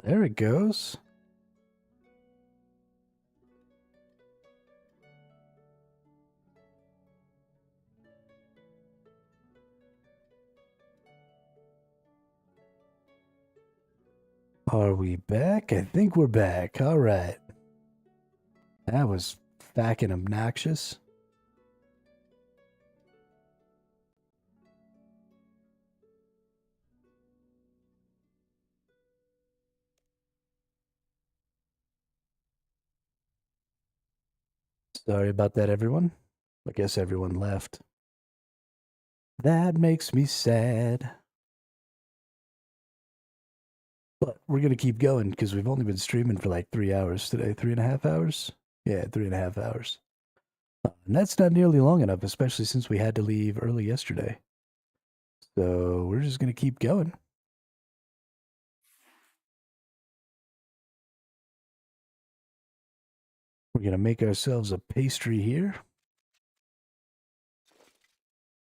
There it goes. Are we back? I think we're back. All right. That was fucking obnoxious. Sorry about that, everyone. I guess everyone left. That makes me sad. But we're going to keep going because we've only been streaming for like 3 hours today. 3.5 hours? Yeah, 3.5 hours. And that's not nearly long enough, especially since we had to leave early yesterday. So we're just going to keep going. We're going to make ourselves a pastry here.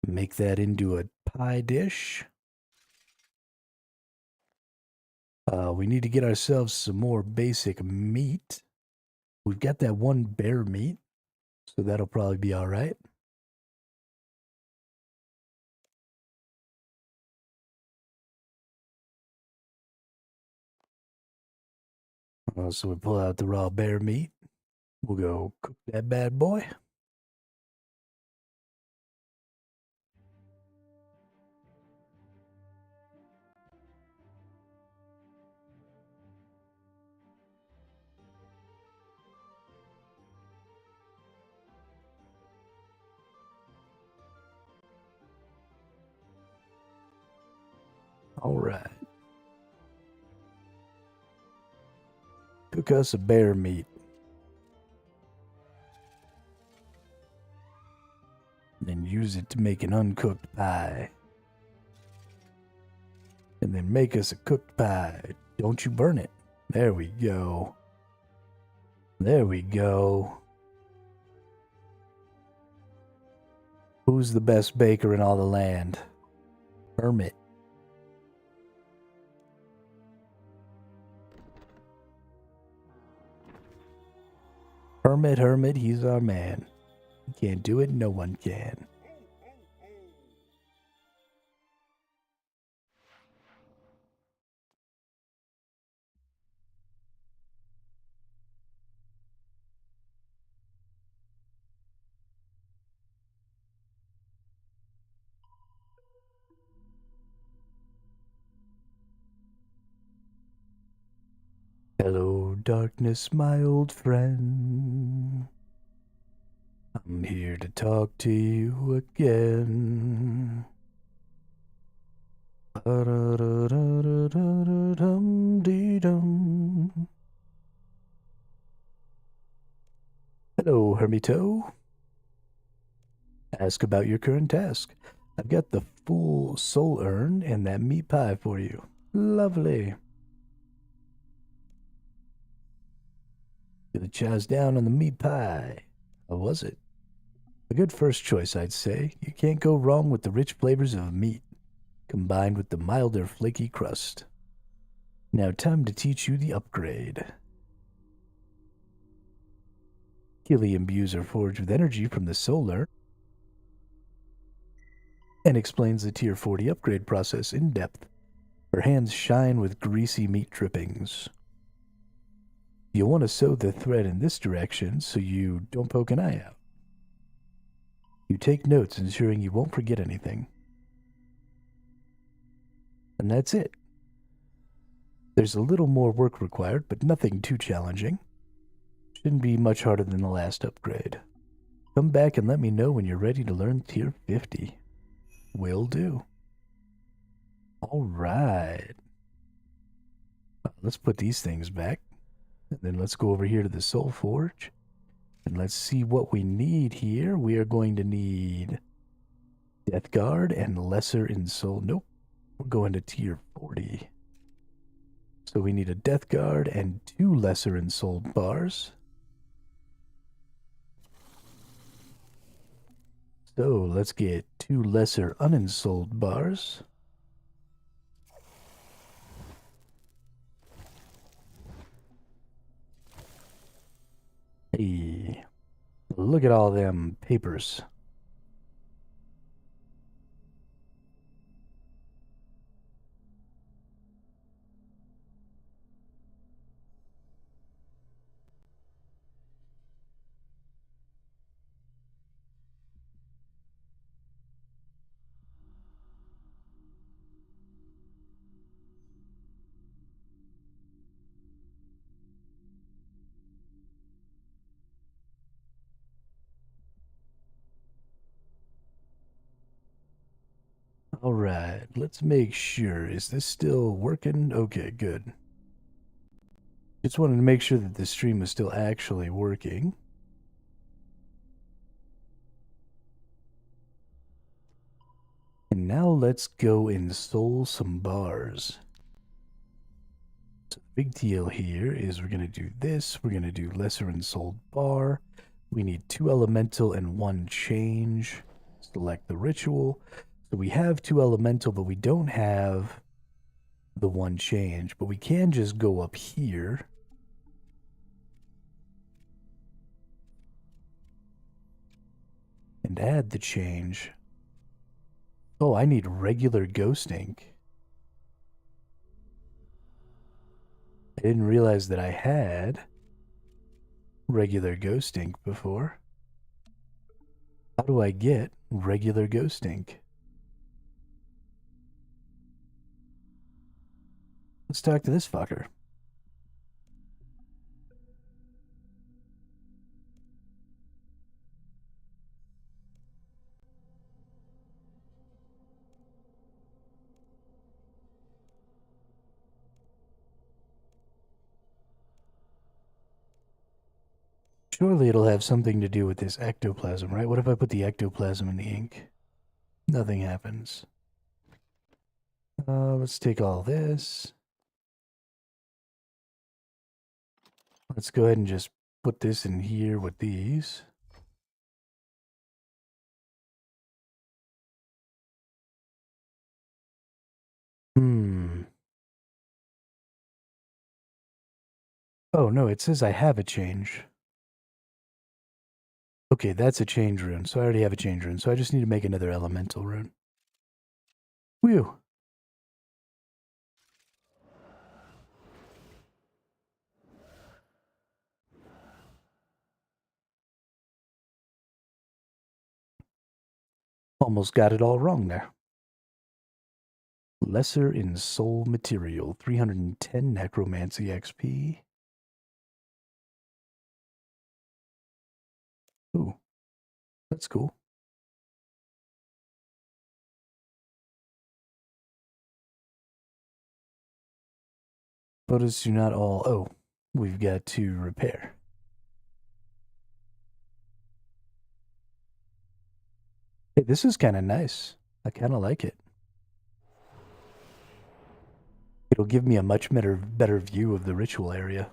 Make that into a pie dish. We need to get ourselves some more basic meat. We've got that one bear meat, so that'll probably be all right. So we pull out the raw bear meat. We'll go cook that bad boy. All right. Cook us a bear meat. Then use it to make an uncooked pie. And then make us a cooked pie. Don't you burn it. There we go. There we go. Who's the best baker in all the land? Hermit. Hermit, he's our man. He can't do it, no one can. Hello, darkness, my old friend. I'm here to talk to you again. Hello, Hermito. Ask about your current task. I've got the full soul urn and that meat pie for you. Lovely. Gonna chows down on the meat pie. How was it? A good first choice, I'd say. You can't go wrong with the rich flavors of meat, combined with the milder, flaky crust. Now time to teach you the upgrade. Killy imbues are forged with energy from the solar and explains the Tier 40 upgrade process in depth. Her hands shine with greasy meat drippings. You'll want to sew the thread in this direction so you don't poke an eye out. You take notes, ensuring you won't forget anything. And that's it. There's a little more work required, but nothing too challenging. Shouldn't be much harder than the last upgrade. Come back and let me know when you're ready to learn Tier 50. Will do. All right. Let's put these things back. And then let's go over here to the Soul Forge. And let's see what we need here. We are going to need Death Guard and Lesser in Soul. Nope. We're going to Tier 40. So we need a Death Guard and 2 Lesser in Soul bars. So let's get 2 Lesser Unensouled bars. Hey, look at all them papers. All right, let's make sure. Is this still working? Okay, good. Just wanted to make sure that the stream was still actually working. And now let's go and soul some bars. So the big deal here is we're going to do this. We're going to do lesser ensouled bar. We need 2 elemental and 1 change. Select the ritual. So we have 2 elemental, but we don't have the 1 change. But we can just go up here. And add the change. Oh, I need regular ghost ink. I didn't realize that I had regular ghost ink before. How do I get regular ghost ink? Let's talk to this fucker. Surely it'll have something to do with this ectoplasm, right? What if I put the ectoplasm in the ink? Nothing happens. Let's take all this. Let's go ahead and just put this in here with these. Oh, no, it says I have a change. Okay, that's a change rune. So I already have a change rune. So I just need to make another elemental rune. Whew. Almost got it all wrong there. Lesser in soul material, 310 necromancy XP. Ooh, that's cool. Photos do not all. Oh, we've got to repair. Hey, this is kind of nice. I kind of like it. It'll give me a much better view of the ritual area.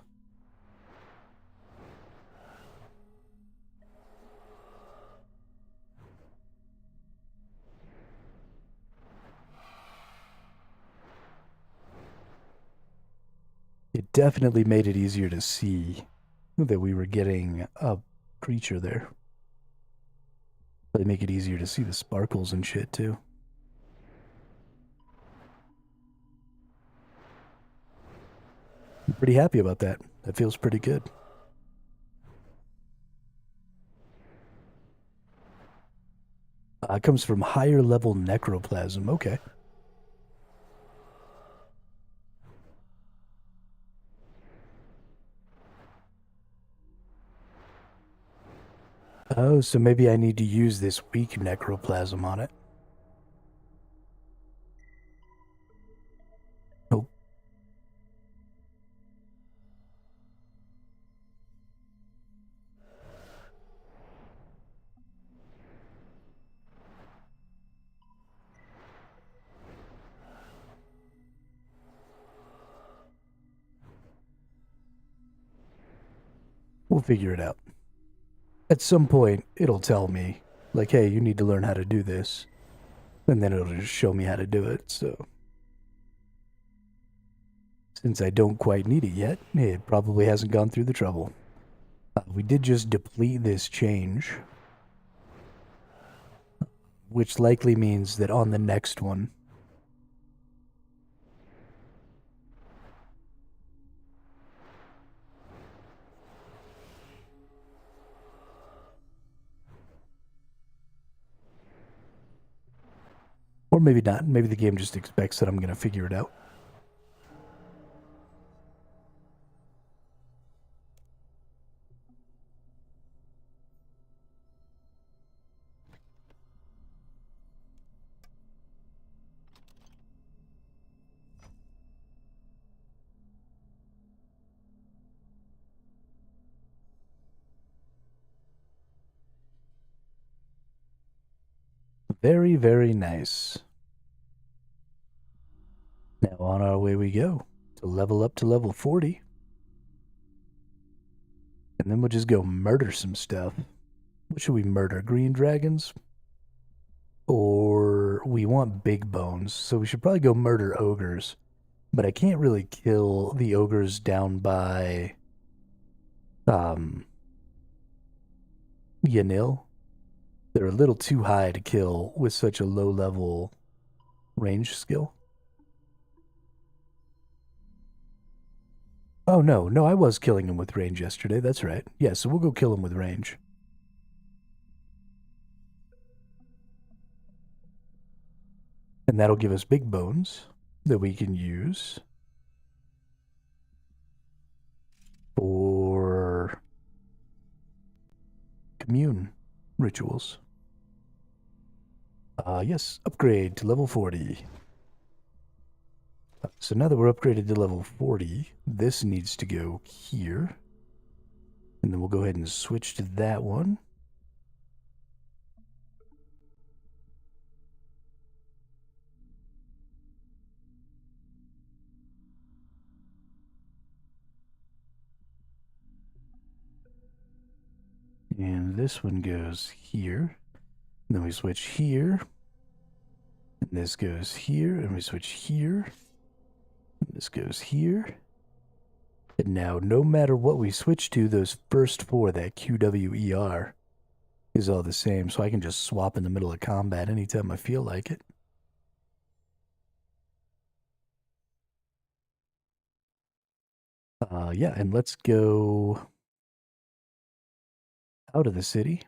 It definitely made it easier to see that we were getting a creature there. They make it easier to see the sparkles and shit too. I'm pretty happy about that. That feels pretty good. It comes from higher level necroplasm. Okay. Oh, so maybe I need to use this weak necroplasm on it. Nope. We'll figure it out. At some point, it'll tell me, like, hey, you need to learn how to do this. And then it'll just show me how to do it, so. Since I don't quite need it yet, it probably hasn't gone through the trouble. We did just deplete this change, which likely means that on the next one, or maybe not. Maybe the game just expects that I'm going to figure it out. Very, very nice. Now on our way we go to level up to level 40. And then we'll just go murder some stuff. What should we murder? Green dragons? Or we want big bones, so we should probably go murder ogres. But I can't really kill the ogres down by Yanil. They're a little too high to kill with such a low level range skill. Oh, no, I was killing him with range yesterday. That's right. Yeah, so we'll go kill him with range. And that'll give us big bones that we can use for commune rituals. Yes, upgrade to level 40. So now that we're upgraded to level 40, this needs to go here. And then we'll go ahead and switch to that one. And this one goes here. And then we switch here. And this goes here. And we switch here. And this goes here. And now, no matter what we switch to, those first four, that QWER, is all the same. So I can just swap in the middle of combat anytime I feel like it. Yeah, and let's go out of the city.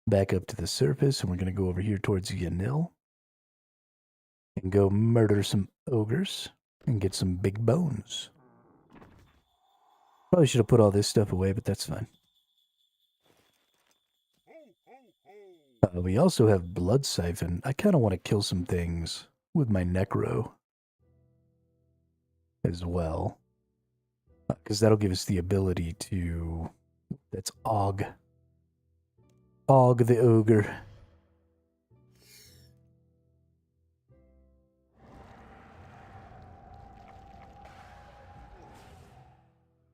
Back up to the surface, and we're going to go over here towards Yanil. And go murder some ogres and get some big bones. Probably should have put all this stuff away, but that's fine. We also have Blood Siphon. I kind of want to kill some things with my Necro as well. Because that'll give us the ability to... That's Og. Og the Ogre.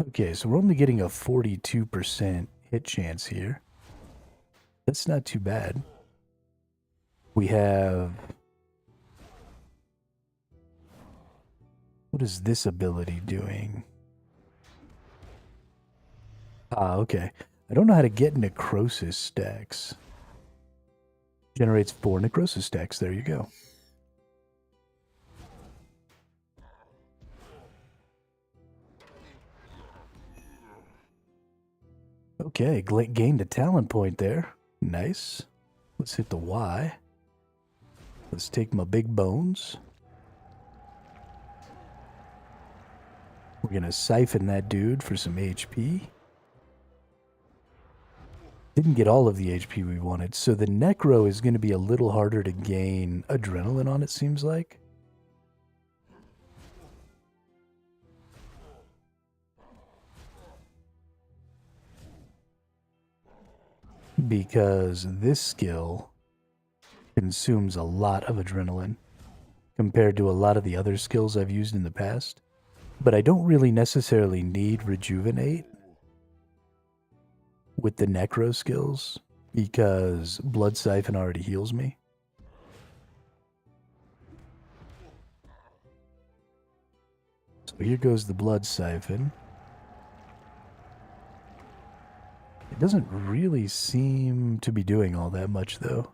Okay, so we're only getting a 42% hit chance here. That's not too bad. We have... What is this ability doing? Okay. I don't know how to get necrosis stacks. Generates 4 necrosis stacks. There you go. Okay, gained a talent point there. Nice. Let's hit the Y. Let's take my big bones. We're going to siphon that dude for some HP. Didn't get all of the HP we wanted, so the Necro is going to be a little harder to gain adrenaline on, it seems like. Because this skill consumes a lot of adrenaline compared to a lot of the other skills I've used in the past. But I don't really necessarily need Rejuvenate with the Necro skills because Blood Siphon already heals me. So here goes the Blood Siphon. Doesn't really seem to be doing all that much, though.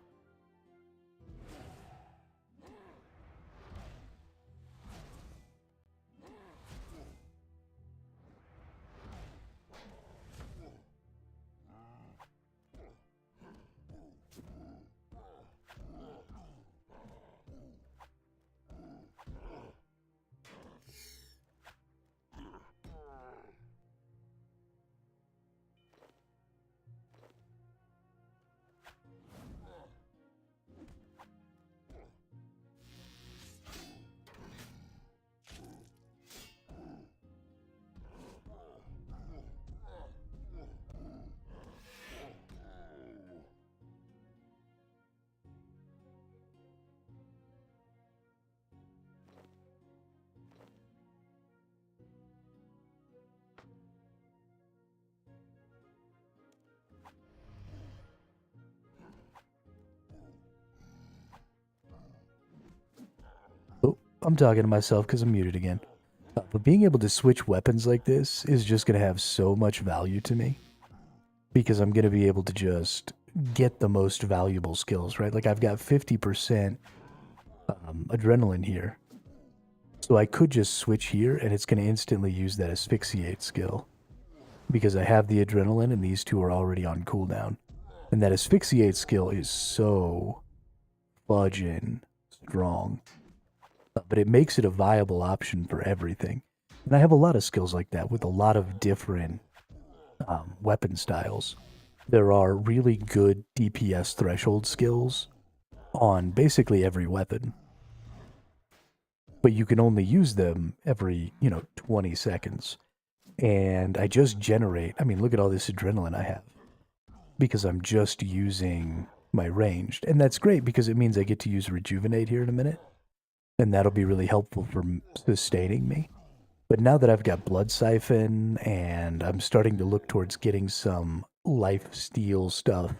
I'm talking to myself because I'm muted again. But being able to switch weapons like this is just going to have so much value to me. Because I'm going to be able to just get the most valuable skills, right? Like I've got 50% adrenaline here. So I could just switch here and it's going to instantly use that asphyxiate skill. Because I have the adrenaline and these two are already on cooldown. And that asphyxiate skill is so fudging strong. But it makes it a viable option for everything. And I have a lot of skills like that with a lot of different weapon styles. There are really good DPS threshold skills on basically every weapon. But you can only use them every, 20 seconds. And I just generate, look at all this adrenaline I have. Because I'm just using my ranged. And that's great because it means I get to use rejuvenate here in a minute. And that'll be really helpful for sustaining me. But now that I've got Blood Siphon and I'm starting to look towards getting some life steal stuff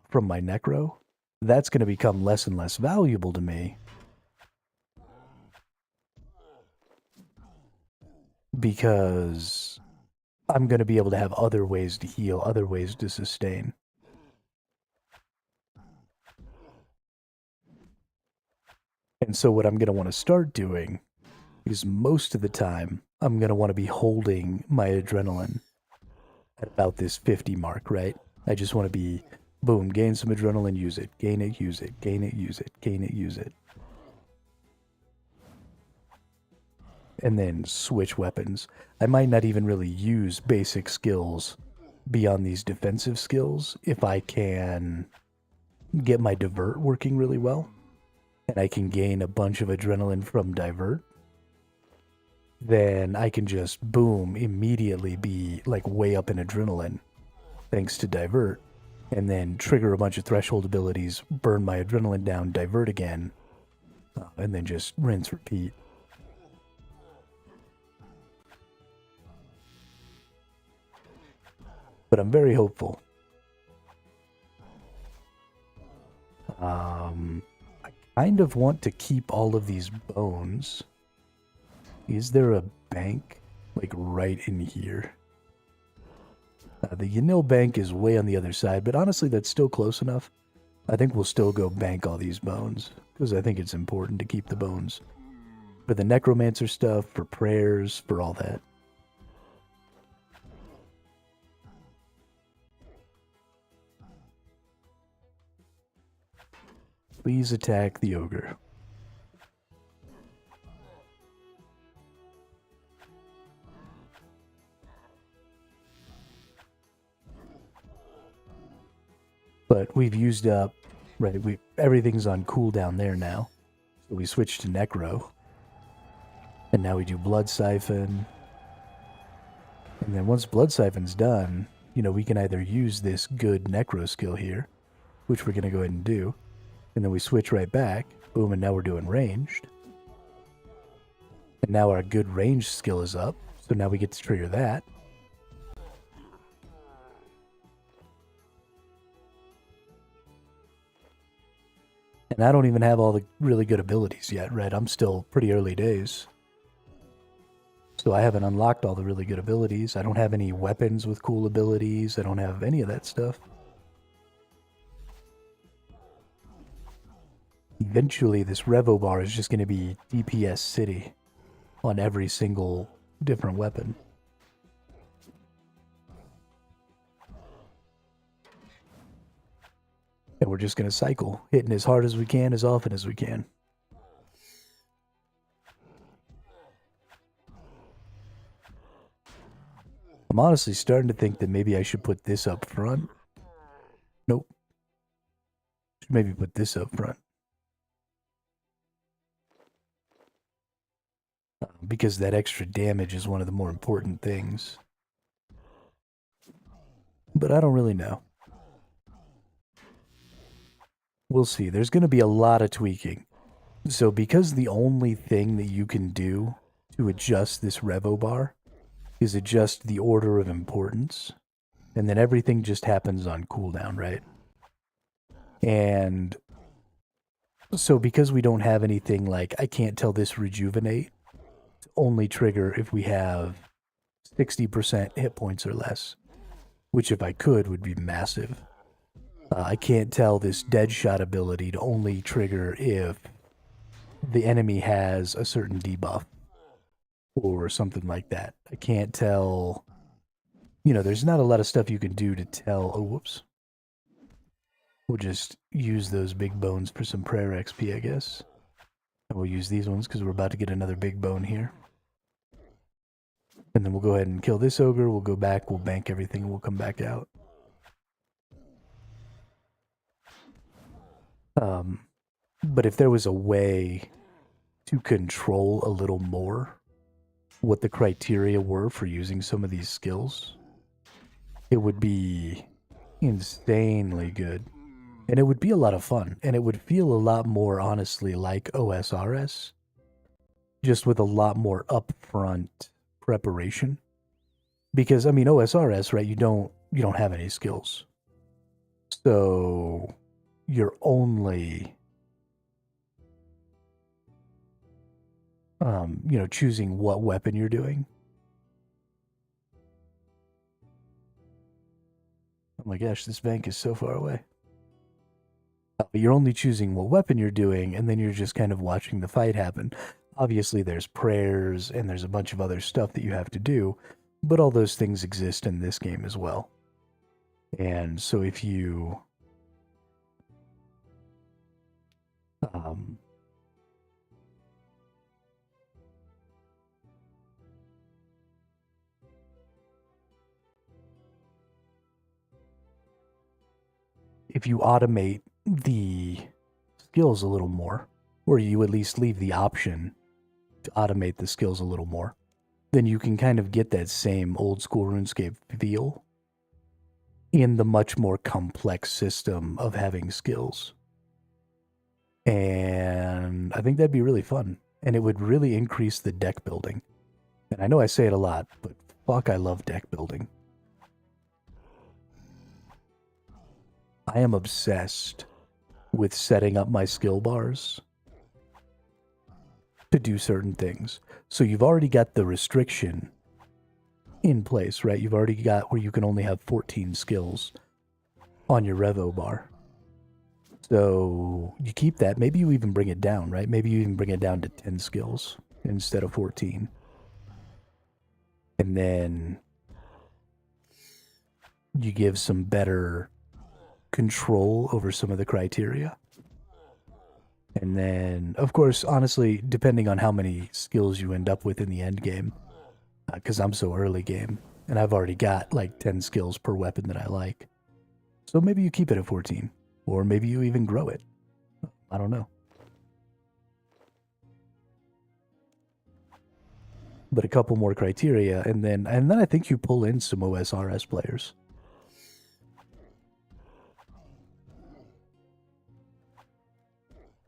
from my Necro, that's going to become less and less valuable to me. Because I'm going to be able to have other ways to heal, other ways to sustain. And so what I'm going to want to start doing is most of the time, I'm going to want to be holding my adrenaline at about this 50 mark, right? I just want to be, boom, gain some adrenaline, use it, gain it, use it, gain it, use it, gain it, use it. And then switch weapons. I might not even really use basic skills beyond these defensive skills if I can get my divert working really well. And I can gain a bunch of adrenaline from divert, then I can just, boom, immediately be like way up in adrenaline thanks to divert, and then trigger a bunch of threshold abilities, burn my adrenaline down, divert again, and then just rinse, repeat. But I'm very hopeful. I kind of want to keep all of these bones. Is there a bank, like, right in here? The Yanil bank is way on the other side, but honestly, that's still close enough. I think we'll still go bank all these bones, because I think it's important to keep the bones. For the necromancer stuff, for prayers, for all that. Please attack the ogre. But we've used up, right, everything's on cooldown there now. So we switch to Necro. And now we do Blood Siphon. And then once Blood Siphon's done, we can either use this good Necro skill here, which we're going to go ahead and do. And then we switch right back. Boom, and now we're doing ranged. And now our good ranged skill is up. So now we get to trigger that. And I don't even have all the really good abilities yet, right? I'm still pretty early days. So I haven't unlocked all the really good abilities. I don't have any weapons with cool abilities. I don't have any of that stuff. Eventually, this Revo bar is just going to be DPS City on every single different weapon. And we're just going to cycle, hitting as hard as we can, as often as we can. I'm honestly starting to think that maybe I should put this up front. Nope. Should maybe put this up front. Because that extra damage is one of the more important things. But I don't really know. We'll see. There's going to be a lot of tweaking. So because the only thing that you can do to adjust this Revo bar is adjust the order of importance, and then everything just happens on cooldown, right? And so because we don't have anything like, I can't tell this rejuvenate to only trigger if we have 60% hit points or less, which if I could would be massive. I can't tell this dead shot ability to only trigger if the enemy has a certain debuff or something like that. I can't tell, you know, there's not a lot of stuff you can do to tell. Oh, whoops. We'll just use those big bones for some prayer XP, I guess. And we'll use these ones because we're about to get another big bone here. And then we'll go ahead and kill this ogre. We'll go back, we'll bank everything, and we'll come back out. But if there was a way to control a little more what the criteria were for using some of these skills, it would be insanely good. And it would be a lot of fun. And it would feel a lot more, honestly, like OSRS, just with a lot more upfront preparation. Because, I mean, OSRS, right, you don't have any skills. So you're only, you know, choosing what weapon you're doing. Oh my gosh, this bank is so far away. But you're only choosing what weapon you're doing, and then you're just kind of watching the fight happen. Obviously, there's prayers, and there's a bunch of other stuff that you have to do, but all those things exist in this game as well. And so if you... if you automate the skills a little more, or you at least leave the option to automate the skills a little more, then you can kind of get that same old school RuneScape feel in the much more complex system of having skills. And I think that'd be really fun. And it would really increase the deck building. And I know I say it a lot, but fuck, I love deck building. I am obsessed with setting up my skill bars to do certain things. So you've already got the restriction in place, right? You've already got where you can only have 14 skills on your Revo bar. So you keep that. Maybe you even bring it down, right? Maybe you even bring it down to 10 skills instead of 14. And then you give some better control over some of the criteria. And then, of course, honestly, depending on how many skills you end up with in the end game, because I'm so early game, and I've already got like 10 skills per weapon that I like. So maybe you keep it at 14, or maybe you even grow it. I don't know. But a couple more criteria, and then I think you pull in some OSRS players.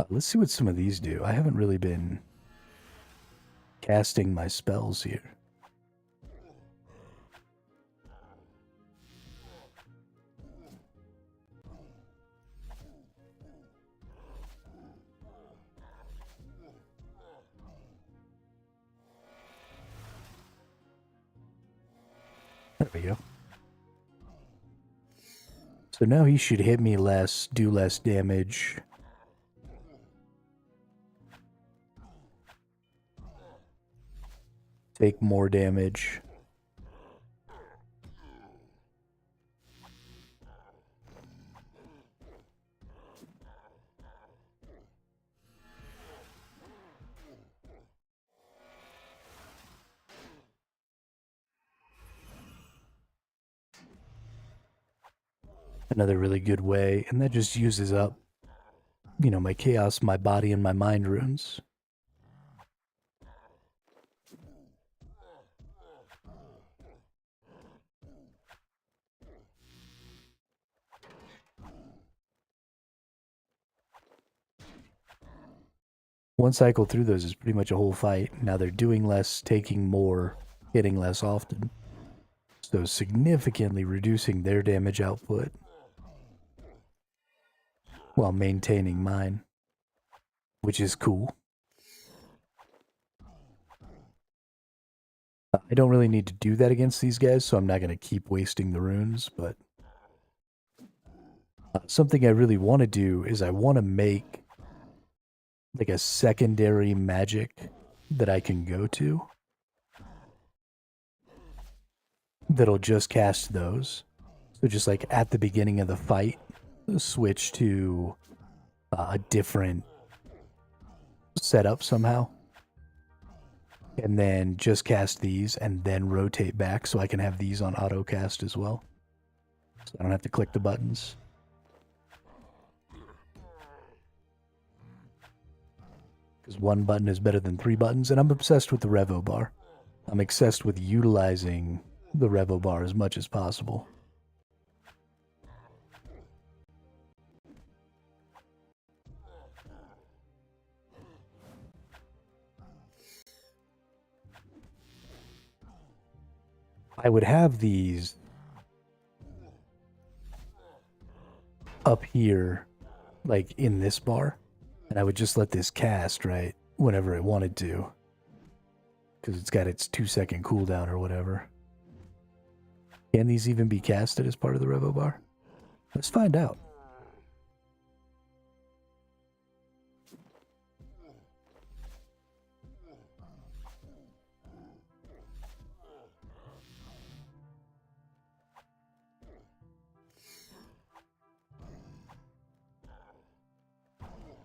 Let's see what some of these do. I haven't really been casting my spells here. There we go. So now he should hit me less, do less damage. Take more damage. Another really good way, and that just uses up, you know, my chaos, my body, and my mind runes. One cycle through those is pretty much a whole fight. Now they're doing less, taking more, hitting less often. So significantly reducing their damage output while maintaining mine, which is cool. I don't really need to do that against these guys, so I'm not going to keep wasting the runes, but something I really want to do is I want to make like a secondary magic that I can go to that'll just cast those. So just like at the beginning of the fight, switch to a different setup somehow. And then just cast these and then rotate back so I can have these on auto cast as well. So I don't have to click the buttons. Because one button is better than 3 buttons, and I'm obsessed with the Revo bar. I'm obsessed with utilizing the Revo bar as much as possible. I would have these up here, like in this bar, and I would just let this cast, right, whenever it wanted to. Because it's got its 2-second cooldown or whatever. Can these even be casted as part of the Revo bar? Let's find out.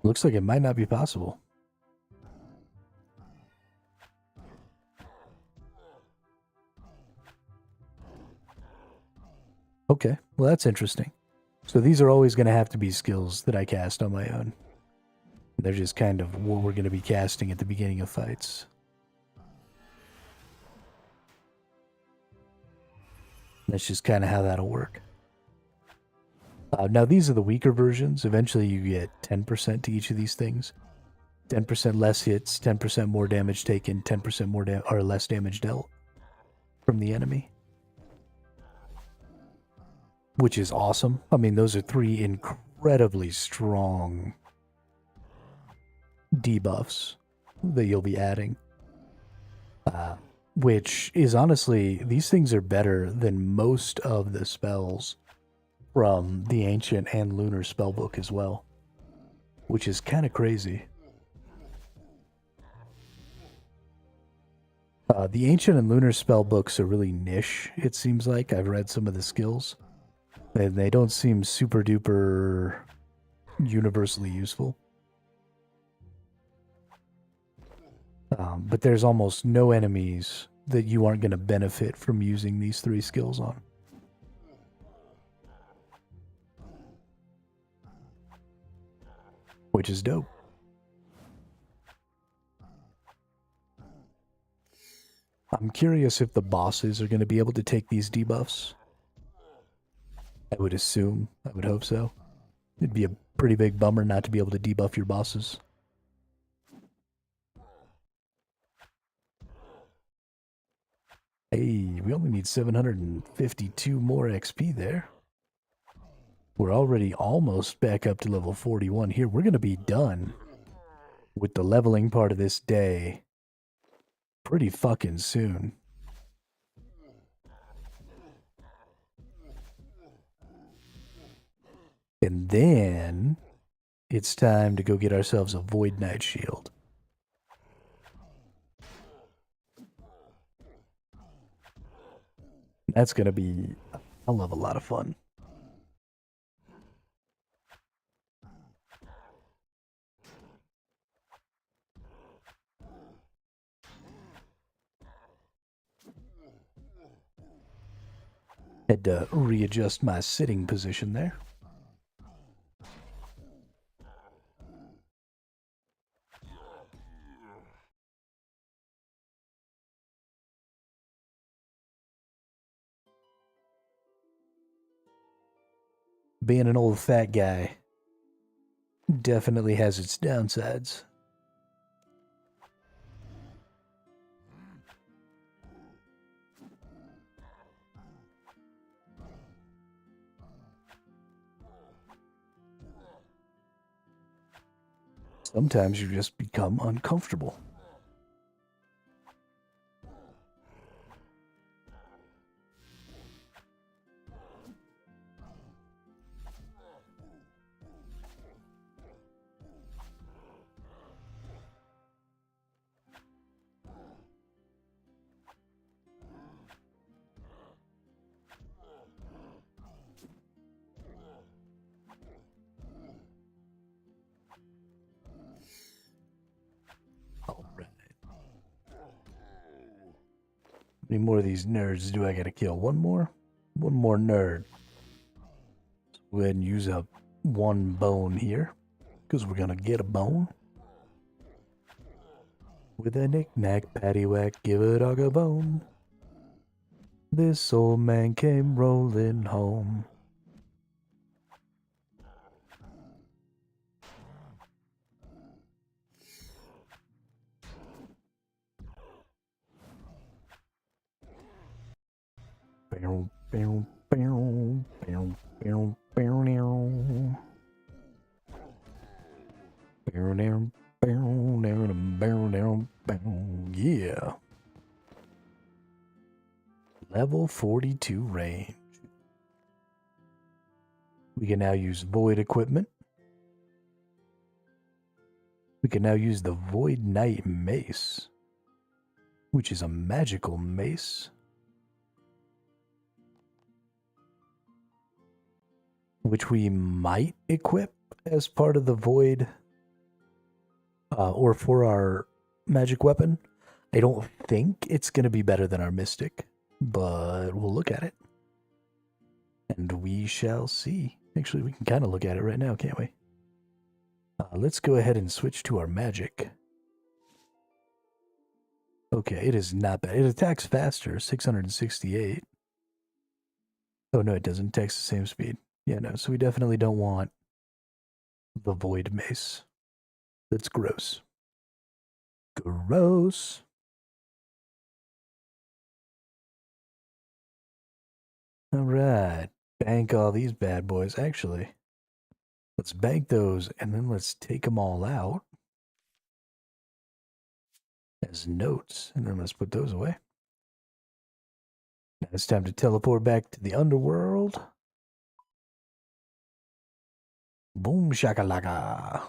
Looks like it might not be possible. Okay, well that's interesting. So these are always going to have to be skills that I cast on my own. They're just kind of what we're going to be casting at the beginning of fights. That's just kind of how that'll work. Now these are the weaker versions. Eventually you get 10% to each of these things. 10% less hits, 10% more damage taken, 10% more or less damage dealt from the enemy. Which is awesome. I mean, those are 3 incredibly strong debuffs that you'll be adding. Which is honestly, these things are better than most of the spells from the Ancient and Lunar spellbook as well. Which is kind of crazy. The Ancient and Lunar spellbooks are really niche, it seems like. I've read some of the skills. And they don't seem super duper universally useful. But there's almost no enemies that you aren't going to benefit from using these 3 skills on. Which is dope. I'm curious if the bosses are going to be able to take these debuffs. I would assume. I would hope so. It'd be a pretty big bummer not to be able to debuff your bosses. Hey, we only need 752 more XP there. We're already almost back up to level 41 here. We're going to be done with the leveling part of this day pretty fucking soon. And then it's time to go get ourselves a Void Knight shield. That's going to be a hell of a lot of fun. Had to readjust my sitting position there. Being an old fat guy definitely has its downsides. Sometimes you just become uncomfortable. How many more of these nerds do I gotta kill? One more? One more nerd. So go ahead and use up one bone here, because we're gonna get a bone. With a knick-knack, paddywhack, give a dog a bone. This old man came rolling home. Yeah. Level 42 range. We can now use void equipment. We can now use the Void Knight mace, which is a magical mace. Which we might equip as part of the void, or for our magic weapon. I don't think it's going to be better than our mystic, but we'll look at it. And we shall see. Actually, we can kind of look at it right now, can't we? Let's go ahead and switch to our magic. Okay, it is not bad. It attacks faster, 668. Oh, no, it doesn't. It attacks the same speed. Yeah, no, so we definitely don't want the void mace. That's gross. Gross. All right. Bank all these bad boys. Actually, let's bank those and then let's take them all out as notes. And then let's put those away. Now it's time to teleport back to the underworld. Boom shakalaka.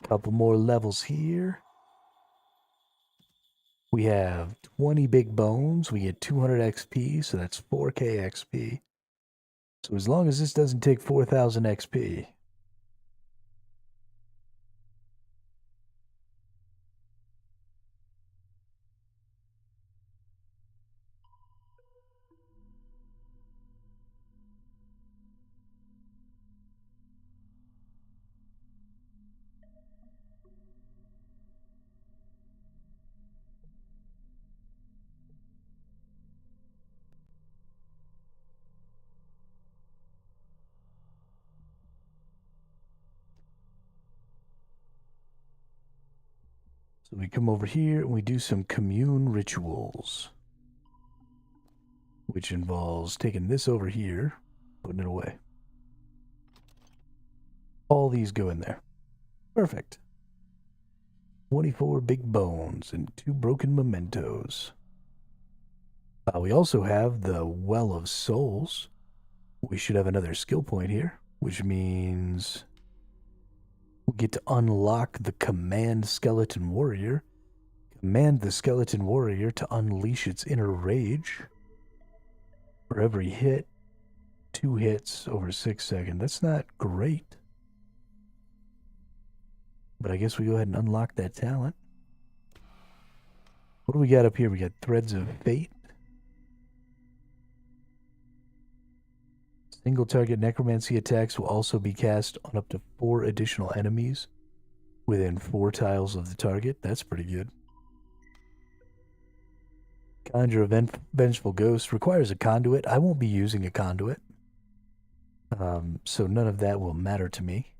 Couple more levels here. We have 20 big bones. We get 200 XP, so that's 4K XP. So as long as this doesn't take 4,000 XP. So we come over here and we do some commune rituals, which involves taking this over here, putting it away. All these go in there. Perfect. 24 big bones and 2 broken mementos. We also have the Well of Souls. We should have another skill point here, which means we get to unlock the Command Skeleton Warrior. Command the Skeleton Warrior to unleash its inner rage. For every hit, 2 hits over 6 seconds. That's not great. But I guess we go ahead and unlock that talent. What do we got up here? We got Threads of Fate. Single target necromancy attacks will also be cast on up to 4 additional enemies within 4 tiles of the target. That's pretty good. Conjure a Vengeful Ghost requires a conduit. I won't be using a conduit. So none of that will matter to me.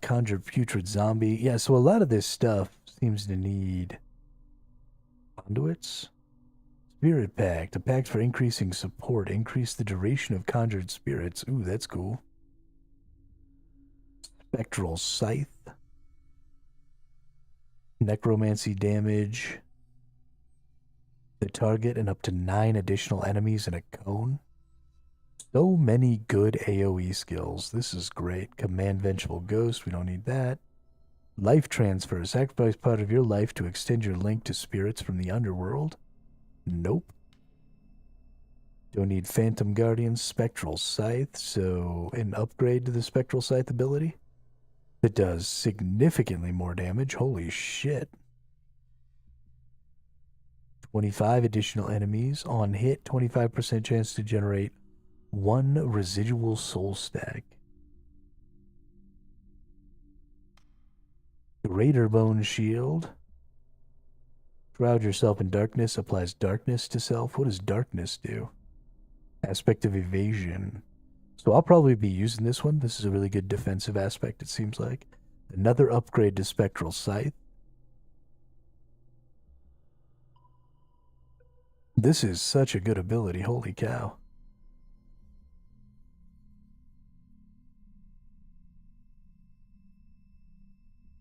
Conjure Putrid Zombie. Yeah, so a lot of this stuff seems to need conduits. Spirit Pact. A pact for increasing support. Increase the duration of conjured spirits. Ooh, that's cool. Spectral Scythe. Necromancy damage. The target and up to 9 additional enemies in a cone. So many good AoE skills. This is great. Command Vengeful Ghost. We don't need that. Life Transfer. Sacrifice part of your life to extend your link to spirits from the underworld. Nope. Don't need Phantom Guardian. Spectral Scythe. So an upgrade to the Spectral Scythe ability that does significantly more damage. Holy shit. 25 additional enemies. On hit, 25% chance to generate 1 residual soul stack. Greater Bone Shield. Shroud yourself in darkness. Applies darkness to self. What does darkness do? Aspect of evasion. So I'll probably be using this one. This is a really good defensive aspect, it seems like. Another upgrade to Spectral Scythe. This is such a good ability. Holy cow.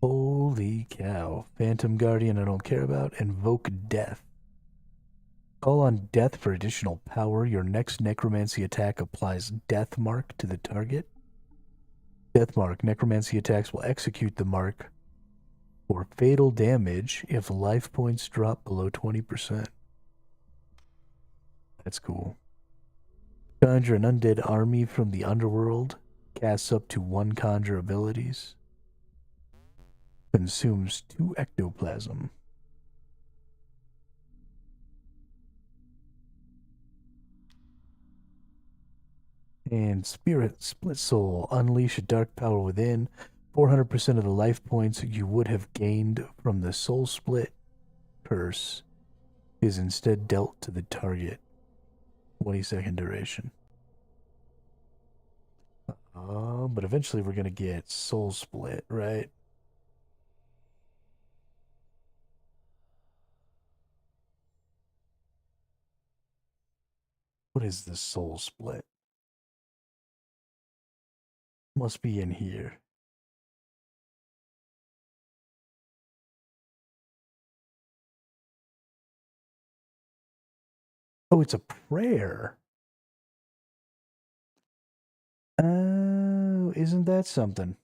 Holy cow. Phantom Guardian I don't care about. Invoke Death. Call on Death for additional power. Your next necromancy attack applies Death Mark to the target. Death Mark. Necromancy attacks will execute the mark for fatal damage if life points drop below 20%. That's cool. Conjure an undead army from the underworld. Casts up to 1 conjure abilities. Consumes 2 ectoplasm. And Spirit Split Soul. Unleash a dark power within. 400% of the life points you would have gained from the Soul Split curse is instead dealt to the target. 20-second duration. But eventually we're going to get Soul Split, right? What is the Soul Split? Must be in here. Oh, it's a prayer. Oh, isn't that something?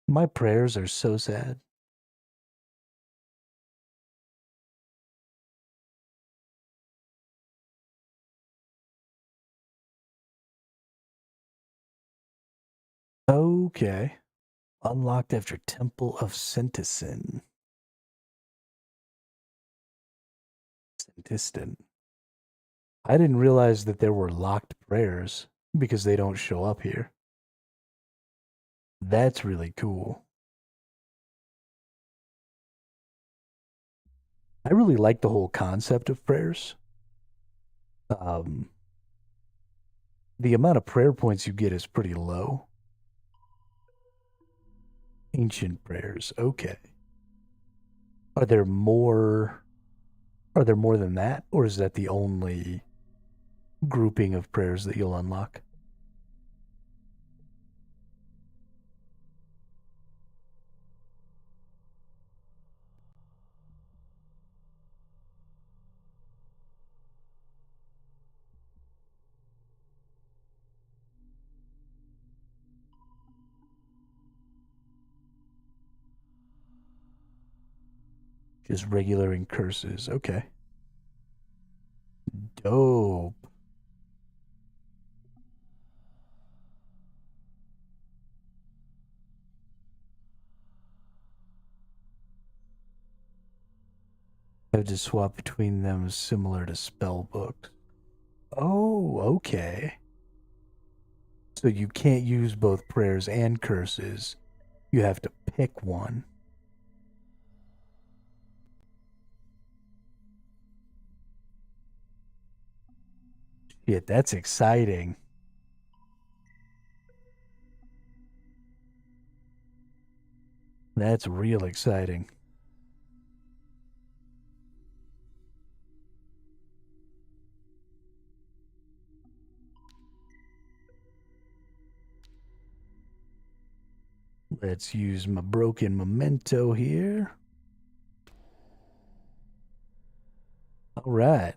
My prayers are so sad. Okay. Unlocked after Temple of Sentistin. Sentistin. I didn't realize that there were locked prayers because they don't show up here. That's really cool. I really like the whole concept of prayers. The amount of prayer points you get is pretty low. Ancient prayers. Okay. Are there more than that, or is that the only grouping of prayers that you'll unlock? Just regular and curses. Okay. Dope. I have to swap between them similar to spell books. Oh, okay. So you can't use both prayers and curses. You have to pick one. Shit, that's exciting. That's real exciting. Let's use my broken memento here. All right.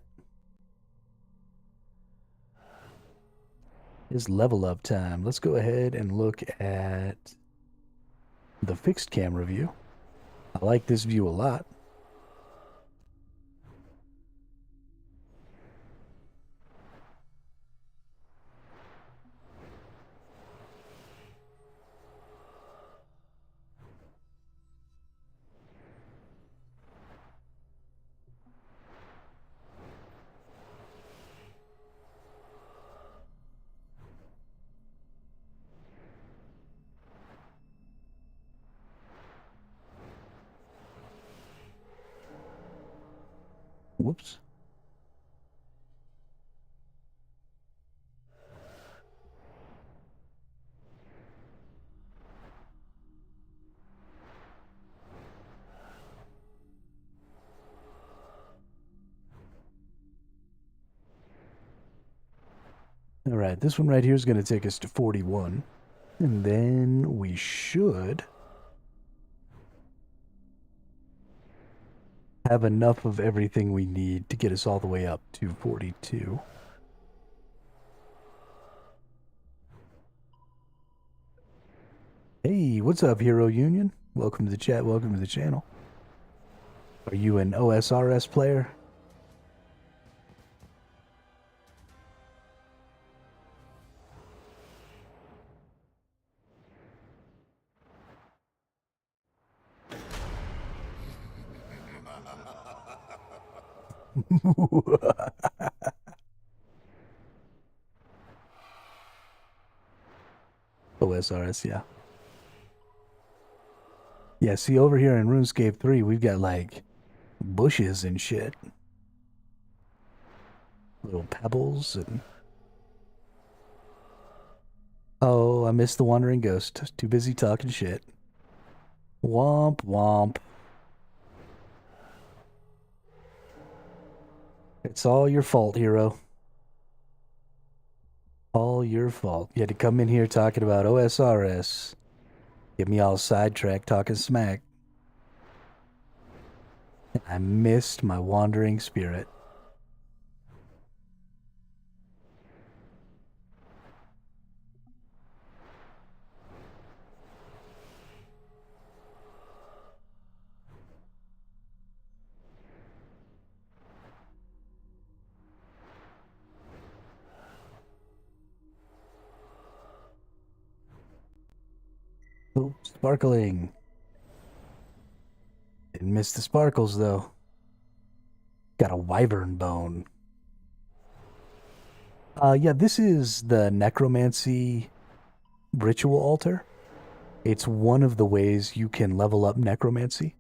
It's level up time. Let's go ahead and look at the fixed camera view. I like this view a lot. Whoops. All right, this one right here is going to take us to 41. And then we should have enough of everything we need to get us all the way up to 42. Hey, what's up, Hero Union? Welcome to the chat, welcome to the channel. Are you an OSRS player? OSRS, yeah. Yeah, see, over here in RuneScape 3, we've got, like, bushes and shit. Little pebbles and... Oh, I missed the Wandering Ghost. Too busy talking shit. Womp, womp. It's all your fault, hero. All your fault. You had to come in here talking about OSRS. Get me all sidetracked talking smack. I missed my wandering spirit. Oh, sparkling. Didn't miss the sparkles, though. Got a wyvern bone. Yeah, this is the necromancy ritual altar. It's one of the ways you can level up necromancy.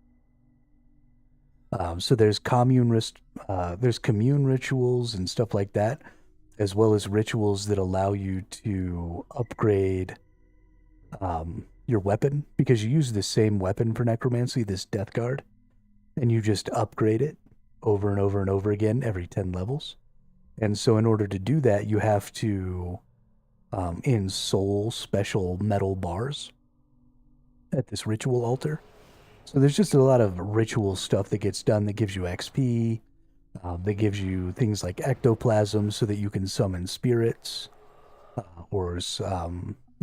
So there's commune rituals and stuff like that, as well as rituals that allow you to upgrade your weapon, because you use the same weapon for necromancy, this death guard, and you just upgrade it over and over and over again every 10 levels. And so in order to do that, you have to ensoul special metal bars at this ritual altar. So there's just a lot of ritual stuff that gets done that gives you XP, that gives you things like ectoplasm so that you can summon spirits, or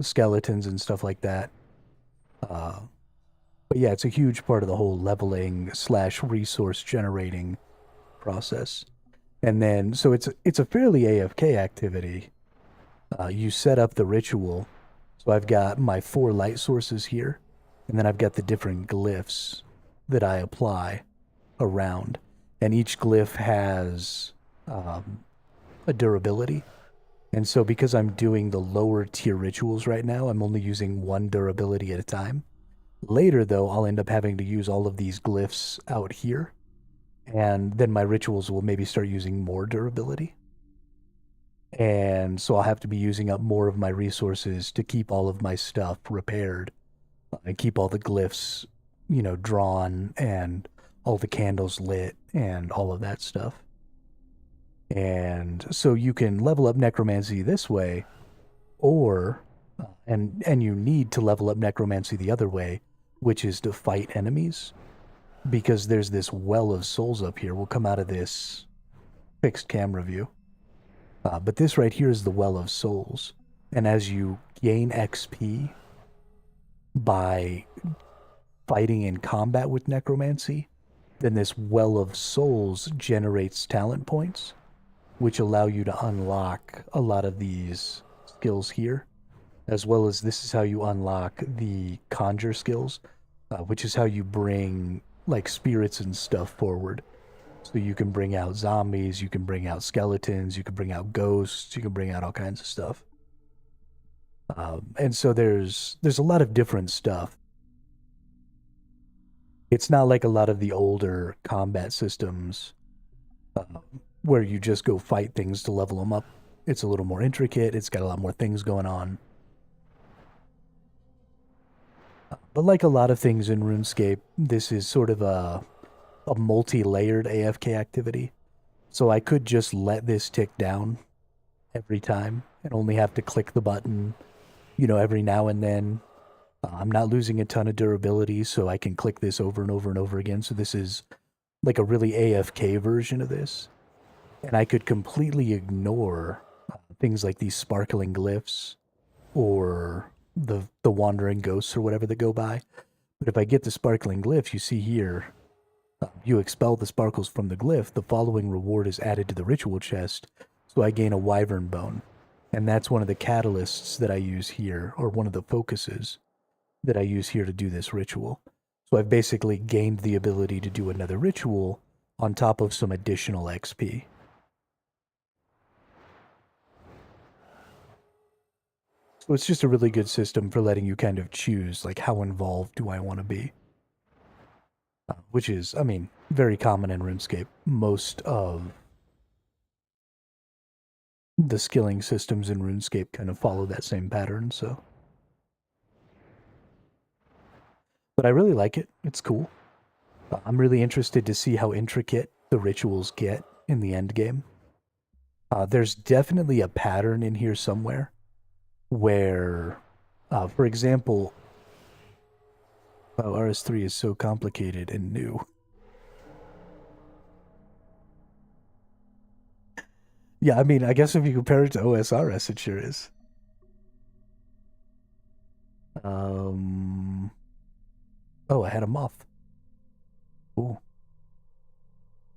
skeletons and stuff like that. But yeah, it's a huge part of the whole leveling slash resource generating process. And then, so it's a fairly AFK activity. You set up the ritual. So I've got my 4 light sources here, and then I've got the different glyphs that I apply around. And each glyph has a durability. And so because I'm doing the lower tier rituals right now, I'm only using 1 durability at a time. Later, though, I'll end up having to use all of these glyphs out here. And then my rituals will maybe start using more durability. And so I'll have to be using up more of my resources to keep all of my stuff repaired and keep all the glyphs, drawn and all the candles lit and all of that stuff. And so you can level up necromancy this way, or and you need to level up necromancy the other way, which is to fight enemies, because there's this well of souls up here. We'll come out of this fixed camera view. But this right here is the well of souls. And as you gain XP by fighting in combat with necromancy, then this well of souls generates talent points, which allow you to unlock a lot of these skills here, as well as this is how you unlock the conjure skills, which is how you bring like spirits and stuff forward. So you can bring out zombies, you can bring out skeletons, you can bring out ghosts, you can bring out all kinds of stuff. And so there's a lot of different stuff. It's not like a lot of the older combat systems where you just go fight things to level them up. It's a little more intricate. It's got a lot more things going on. But like a lot of things in RuneScape, this is sort of a multi-layered AFK activity. So I could just let this tick down every time and only have to click the button, every now and then. I'm not losing a ton of durability, so I can click this over and over and over again. So this is like a really AFK version of this. And I could completely ignore things like these sparkling glyphs or the wandering ghosts or whatever that go by. But if I get the sparkling glyph, you see here, you expel the sparkles from the glyph, the following reward is added to the ritual chest, so I gain a wyvern bone. And that's one of the catalysts that I use here, or one of the focuses that I use here to do this ritual. So I've basically gained the ability to do another ritual on top of some additional XP. So it's just a really good system for letting you kind of choose, like, how involved do I want to be? Which is, very common in RuneScape. Most of the skilling systems in RuneScape kind of follow that same pattern, so. But I really like it. It's cool. I'm really interested to see how intricate the rituals get in the end game. There's definitely a pattern in here somewhere where, for example, RS3 is so complicated and new. Yeah, I guess if you compare it to OSRS, it sure is. Oh, I had a moth. Ooh.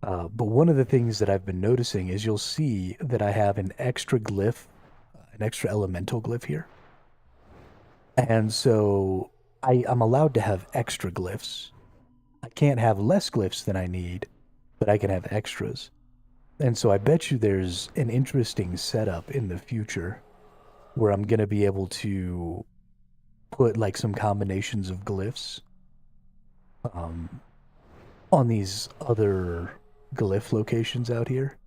But one of the things that I've been noticing is you'll see that I have an extra glyph, an extra elemental glyph here. And so I'm allowed to have extra glyphs. I can't have less glyphs than I need, but I can have extras. And so I bet you there's an interesting setup in the future where I'm going to be able to put like some combinations of glyphs on these other glyph locations out here.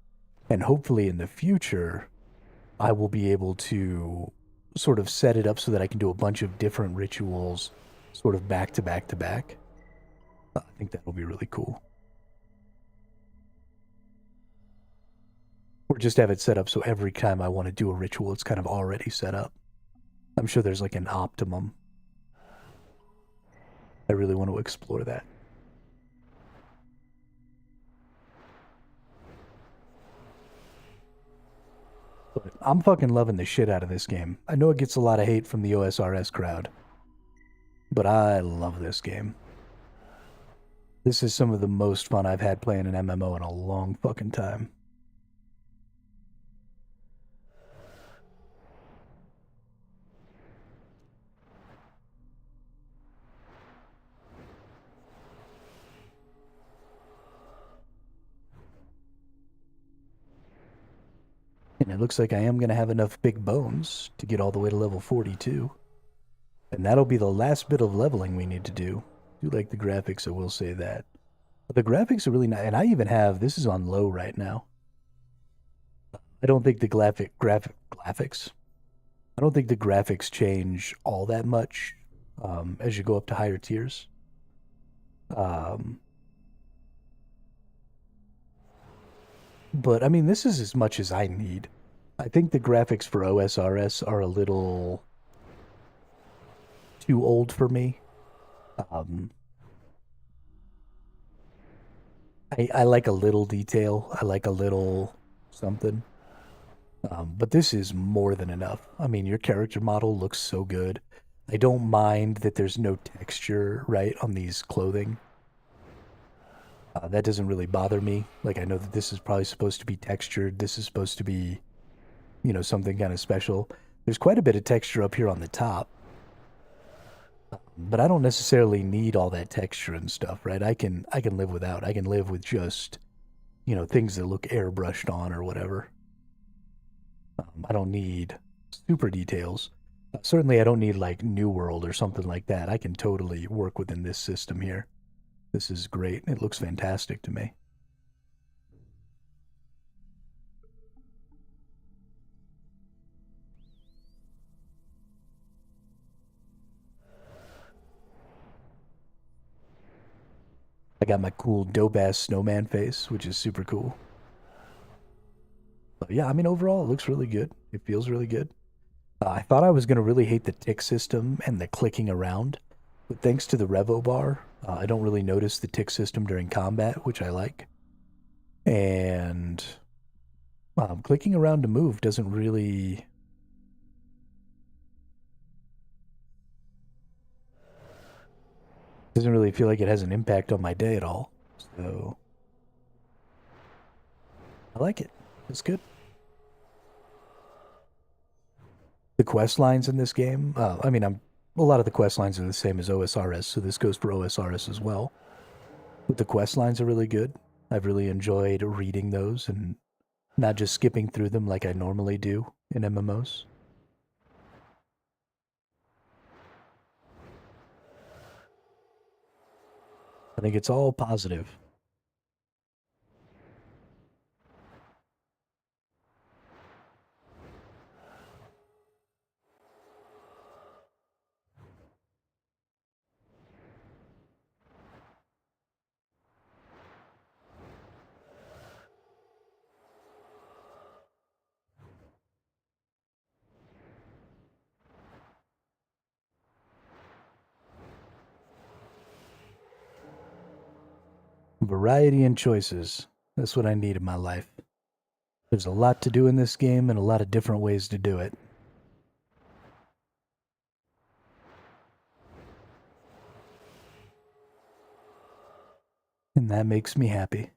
And hopefully in the future, I will be able to sort of set it up so that I can do a bunch of different rituals sort of back to back to back. I think that will be really cool. Or just have it set up so every time I want to do a ritual, it's kind of already set up. I'm sure there's like an optimum. I really want to explore that. But I'm fucking loving the shit out of this game. I know it gets a lot of hate from the OSRS crowd, but I love this game. This is some of the most fun I've had playing an MMO in a long fucking time. And it looks like I am going to have enough big bones to get all the way to level 42. And that'll be the last bit of leveling we need to do. I do like the graphics, I will say that. But the graphics are really nice. And I even have, this is on low right now. I don't think the graphics, I don't think the graphics change all that much as you go up to higher tiers. Um, but I mean, this is as much as I need. I think the graphics for OSRS are a little too old for me. Um, I like a little detail. I like a little something. But this is more than enough. I mean, your character model looks so good. I don't mind that there's no texture, right, on these clothing. That doesn't really bother me. Like, I know that this is probably supposed to be textured. This is supposed to be, something kind of special. There's quite a bit of texture up here on the top, but I don't necessarily need all that texture and stuff, right? I can live without. I can live with just, things that look airbrushed on or whatever. I don't need super details. Certainly, I don't need like New World or something like that. I can totally work within this system here. This is great. It looks fantastic to me. I got my cool dope ass snowman face, which is super cool. But yeah, I mean, overall, it looks really good. It feels really good. I thought I was going to really hate the tick system and the clicking around, but thanks to the Revo bar, I don't really notice the tick system during combat, which I like. And clicking around to move doesn't really feel like it has an impact on my day at all. So I like it. It's good. The quest lines in this game, I mean, a lot of the quest lines are the same as OSRS, so this goes for OSRS as well. But the quest lines are really good. I've really enjoyed reading those and not just skipping through them like I normally do in MMOs. I think it's all positive. Variety and choices. That's what I need in my life. There's a lot to do in this game and a lot of different ways to do it. And that makes me happy.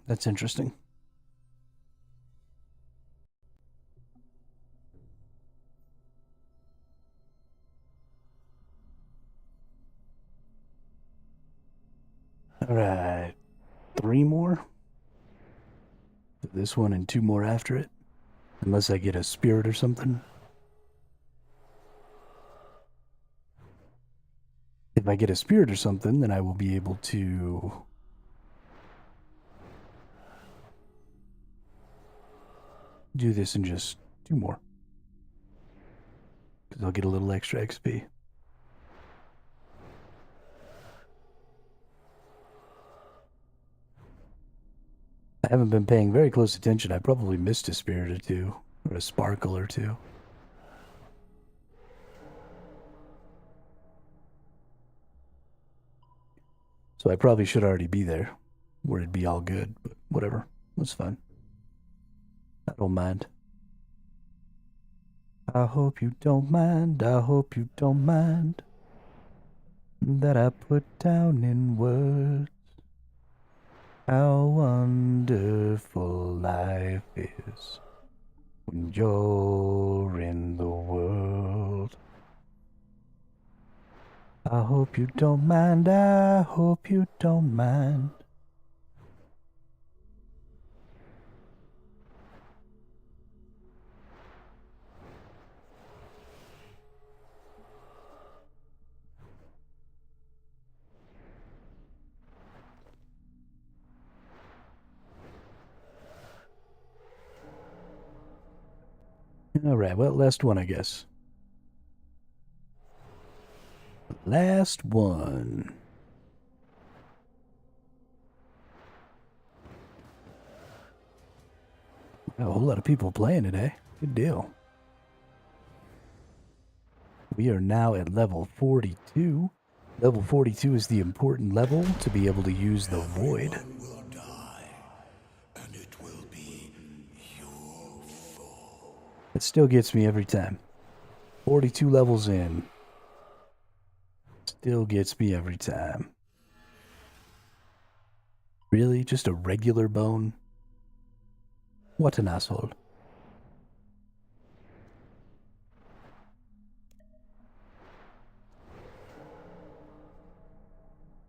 That's interesting. All right. 3 more. This one and 2 more after it. Unless I get a spirit or something. If I get a spirit or something, then I will be able to do this in just 2 more. Because I'll get a little extra XP. I haven't been paying very close attention. I probably missed a spirit or 2. Or a sparkle or 2. So I probably should already be there. Where it'd be all good. But whatever. That's fine. I don't mind. I hope you don't mind. I hope you don't mind. That I put down in words how wonderful life is when you're in the world. I hope you don't mind, I hope you don't mind. All right, well, last one, I guess. Last one. A whole lot of people playing today. Good deal. We are now at level 42. Level 42 is the important level to be able to use the void. Will die, and it will be your fault. It still gets me every time. 42 levels in. Still gets me every time. Really? Just a regular bone? What an asshole.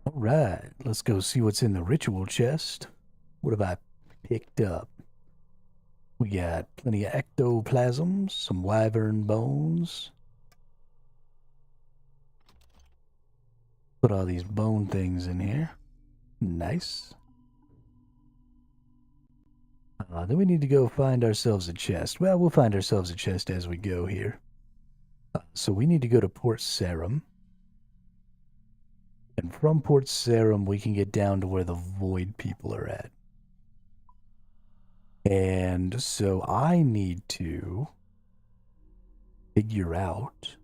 Alright, let's go see what's in the ritual chest. What have I picked up? We got plenty of ectoplasms, some wyvern bones. Put all these bone things in here. Nice. Then we need to go find ourselves a chest. Well, we'll find ourselves a chest as we go here. So we need to go to Port Sarum. And from Port Sarum, we can get down to where the Void people are at. And so I need to figure out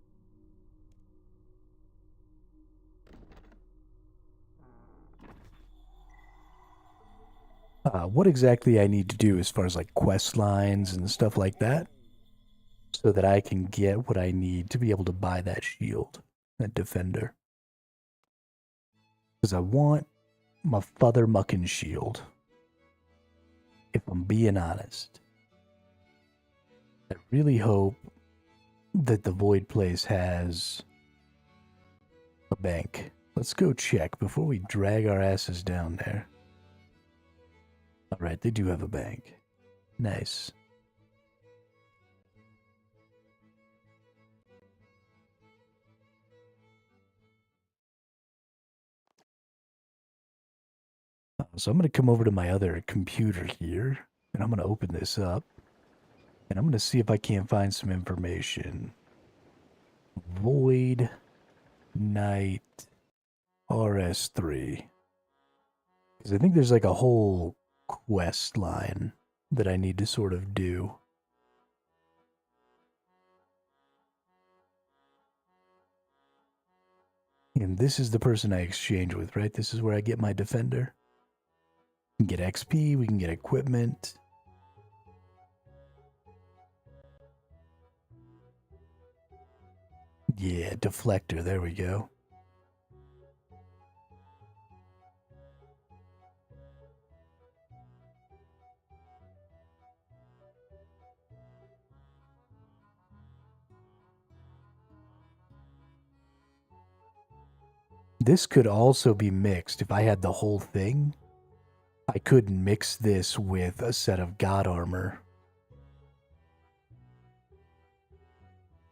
what exactly I need to do as far as like quest lines and stuff like that, so that I can get what I need to be able to buy that shield, that defender. Because I want my father mucking shield. If I'm being honest, I really hope that the Void place has a bank. Let's go check before we drag our asses down there. Alright, they do have a bank. Nice. So I'm going to come over to my other computer here, and I'm going to open this up, and I'm going to see if I can't find some information. Void Knight RS3. Because I think there's like a whole quest line that I need to sort of do. And this is the person I exchange with, right? This is where I get my defender. We can get XP, we can get equipment. Yeah, deflector, there we go. There we go. this could also be mixed. If I had the whole thing, I could mix this with a set of god armor.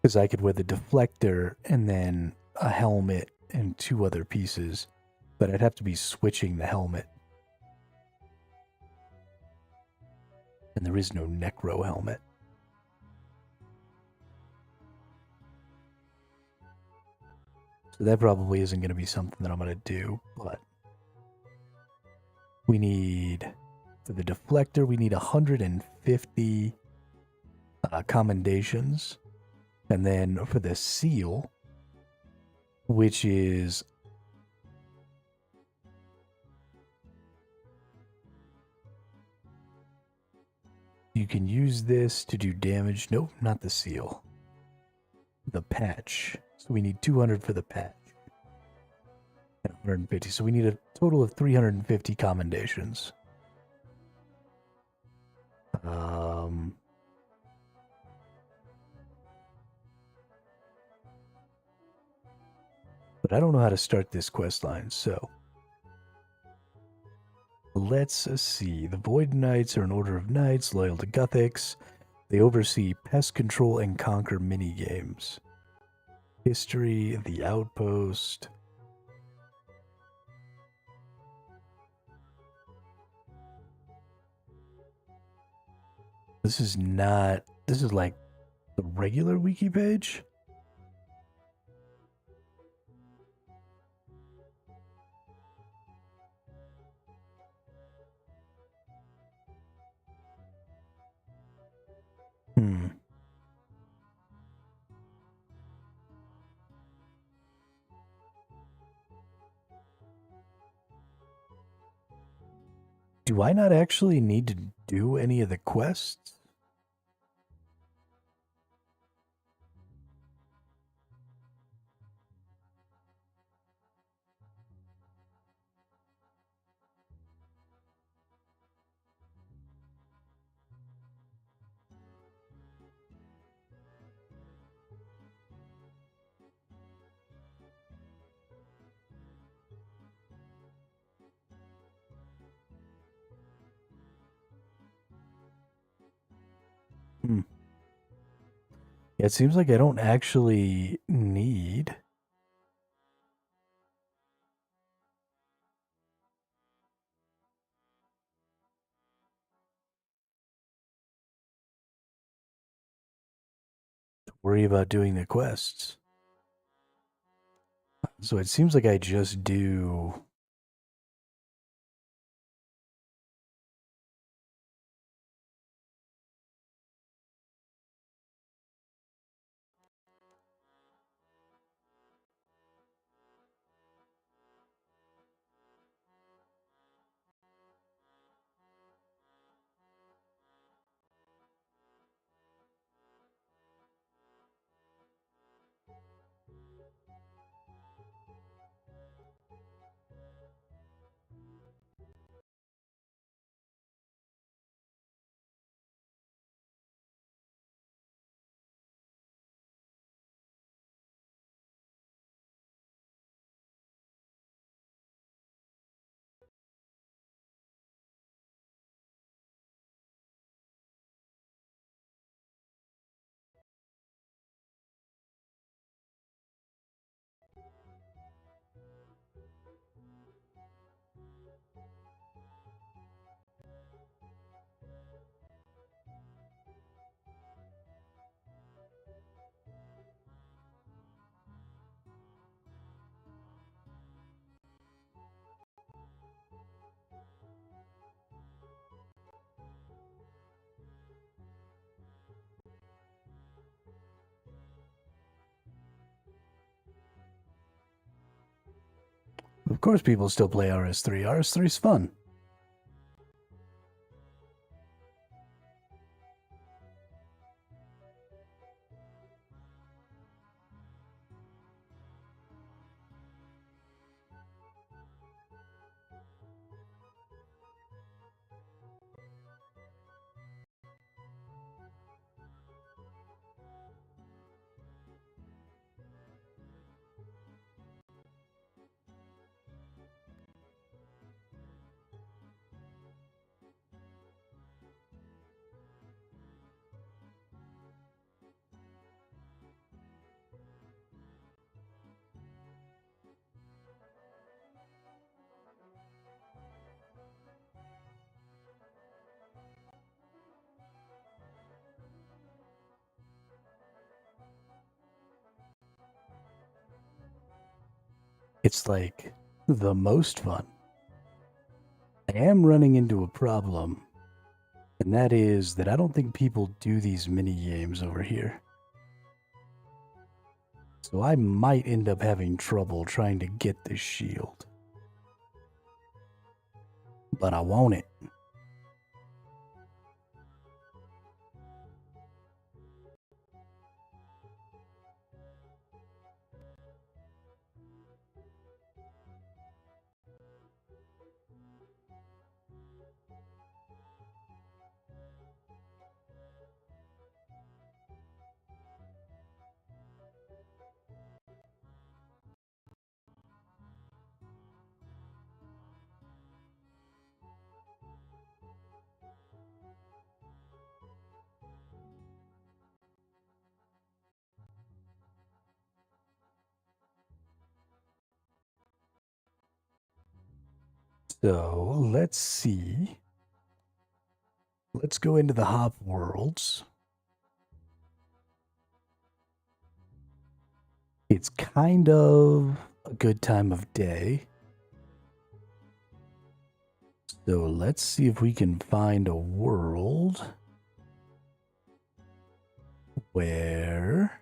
Because I could wear the deflector and then a helmet and 2 other pieces. But I'd have to be switching the helmet. And there is no necro helmet. So that probably isn't going to be something that I'm going to do, but we need, for the deflector, we need 150 commendations. And then for the seal, which is you can use this to do damage. Nope, not the seal. The patch. So we need 200 for the patch. And 150. So we need a total of 350 commendations. But I don't know how to start this quest line, so let's see. The Void Knights are an order of knights loyal to Gothics. They oversee pest control and conquer minigames. History, the outpost. This is not, this is like the regular wiki page. Do I not actually need to do any of the quests? Yeah, it seems like I don't actually need. To worry about doing the quests. So it seems like I just do. Of course, people still play RS3. RS3 is fun. it's like the most fun. I am running into a problem, and that is that I don't think people do these mini games over here. So I might end up having trouble trying to get this shield. But I want it. So let's see. Let's go into the hop worlds. It's kind of a good time of day. So let's see if we can find a world where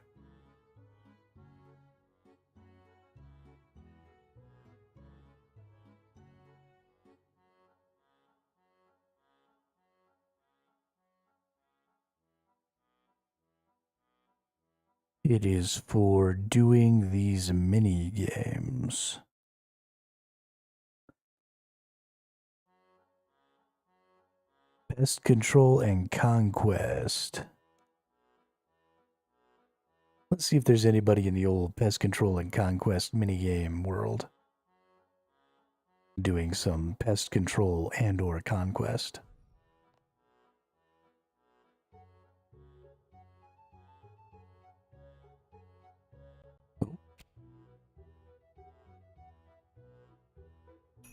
it is for doing these mini games. Pest control and conquest. Let's see if there's anybody in the old pest control and conquest minigame world doing some pest control and or conquest.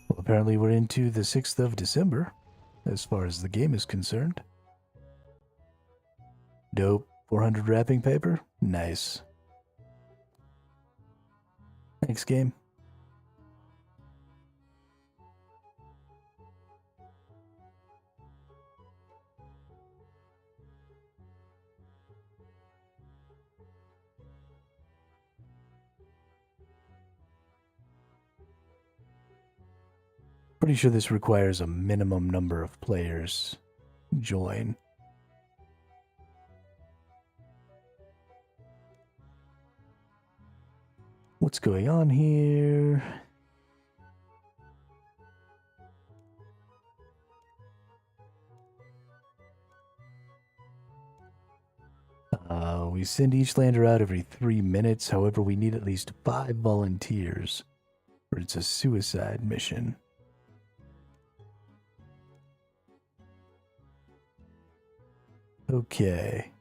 Well, apparently we're into the 6th of December, as far as the game is concerned. Dope. 400 wrapping paper? Nice. Thanks, game. Pretty sure this requires a minimum number of players join. What's going on here? We send each lander out every 3 minutes. However, we need at least 5 volunteers, or it's a suicide mission. Okay.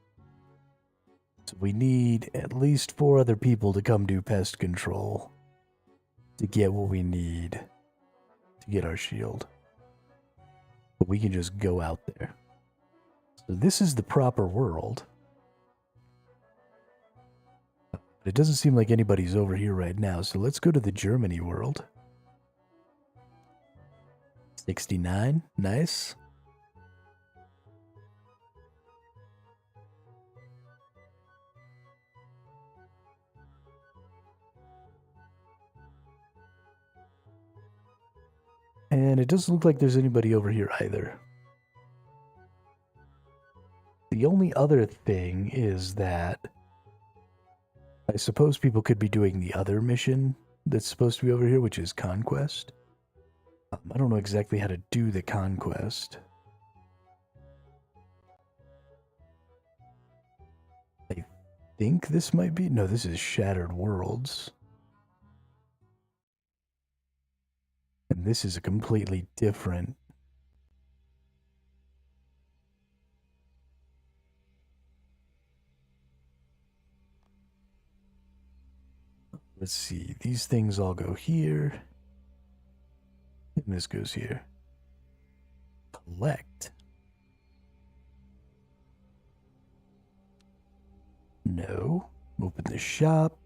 So we need at least 4 other people to come do pest control to get what we need to get our shield. But we can just go out there. So this is the proper world. It doesn't seem like anybody's over here right now, so let's go to the Germany world. 69, nice. And it doesn't look like there's anybody over here either. The only other thing is that I suppose people could be doing the other mission that's supposed to be over here, which is Conquest. I don't know exactly how to do the Conquest. I think this might be... No, this is Shattered Worlds. And this is a completely different... Let's see, these things all go here. And this goes here. Collect. No. Open the shop.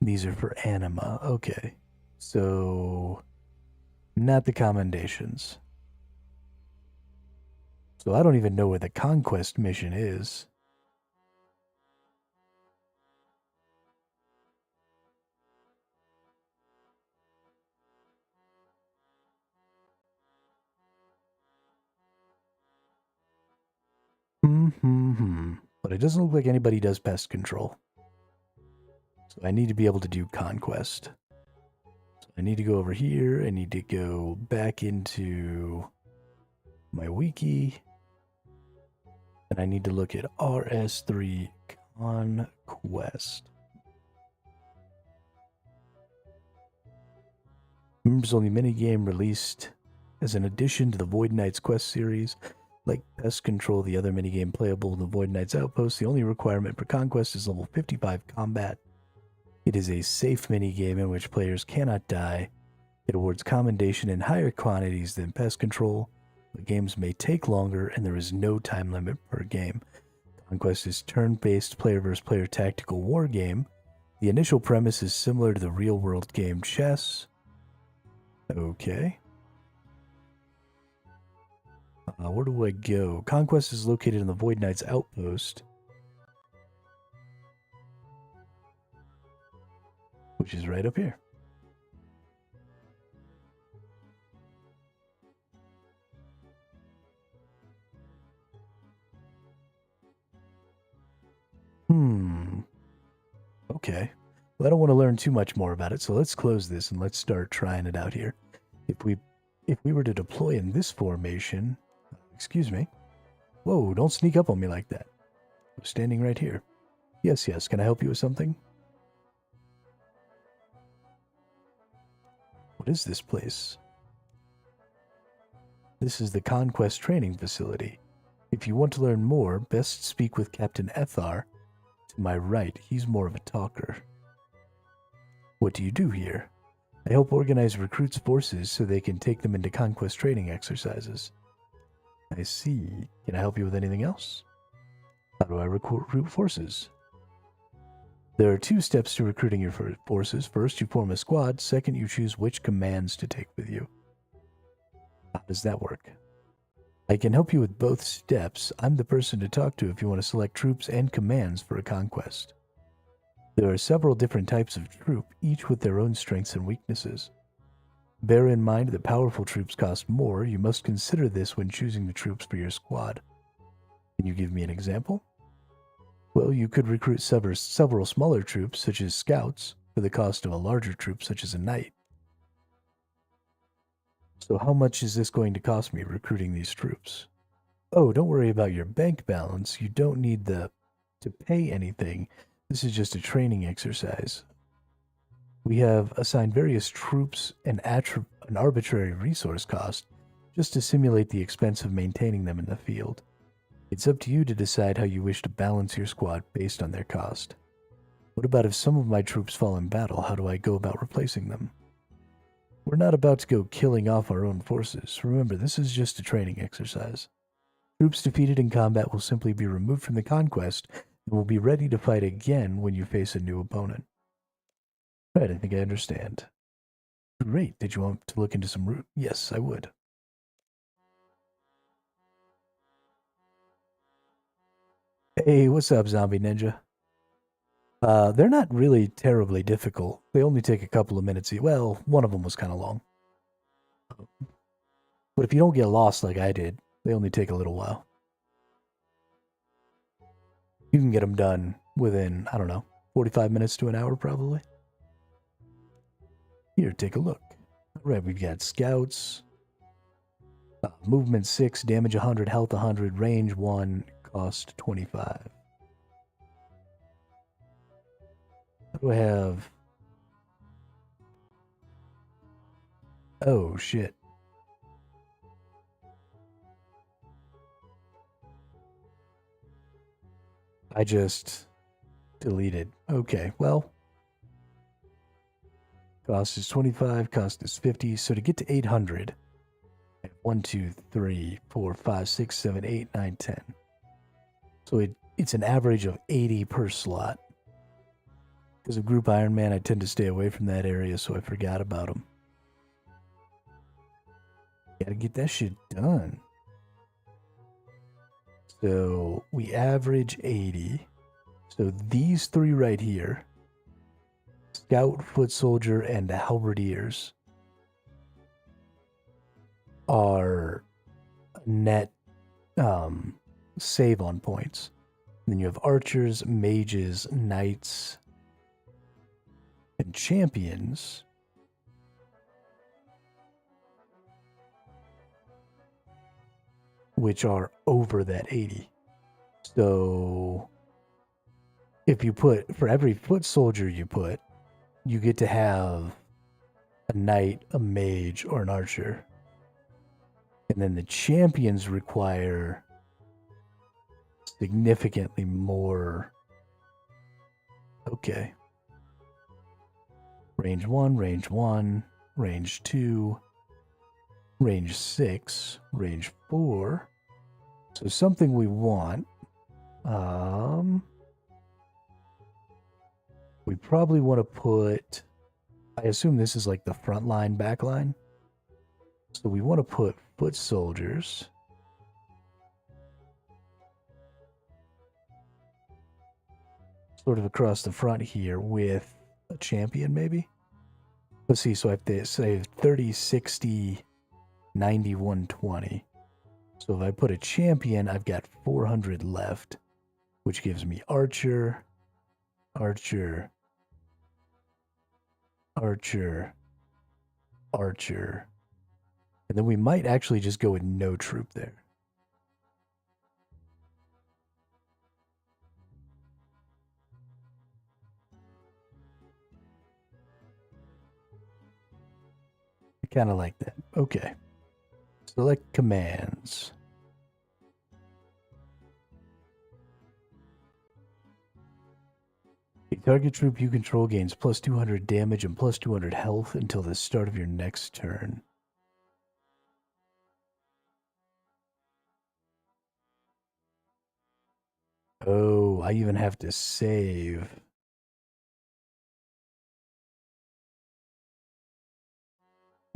These are for anima. Okay. So, not the commendations. So I don't even know where the conquest mission is. But it doesn't look like anybody does pest control. So I need to be able to do conquest. So I need to go over here. I need to go back into my wiki. And I need to look at RS3 conquest. Members only minigame released as an addition to the Void Knight's quest series. Like pest control, the other minigame playable in the Void Knight's outpost, the only requirement for conquest is level 55 combat. It is a safe minigame in which players cannot die. It awards commendation in higher quantities than pest control. The games may take longer, and there is no time limit per game. Conquest is turn-based player versus player tactical war game. The initial premise is similar to the real-world game chess. Okay. Where do I go? Conquest is located in the Void Knight's outpost, which is right up here. Okay. Well, I don't want to learn too much more about it, so let's close this and let's start trying it out here. If we were to deploy in this formation, excuse me. Whoa, don't sneak up on me like that. I'm standing right here. Yes, can I help you with something? What is this place? This is the Conquest Training Facility. If you want to learn more, best speak with Captain Ethar. To my right, he's more of a talker. What do you do here? I help organize recruits' forces so they can take them into conquest training exercises. I see. Can I help you with anything else? How do I recruit forces? There are 2 steps to recruiting your forces. First, you form a squad. Second, you choose which commands to take with you. How does that work? I can help you with both steps. I'm the person to talk to if you want to select troops and commands for a conquest. There are several different types of troop, each with their own strengths and weaknesses. Bear in mind that powerful troops cost more. You must consider this when choosing the troops for your squad. Can you give me an example? Well, you could recruit several smaller troops, such as scouts, for the cost of a larger troop, such as a knight. So how much is this going to cost me recruiting these troops? Oh, don't worry about your bank balance. You don't need to pay anything. This is just a training exercise. We have assigned various troops an arbitrary resource cost just to simulate the expense of maintaining them in the field. It's up to you to decide how you wish to balance your squad based on their cost. What about if some of my troops fall in battle? How do I go about replacing them? We're not about to go killing off our own forces. Remember, this is just a training exercise. Troops defeated in combat will simply be removed from the conquest and will be ready to fight again when you face a new opponent. Right, I think I understand. Great. Did you want to look into some route? Yes, I would. Hey, what's up, zombie ninja? They're not really terribly difficult. They only take a couple of minutes. Well, one of them was kind of long. But if you don't get lost like I did, they only take a little while. You can get them done within, I don't know, 45 minutes to an hour probably. Here, take a look. All right, we've got scouts. Movement 6, damage 100, health 100, range 1, cost 25. What do I have? Oh, shit. I just deleted. Okay, well. Cost is 25, cost is 50. So to get to 800, 1, 2, 3, 4, 5, 6, 7, 8, 9, 10. So it's an average of 80 per slot. Because of Group Iron Man, I tend to stay away from that area, so I forgot about them. Gotta get that shit done. So we average 80. So these three right here, Scout, Foot Soldier, and Halberdiers, are net save on points. And then you have Archers, Mages, Knights, and Champions, which are over that 80. So if you put, for every Foot Soldier you put, you get to have a Knight, a Mage, or an Archer. And then the Champions require significantly more. Okay. Range 1, range 1, range 2, range 6, range 4. So something we want. We probably want to put, I assume this is like the front line, back line. So we want to put Foot Soldiers. Sort of across the front here with a champion, maybe? Let's see, so I have to say 30, 60, 90, 120. So if I put a champion, I've got 400 left, which gives me Archer, Archer, Archer, Archer. And then we might actually just go with no troop there. I kind of like that. Okay. Select commands. A target troop you control gains plus 200 damage and plus 200 health until the start of your next turn. Oh, I even have to save.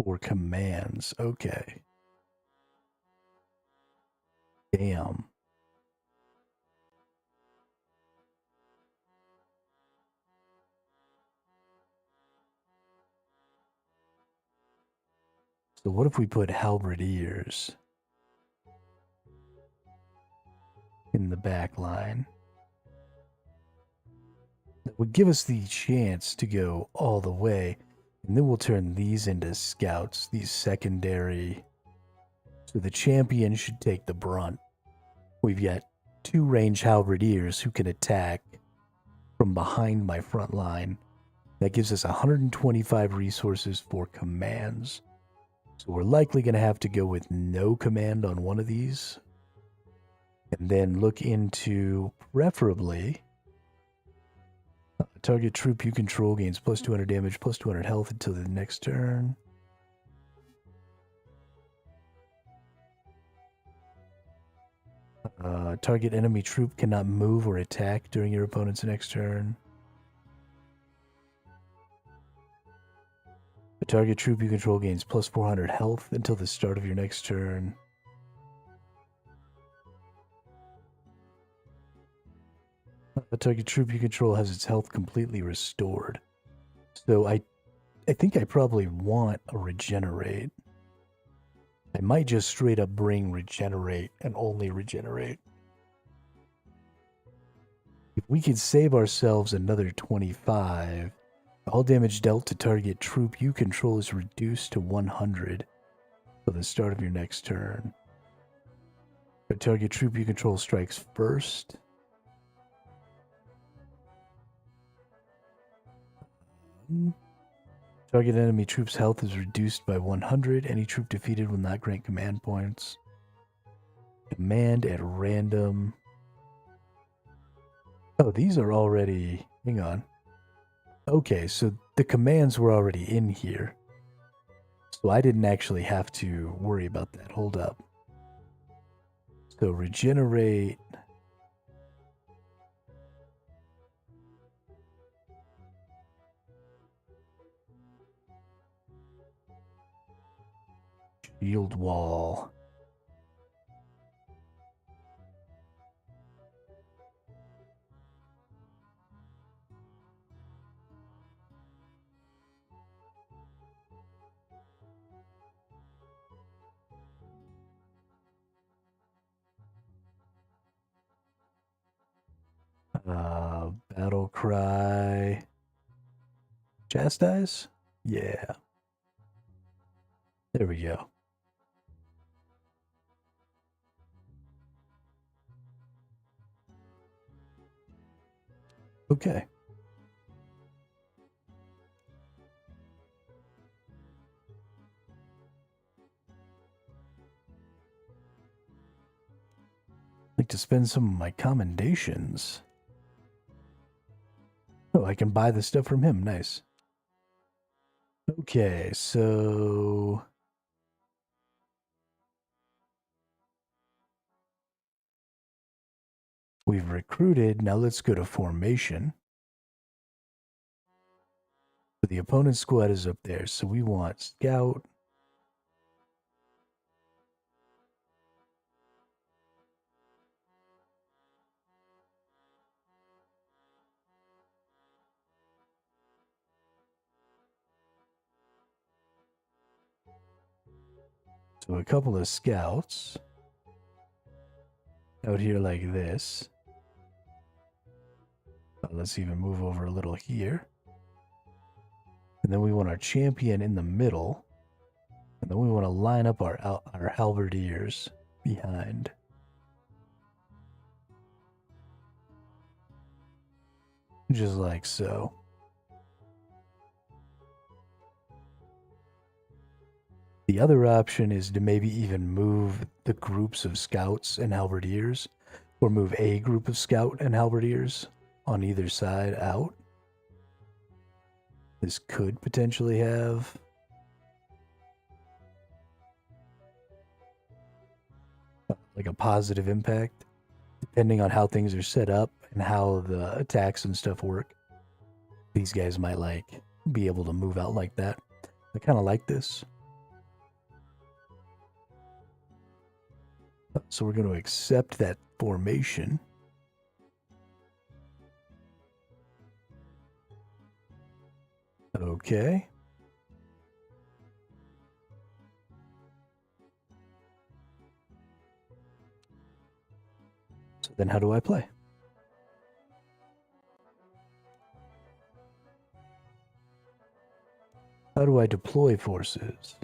For commands. Okay. Damn. So what if we put Halberdiers in the back line? That would give us the chance to go all the way. And then we'll turn these into scouts, these secondary. So the champion should take the brunt. We've got 2 range halberdiers who can attack from behind my front line. That gives us 125 resources for commands. So we're likely going to have to go with no command on one of these. And then look into, preferably, target troop you control gains plus 200 damage, plus 200 health until the next turn. Target enemy troop cannot move or attack during your opponent's next turn. The target troop you control gains plus 400 health until the start of your next turn. The target troop you control has its health completely restored. So I think I probably want a regenerate. I might just straight up bring regenerate and only regenerate. If we could save ourselves another 25, all damage dealt to target troop you control is reduced to 100 for the start of your next turn. The target troop you control strikes first. Target enemy troop's health is reduced by 100. Any troop defeated will not grant command points. Command at random. Oh, these are already... Hang on. Okay, so the commands were already in here. So I didn't actually have to worry about that. Hold up. So regenerate... shield wall. Battle cry. Chastise? Yeah. There we go. Okay. I'd like to spend some of my commendations. Oh, I can buy the stuff from him. Nice. Okay, so we've recruited. Now let's go to formation. The opponent's squad is up there, so we want scout. So a couple of scouts out here like this. Let's even move over a little here. And then we want our champion in the middle. And then we want to line up our halberdiers behind. Just like so. The other option is to maybe even move the groups of scouts and halberdiers, or move a group of scout and halberdiers on either side out. This could potentially have like a positive impact, depending on how things are set up and how the attacks and stuff work. These guys might like be able to move out like that. I kind of like this. So we're going to accept that formation. Okay. So then how do I play? How do I deploy forces?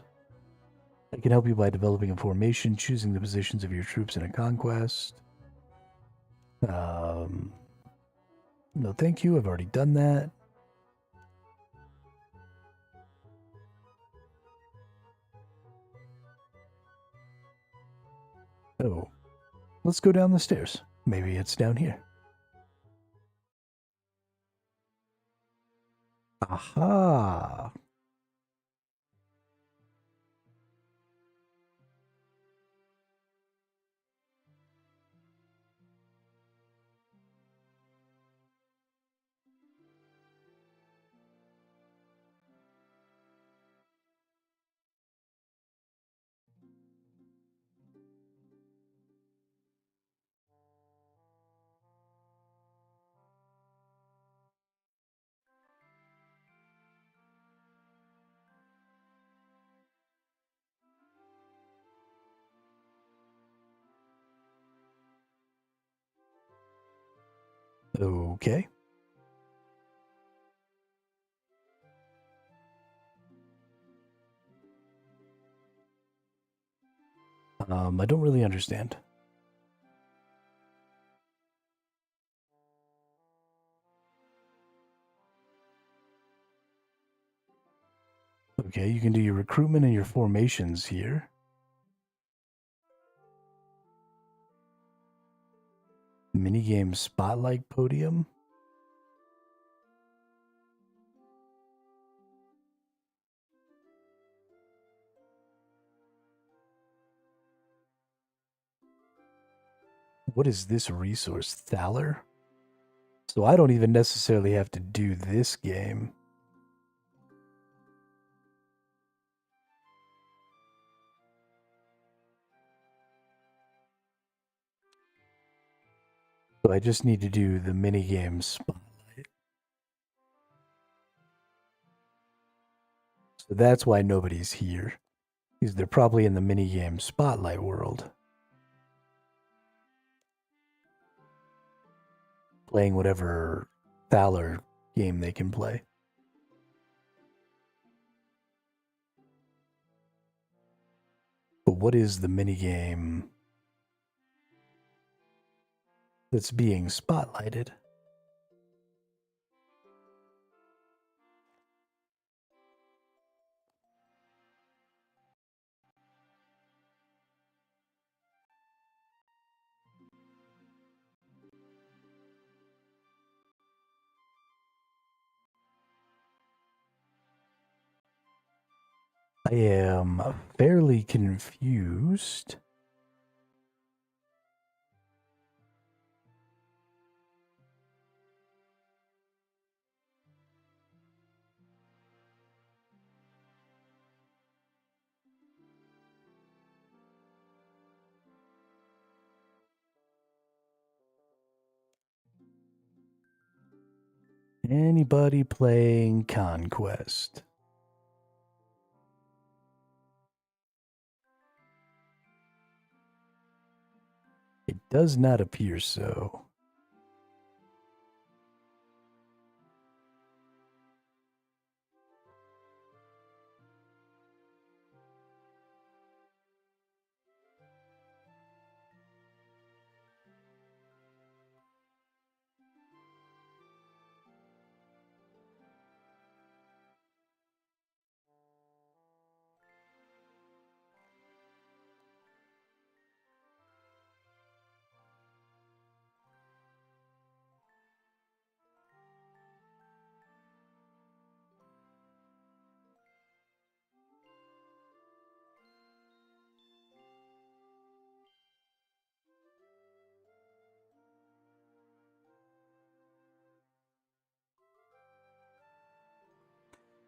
I can help you by developing a formation, choosing the positions of your troops in a conquest. No, thank you. I've already done that. Oh, let's go down the stairs. Maybe it's down here. Aha! Okay. I don't really understand. Okay, you can do your recruitment and your formations here. Minigame spotlight podium. What is this resource? Thaler? So I don't even necessarily have to do this game. So I just need to do the minigame spotlight. So that's why nobody's here. Because they're probably in the minigame spotlight world. Playing whatever Thaler game they can play. But what is the minigame that's being spotlighted? I am fairly confused. Anybody playing Conquest? It does not appear so.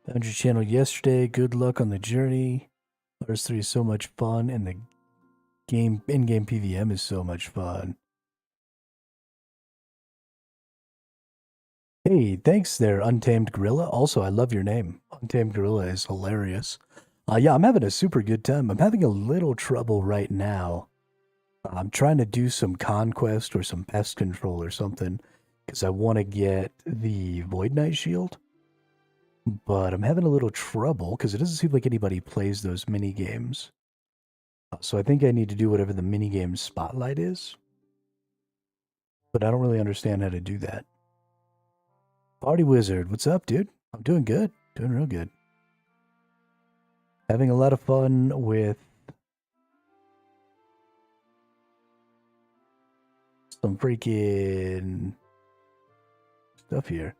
Found your channel yesterday. Good luck on the journey. RS3 is so much fun, and the in-game PVM is so much fun. Hey, thanks there, Untamed Gorilla. Also, I love your name. Untamed Gorilla is hilarious. Yeah, I'm having a super good time. I'm having a little trouble right now. I'm trying to do some conquest or some pest control or something because I want to get the Void Knight shield. But I'm having a little trouble because it doesn't seem like anybody plays those mini games. So I think I need to do whatever the minigame spotlight is. But I don't really understand how to do that. Party Wizard, what's up, dude? I'm doing good. Doing real good. Having a lot of fun with some freaking stuff here.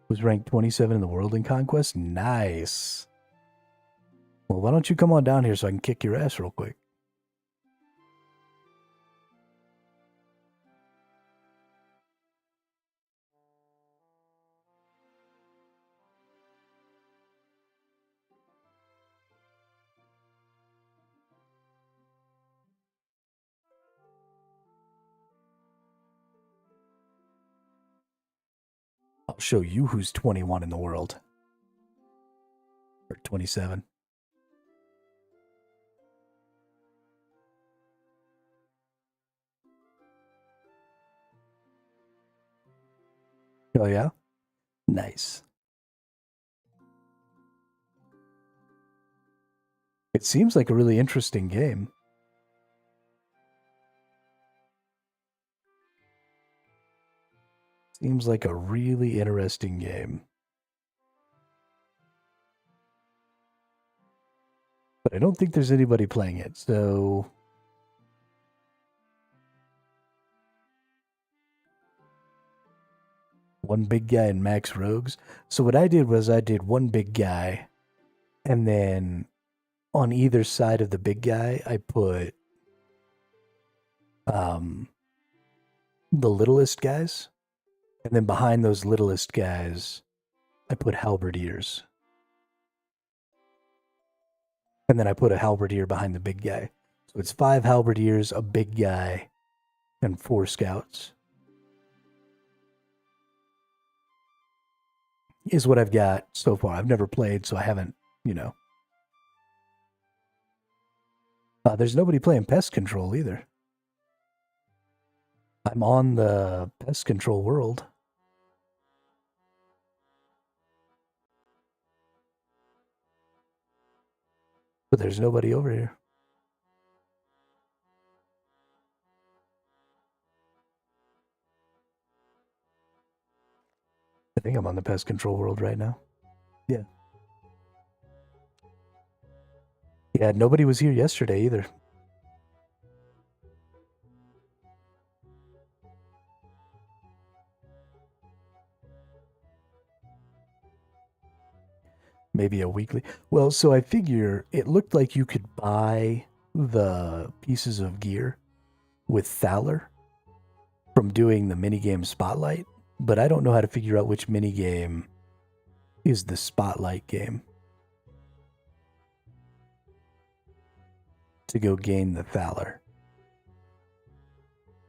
Was ranked 27 in the world in Conquest. Nice. Well, why don't you come on down here so I can kick your ass real quick? I'll show you who's 21 in the world. Or 27. Oh, yeah? Nice. It seems like a really interesting game. Seems like a really interesting game. But I don't think there's anybody playing it, so... One big guy and max rogues. So what I did was I did one big guy, and then on either side of the big guy, I put the littlest guys. And then behind those littlest guys, I put halberdiers. And then I put a halberdier behind the big guy. So it's 5 halberdiers, a big guy, and 4 scouts. is what I've got so far. I've never played, so I haven't, you know. There's nobody playing pest control either. I'm on the pest control world. But there's nobody over here. I think I'm on the pest control world right now. Yeah. Yeah, nobody was here yesterday either. Maybe a weekly. Well, so I figure it looked like you could buy the pieces of gear with Thaler from doing the minigame Spotlight, but I don't know how to figure out which minigame is the Spotlight game to go gain the Thaler.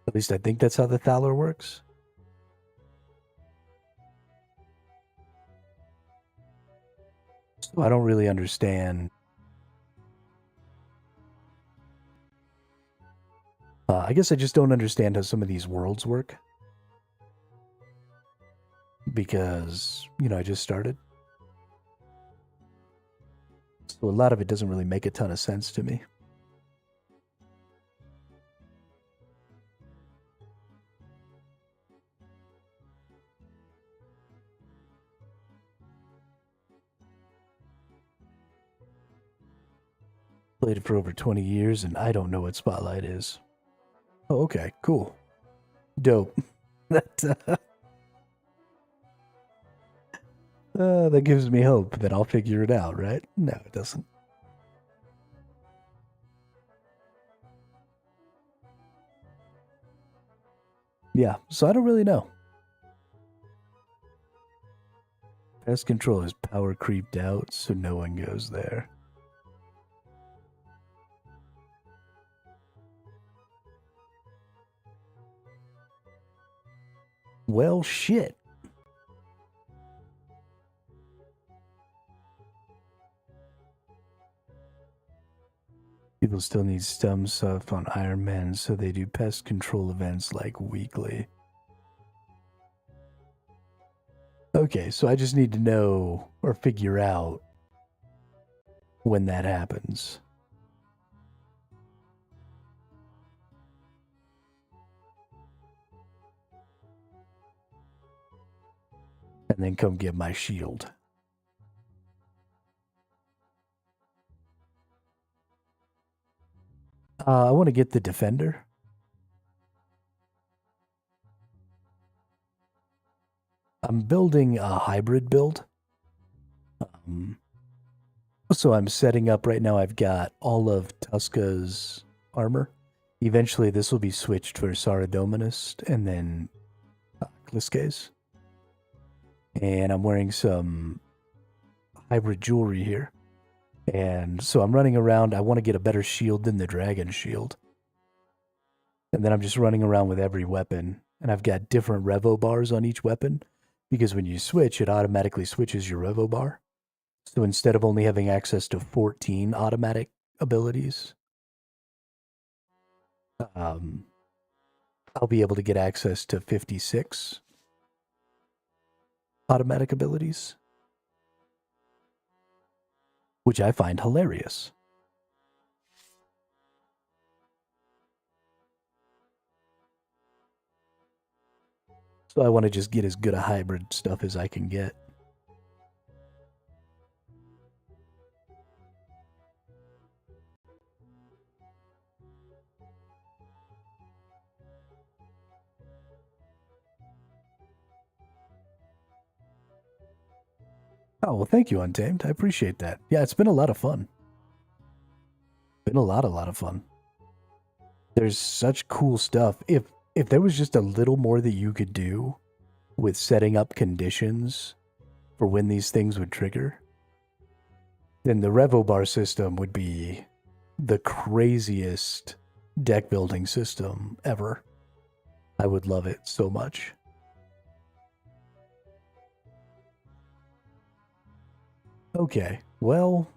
At least I think that's how the Thaler works. So I don't really understand. I guess I just don't understand how some of these worlds work. Because, you know, I just started. So a lot of it doesn't really make a ton of sense to me. Played it for over 20 years, and I don't know what Spotlight is. Oh, okay, cool. Dope. That gives me hope that I'll figure it out, right? No, it doesn't. Yeah, so I don't really know. Pest control is power creeped out, so no one goes there. Well, shit. People still need some stuff on Iron Man, so they do pest control events like weekly. Okay, so I just need to know or figure out when that happens. And then come get my shield. I want to get the defender. I'm building a hybrid build. So I'm setting up right now. I've got all of Tuska's armor. Eventually, this will be switched for Saradominus and then Kliske's. And I'm wearing some hybrid jewelry here. And so I'm running around. I want to get a better shield than the dragon shield. And then I'm just running around with every weapon. And I've got different revo bars on each weapon. Because when you switch, it automatically switches your revo bar. So instead of only having access to 14 automatic abilities, I'll be able to get access to 56 automatic abilities, which I find hilarious. So I want to just get as good a hybrid stuff as I can get. Oh, well, thank you, Untamed. I appreciate that. Yeah, it's been a lot of fun. Been a lot of fun. There's such cool stuff. If there was just a little more that you could do with setting up conditions for when these things would trigger, then the Revo Bar system would be the craziest deck building system ever. I would love it so much. Okay, well,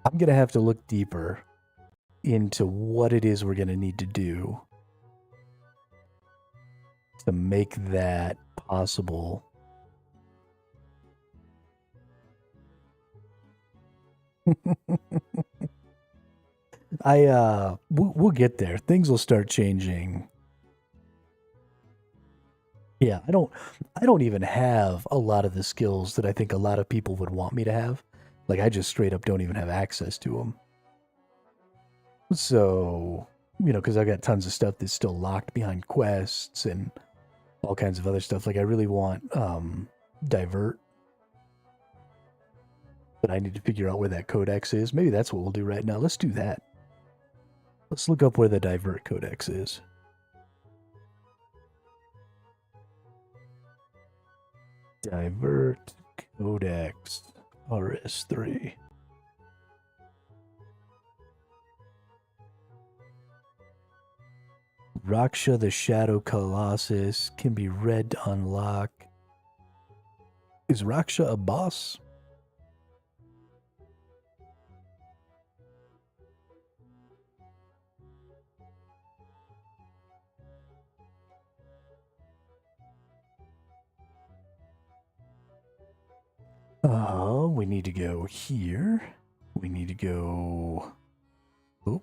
I'm going to have to look deeper into what it is we're going to need to do to make that possible. We'll get there. Things will start changing. Yeah, I don't even have a lot of the skills that I think a lot of people would want me to have. Like, I just straight up don't even have access to them. So, because I've got tons of stuff that's still locked behind quests and all kinds of other stuff. Like, I really want divert, but I need to figure out where that codex is. Maybe that's what we'll do right now. Let's do that. Let's look up where the divert codex is. Divert codex RS3. Raksha the Shadow Colossus can be read to unlock. Is Raksha a boss? We need to go here. We need to go... Oh.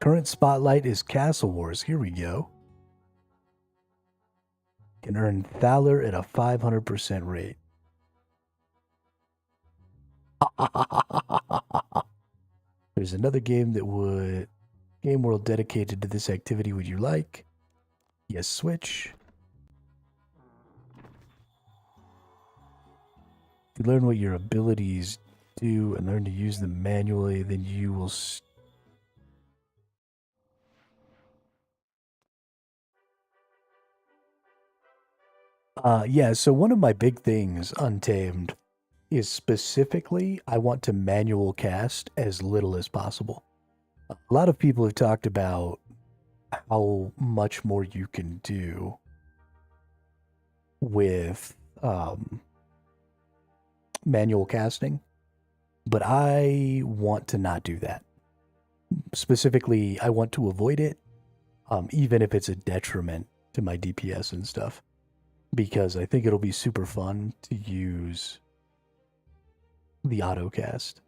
Current spotlight is Castle Wars. Here we go. Can earn Thaler at a 500% rate. There's another game that would... Game world dedicated to this activity. Would you like? Yes, switch. If you learn what your abilities do and learn to use them manually, then you will... Yeah, so one of my big things, Untamed, is specifically I want to manual cast as little as possible. A lot of people have talked about how much more you can do with manual casting, but I want to not do that. Specifically, I want to avoid it, even if it's a detriment to my DPS and stuff, because I think it'll be super fun to use the autocast.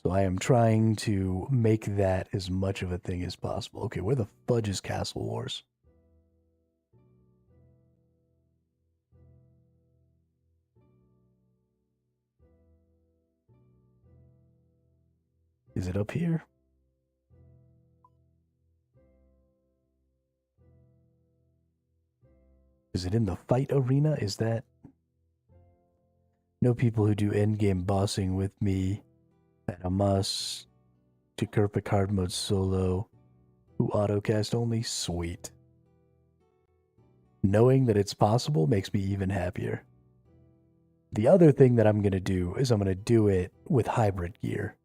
So I am trying to make that as much of a thing as possible. Okay, where the fudge is Castle Wars? Is it up here? Is it in the fight arena? Is that... No people who do endgame bossing with me at a must to Kerpa card mode solo who autocast only? Sweet. Knowing that it's possible makes me even happier. The other thing that I'm going to do is I'm going to do it with hybrid gear.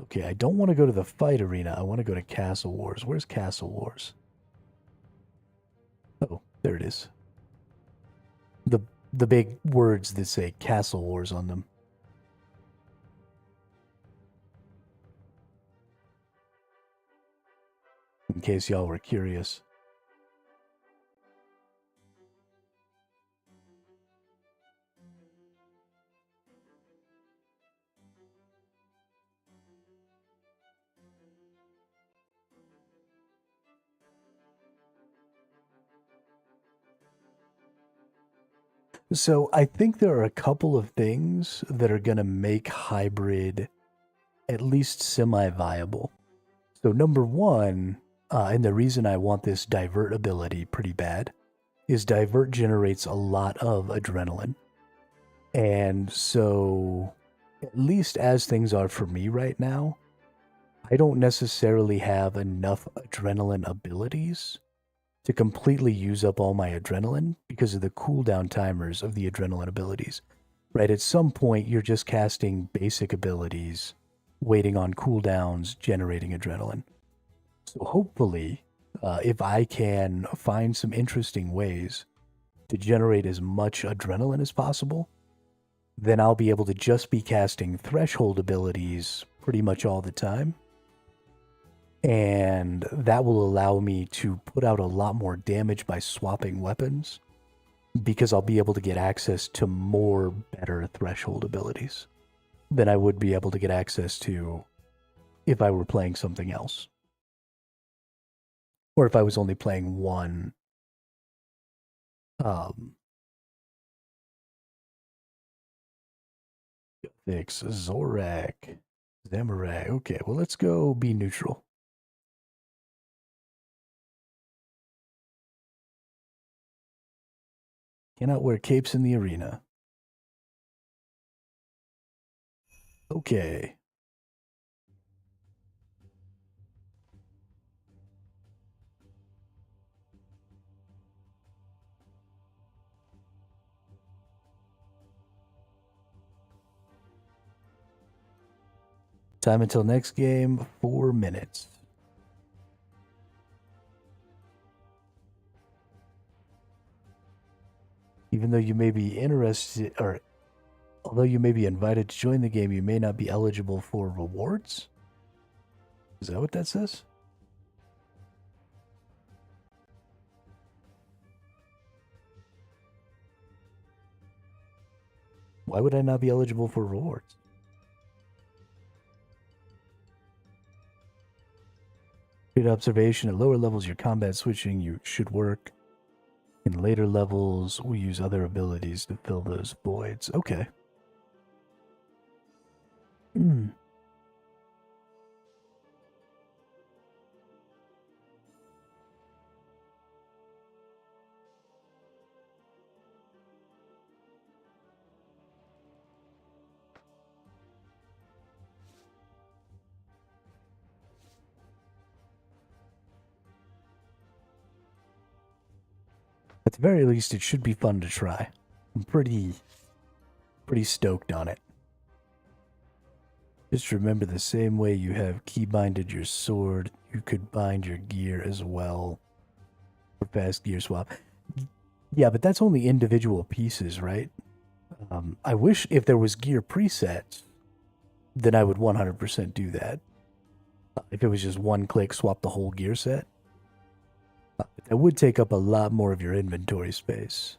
Okay, I don't want to go to the fight arena. I want to go to Castle Wars. Where's Castle Wars? Oh, there it is. The big words that say Castle Wars on them. In case y'all were curious. So I think there are a couple of things that are going to make hybrid at least semi-viable. So number one, and the reason I want this divert ability pretty bad, is divert generates a lot of adrenaline. And so, at least as things are for me right now, I don't necessarily have enough adrenaline abilities to completely use up all my adrenaline because of the cooldown timers of the adrenaline abilities. Right, at some point you're just casting basic abilities waiting on cooldowns, generating adrenaline. So hopefully, if I can find some interesting ways to generate as much adrenaline as possible, then I'll be able to just be casting threshold abilities pretty much all the time. And that will allow me to put out a lot more damage by swapping weapons, because I'll be able to get access to more better threshold abilities than I would be able to get access to if I were playing something else. Or if I was only playing one Fix Zorak. Zamorak. Okay, well, let's go be neutral. Cannot wear capes in the arena. Okay. Time until next game, 4 minutes. Even though you may be interested, or although you may be invited to join the game, you may not be eligible for rewards? Is that what that says? Why would I not be eligible for rewards? Good observation. At lower levels, your combat switching you should work. In later levels, we use other abilities to fill those voids. Okay. At the very least, it should be fun to try. I'm pretty stoked on it. Just remember, the same way you have keybinded your sword, you could bind your gear as well for fast gear swap. Yeah, but that's only individual pieces, right? I wish if there was gear presets, then I would 100% do that. If it was just one click, swap the whole gear set. That would take up a lot more of your inventory space.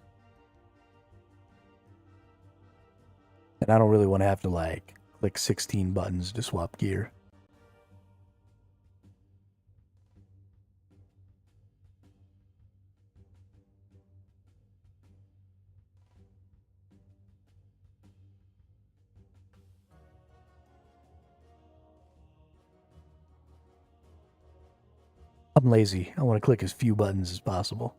And I don't really want to have to, like, click 16 buttons to swap gear. I'm lazy. I want to click as few buttons as possible.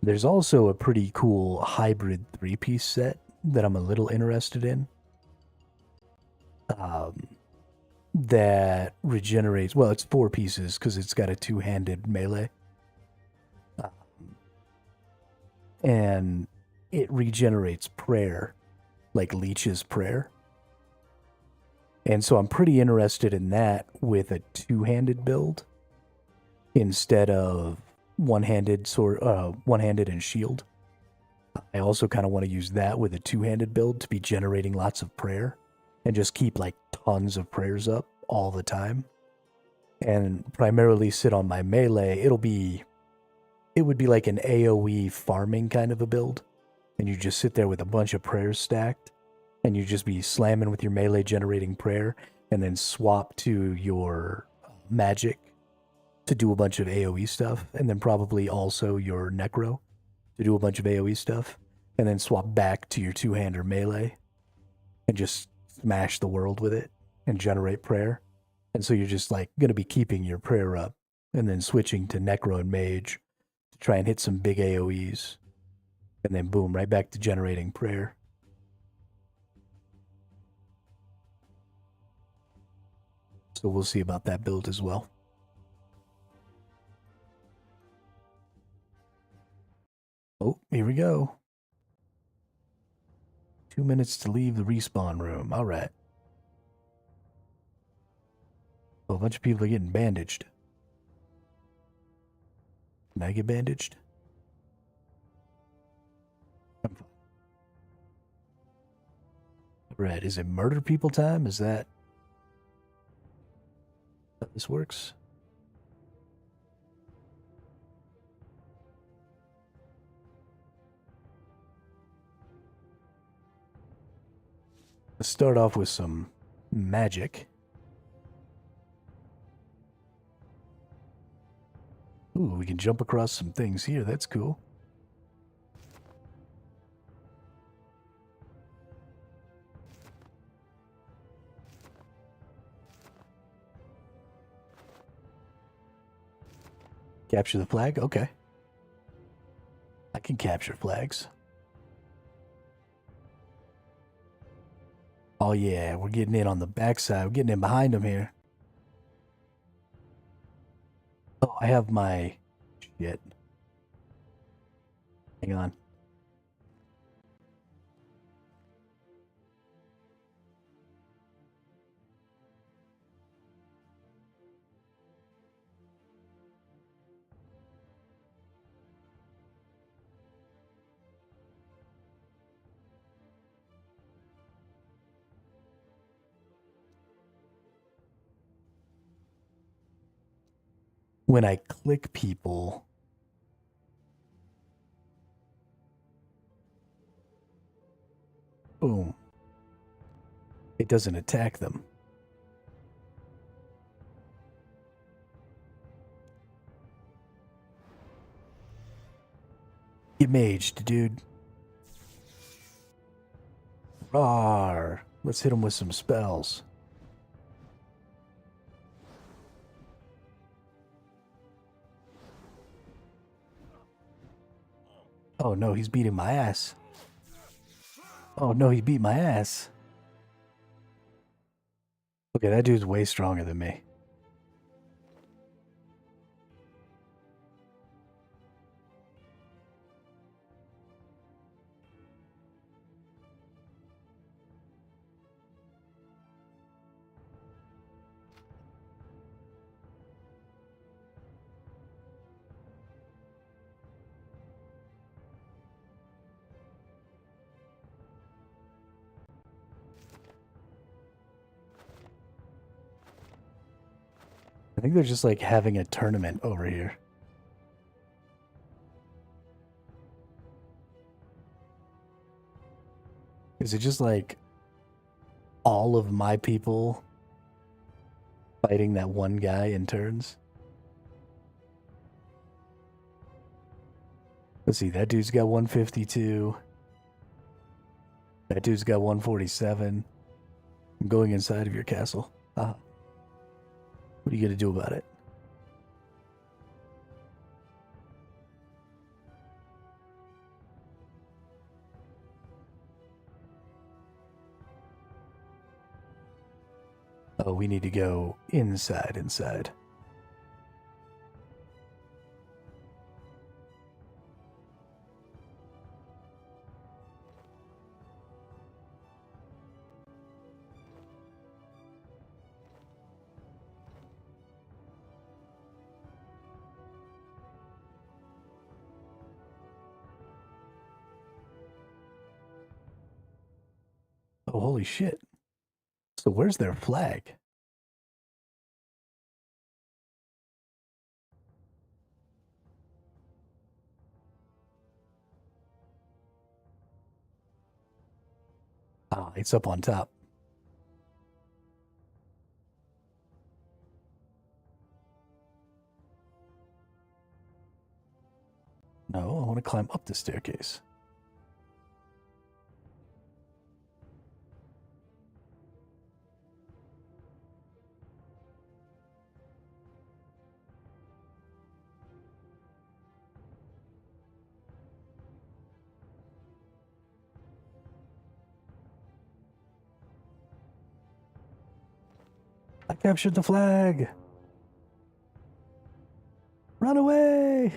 There's also a pretty cool hybrid 3-piece set that I'm a little interested in. That regenerates, well, it's 4 pieces because it's got a 2-handed melee. And it regenerates prayer, like Leech's prayer. And so I'm pretty interested in that with a 2-handed build instead of one-handed and shield. I also kind of want to use that with a 2-handed build to be generating lots of prayer and just keep like tons of prayers up all the time. And primarily sit on my melee. It would be like an AoE farming kind of a build. And you just sit there with a bunch of prayers stacked. And you just be slamming with your melee generating prayer. And then swap to your magic to do a bunch of AoE stuff. And then probably also your necro to do a bunch of AoE stuff. And then swap back to your 2-hander melee. And just smash the world with it. And generate prayer. And so you're just like going to be keeping your prayer up. And then switching to necro and mage to try and hit some big AoEs. And then boom, right back to generating prayer. So we'll see about that build as well. Oh, here we go. 2 minutes to leave the respawn room. All right. Oh, a bunch of people are getting bandaged. Can I get bandaged? I'm fine. Right. Is it murder people time? Is that how this works? Let's start off with some magic. Ooh, we can jump across some things here. That's cool. Capture the flag? Okay. I can capture flags. Oh yeah, we're getting in on the backside. We're getting in behind them here. Oh, I have my shit. Hang on. When I click people, boom, it doesn't attack them. Get maged, dude. Rawr. Let's hit him with some spells. Oh no, he's beating my ass. Oh no, he beat my ass. Okay, that dude's way stronger than me. I think they're just like having a tournament over here. Is it just like all of my people fighting that one guy in turns? Let's see, that dude's got 152. That dude's got 147. I'm going inside of your castle. What are you going to do about it? Oh, we need to go inside. Oh, holy shit. So where's their flag? Ah, it's up on top. No, I want to climb up the staircase. I captured the flag. Run away.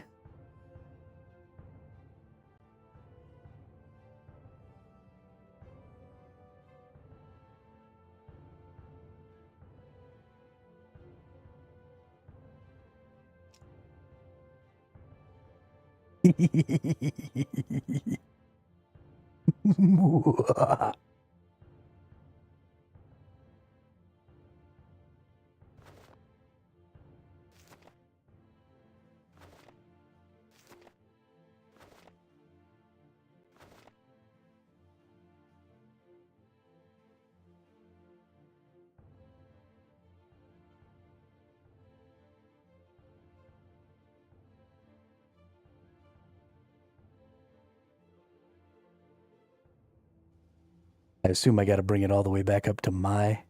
I assume I got to bring it all the way back up to my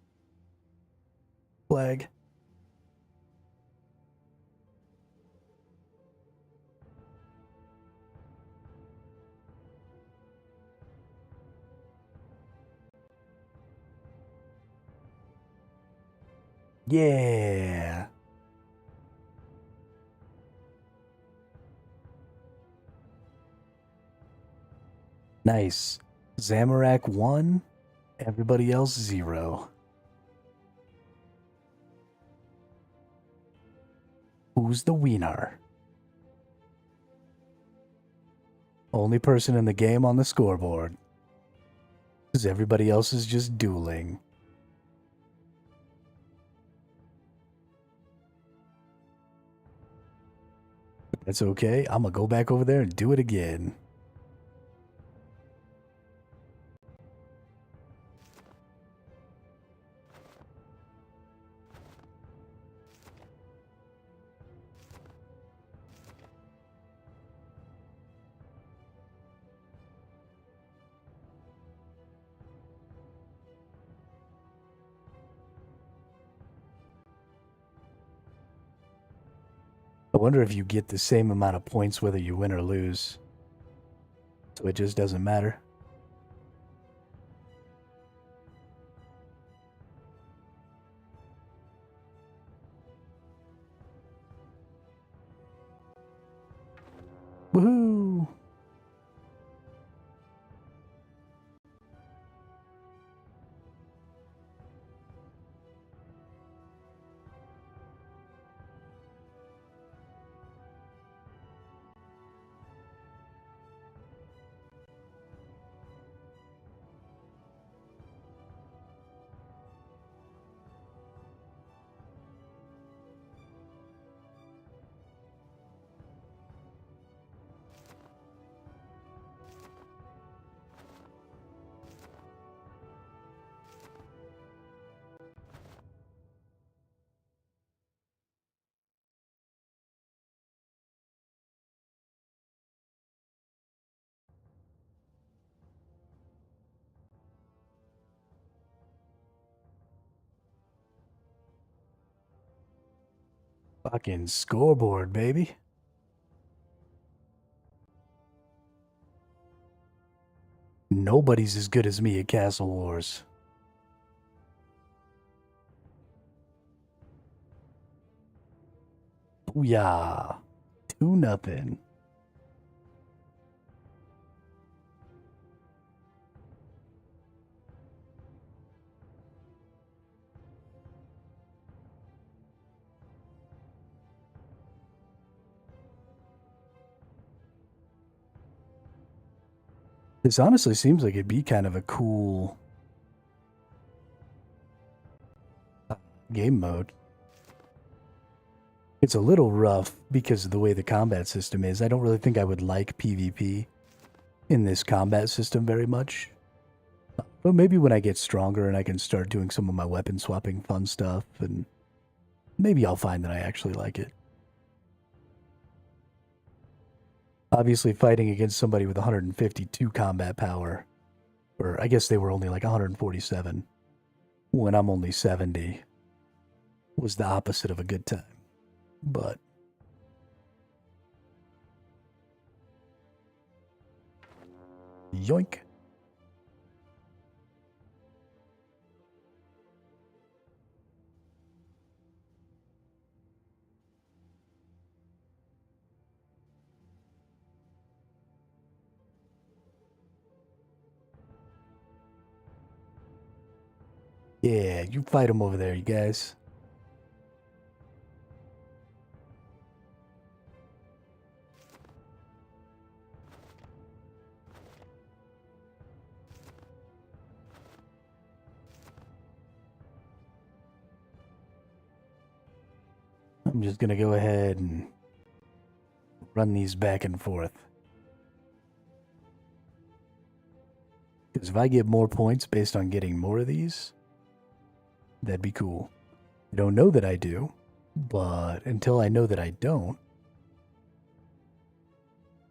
flag. Yeah. Nice. Zamorak 1, everybody else 0. Who's the winner? Only person in the game on the scoreboard. Because everybody else is just dueling. That's okay. I'm going to go back over there and do it again. I wonder if you get the same amount of points whether you win or lose. So it just doesn't matter. Woohoo! Fucking scoreboard, baby. Nobody's as good as me at Castle Wars. Booyah. 2-0. This honestly seems like it'd be kind of a cool game mode. It's a little rough because of the way the combat system is. I don't really think I would like PvP in this combat system very much. But maybe when I get stronger and I can start doing some of my weapon swapping fun stuff, and maybe I'll find that I actually like it. Obviously, fighting against somebody with 152 combat power, or I guess they were only like 147, when I'm only 70, was the opposite of a good time. But yoink. Yeah, you fight them over there, you guys. I'm just going to go ahead and run these back and forth. Because if I get more points based on getting more of these, that'd be cool. I don't know that I do, but until I know that I don't,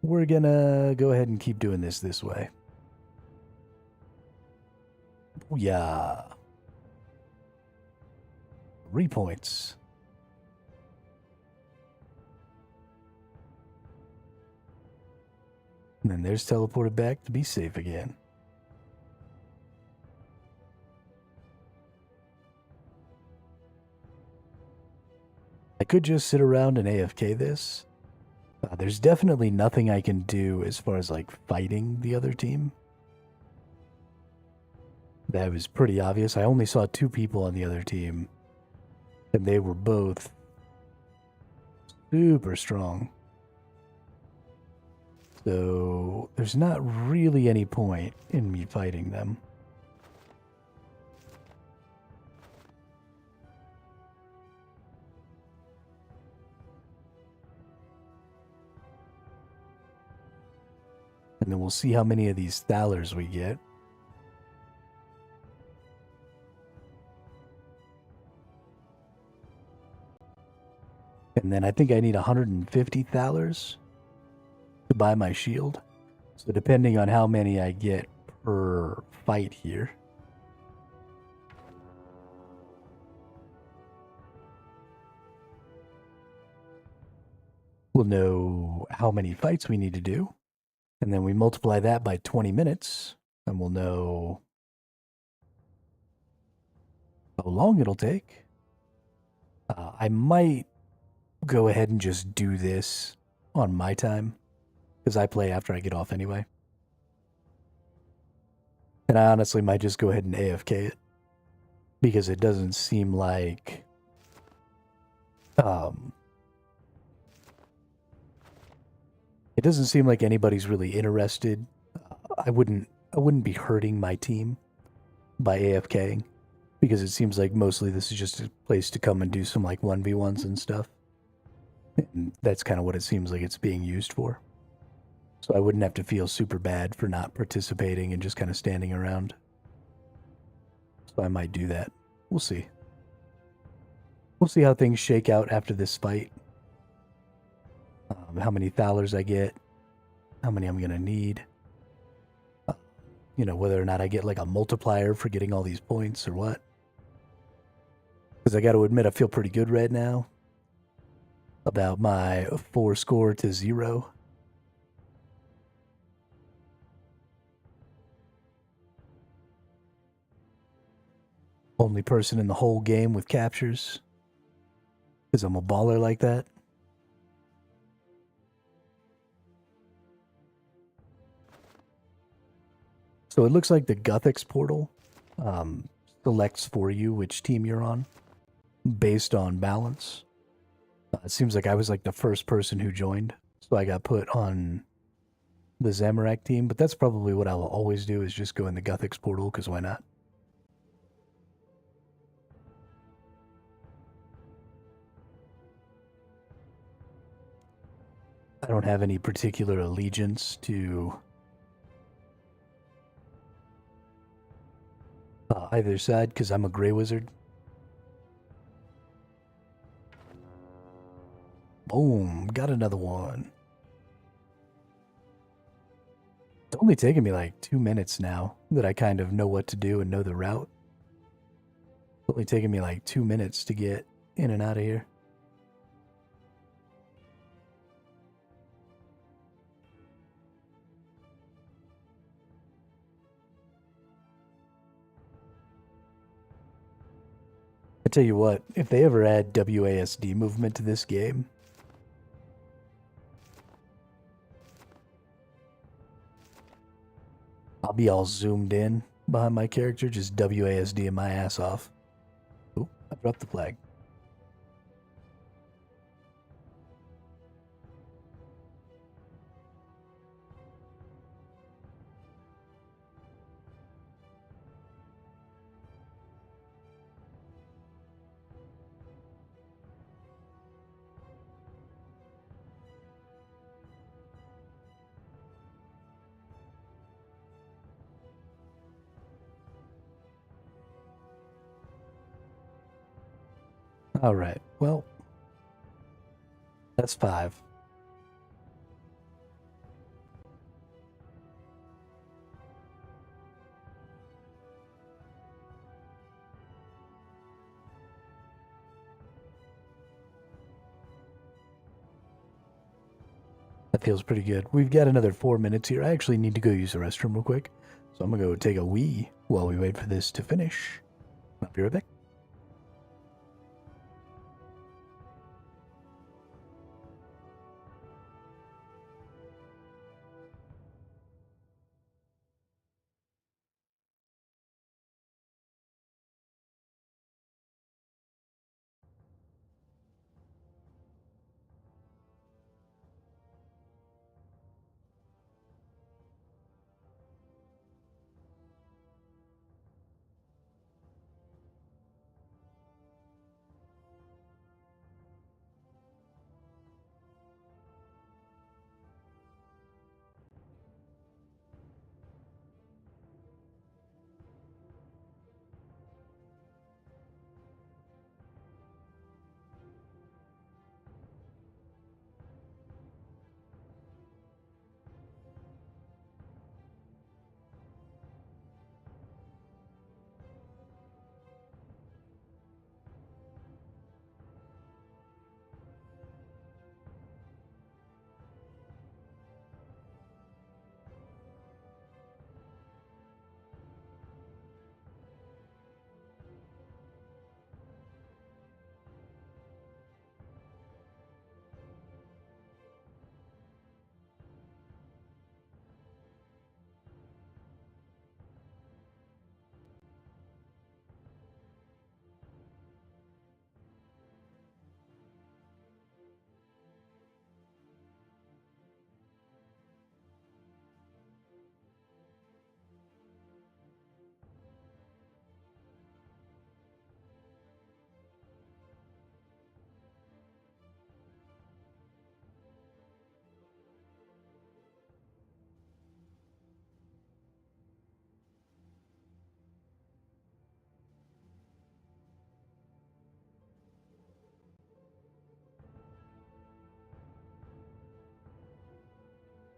we're going to go ahead and keep doing this way. Yeah. 3 points. And then there's teleported back to be safe again. I could just sit around and AFK this. There's definitely nothing I can do as far as like fighting the other team. That was pretty obvious. I only saw 2 people on the other team, and they were both super strong. So there's not really any point in me fighting them. And then we'll see how many of these Thalers we get. And then I think I need 150 Thalers to buy my shield. So depending on how many I get per fight here, we'll know how many fights we need to do. And then we multiply that by 20 minutes, and we'll know how long it'll take. I might go ahead and just do this on my time, because I play after I get off anyway. And I honestly might just go ahead and AFK it, because it doesn't seem like it doesn't seem like anybody's really interested. I wouldn't be hurting my team by AFKing, because it seems like mostly this is just a place to come and do some like 1v1s and stuff. And that's kind of what it seems like it's being used for. So I wouldn't have to feel super bad for not participating and just kind of standing around. So I might do that. We'll see. We'll see how things shake out after this fight. How many Thalers I get. How many I'm going to need. You know, whether or not I get like a multiplier for getting all these points or what. Because I got to admit, I feel pretty good right now about my 4 score to 0. Only person in the whole game with captures. Because I'm a baller like that. So it looks like the Guthix portal selects for you which team you're on based on balance. It seems like I was like the first person who joined, so I got put on the Zamorak team, but that's probably what I'll always do, is just go in the Guthix portal, because why not? I don't have any particular allegiance to either side, because I'm a Grey Wizard. Boom, got another one. It's only taken me like 2 minutes now that I kind of know what to do and know the route. It's only taken me like 2 minutes to get in and out of here. I tell you what, if they ever add WASD movement to this game, I'll be all zoomed in behind my character, just WASD my ass off. Oop, I dropped the flag. All right. Well, that's 5. That feels pretty good. We've got another 4 minutes here. I actually need to go use the restroom real quick. So I'm going to go take a wee while we wait for this to finish. I'll be right back.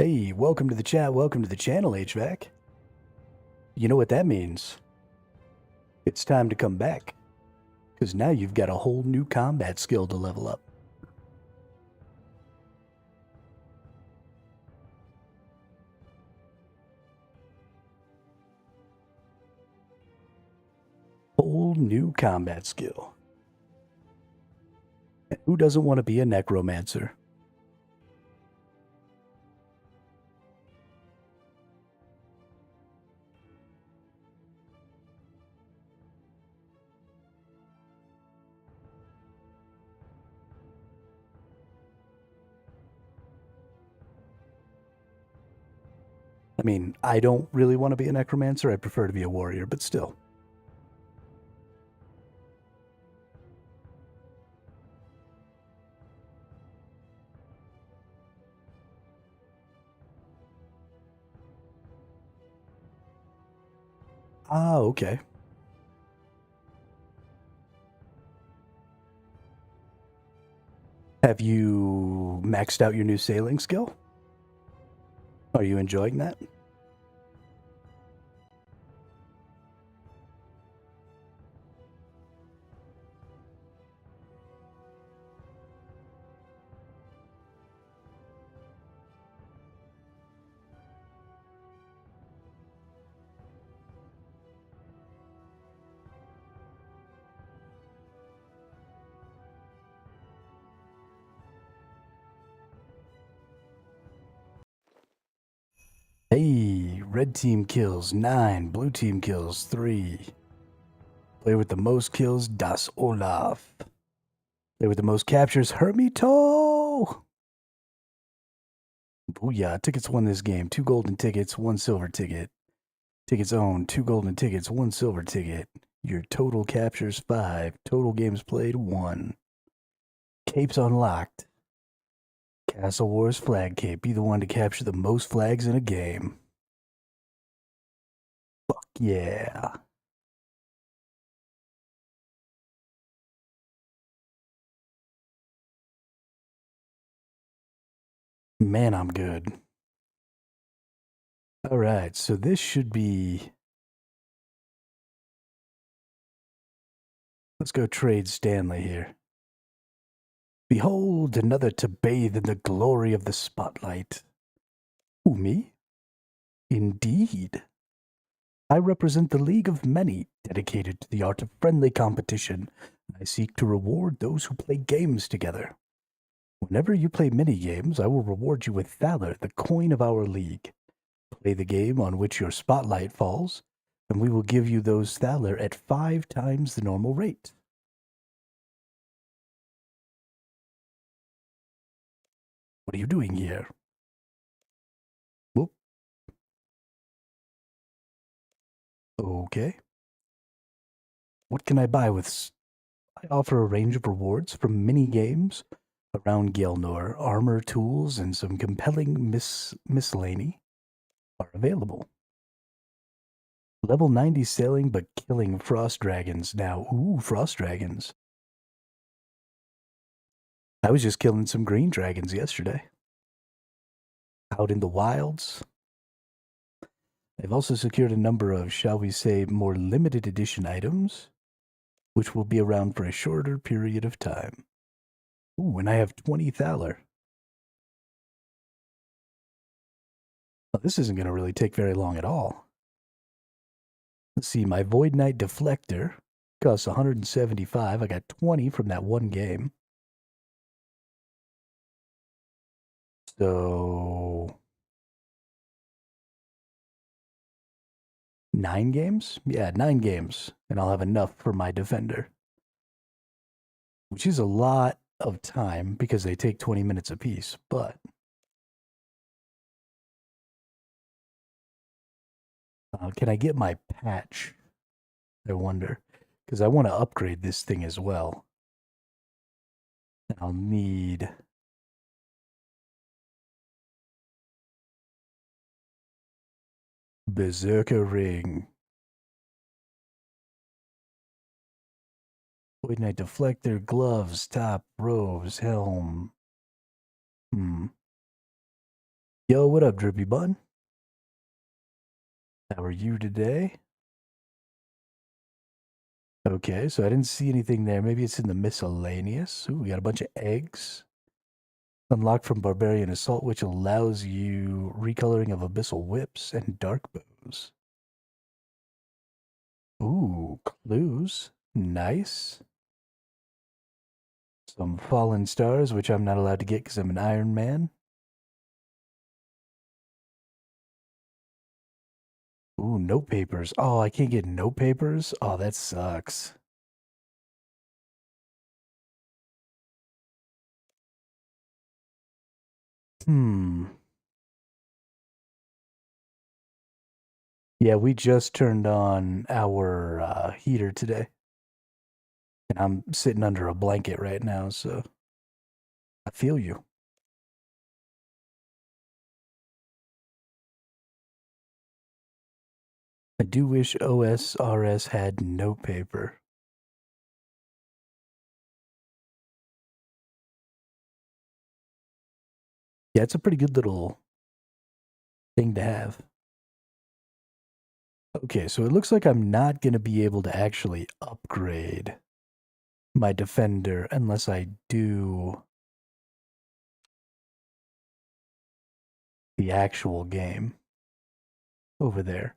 Hey, welcome to the chat. Welcome to the channel, HVAC. You know what that means? It's time to come back. Because now you've got a whole new combat skill to level up. Whole new combat skill. And who doesn't want to be a necromancer? I mean, I don't really want to be a necromancer. I prefer to be a warrior, but still. Ah, okay. Have you maxed out your new sailing skill? Are you enjoying that? Hey, red team kills 9, blue team kills 3. Player with the most kills, Das Olaf. Player with the most captures, Hermito! Booyah, tickets won this game. 2 golden tickets, 1 silver ticket. Tickets owned, 2 golden tickets, 1 silver ticket. Your total captures 5. Total games played 1. Capes unlocked. Castle Wars Flag Cape. Be the one to capture the most flags in a game. Fuck yeah. Man, I'm good. All right, so this should be... Let's go trade Stanley here. Behold, another to bathe in the glory of the spotlight. Who, me? Indeed. I represent the League of Many, dedicated to the art of friendly competition. I seek to reward those who play games together. Whenever you play mini-games, I will reward you with Thaler, the coin of our league. Play the game on which your spotlight falls, and we will give you those Thaler at 5 times the normal rate. What are you doing here? Whoop. Okay. What can I buy with... I offer a range of rewards from mini-games around Gilnor. Armor, tools, and some compelling miscellany are available. Level 90 sailing, but killing frost dragons now. Ooh, frost dragons. I was just killing some green dragons yesterday. Out in the wilds. I've also secured a number of, shall we say, more limited edition items, which will be around for a shorter period of time. Ooh, and I have 20 Thaler. Well, this isn't going to really take very long at all. Let's see, my voidknight deflector costs 175. I got 20 from that one game. So 9 games? Yeah, 9 games. And I'll have enough for my defender. Which is a lot of time because they take 20 minutes apiece, but can I get my patch? I wonder. Because I want to upgrade this thing as well. I'll need... Berserker Ring. Void Knight Deflector, gloves, top, robes, helm. Yo, what up, Drippy Bun? How are you today? Okay, so I didn't see anything there. Maybe it's in the miscellaneous. Ooh, we got a bunch of eggs. Unlocked from Barbarian Assault, which allows you recoloring of Abyssal Whips and Dark Bows. Ooh, clues. Nice. Some Fallen Stars, which I'm not allowed to get because I'm an Iron Man. Ooh, note papers. Oh, I can't get note papers? Oh, that sucks. Yeah, we just turned on our heater today. And I'm sitting under a blanket right now, so I feel you. I do wish OSRS had note paper. Yeah, it's a pretty good little thing to have. Okay, so it looks like I'm not going to be able to actually upgrade my defender unless I do the actual game over there.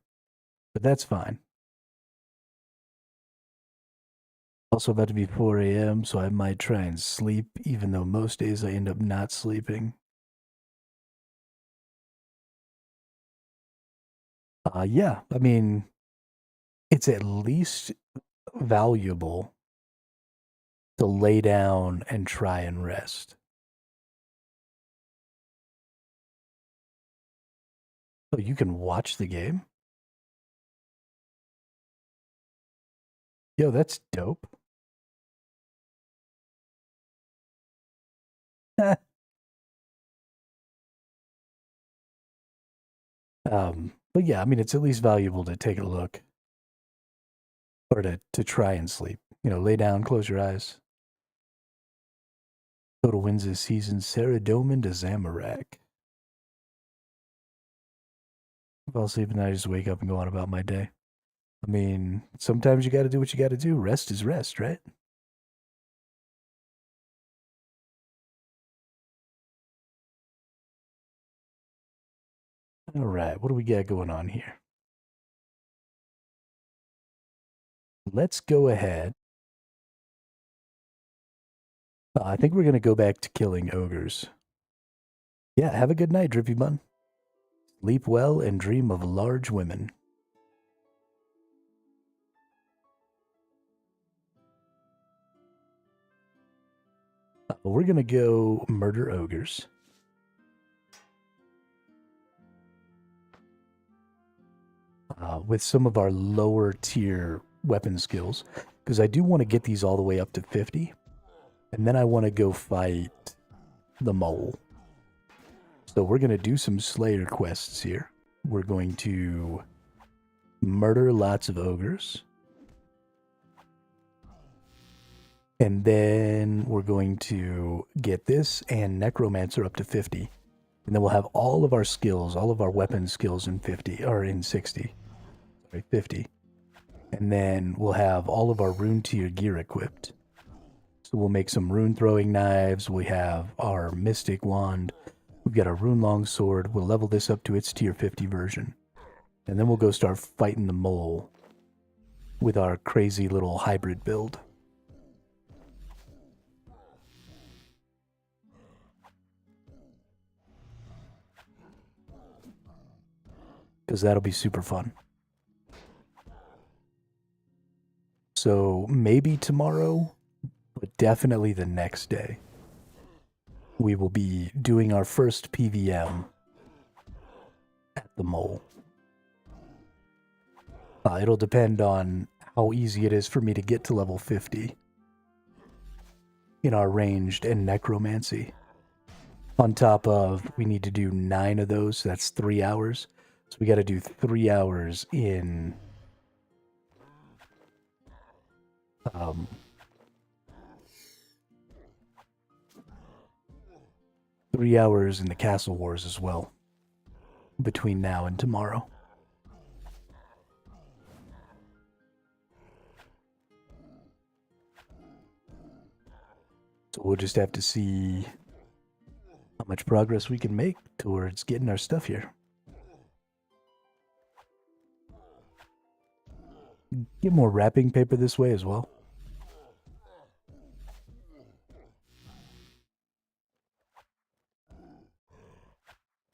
But that's fine. Also about to be 4 a.m., so I might try and sleep, even though most days I end up not sleeping. Yeah, I mean, it's at least valuable to lay down and try and rest. Oh, you can watch the game? Yo, that's dope. But yeah, I mean, it's at least valuable to take a look. Or to try and sleep. You know, lay down, close your eyes. Total wins this season, Saradomin to Zamorak. fall asleep and then I just wake up and go on about my day. I mean, sometimes you got to do what you got to do. Rest is rest, right? All right, what do we got going on here? Let's go ahead. I think we're going to go back to killing ogres. Yeah, have a good night, Drippy Bun. Sleep well and dream of large women. We're going to go murder ogres. With some of our lower tier weapon skills, because I do want to get these all the way up to 50, and then I want to go fight the mole. So we're going to do some Slayer quests here. We're going to murder lots of ogres. And then we're going to get this and Necromancer up to 50. And then we'll have all of our skills, all of our weapon skills in 50, or in 60. Sorry, 50. And then we'll have all of our rune tier gear equipped. So we'll make some rune throwing knives. We have our mystic wand. We've got our rune longsword. We'll level this up to its tier 50 version. And then we'll go start fighting the mole with our crazy little hybrid build. Because that'll be super fun. So maybe tomorrow, but definitely the next day, we will be doing our first PVM at the mole. It'll depend on how easy it is for me to get to level 50 in our ranged and necromancy. On top of, we need to do 9 of those, so that's 3 hours. So we got to do 3 hours in 3 hours in the Castle Wars as well, between now and tomorrow. So we'll just have to see how much progress we can make towards getting our stuff here. Get more wrapping paper this way as well.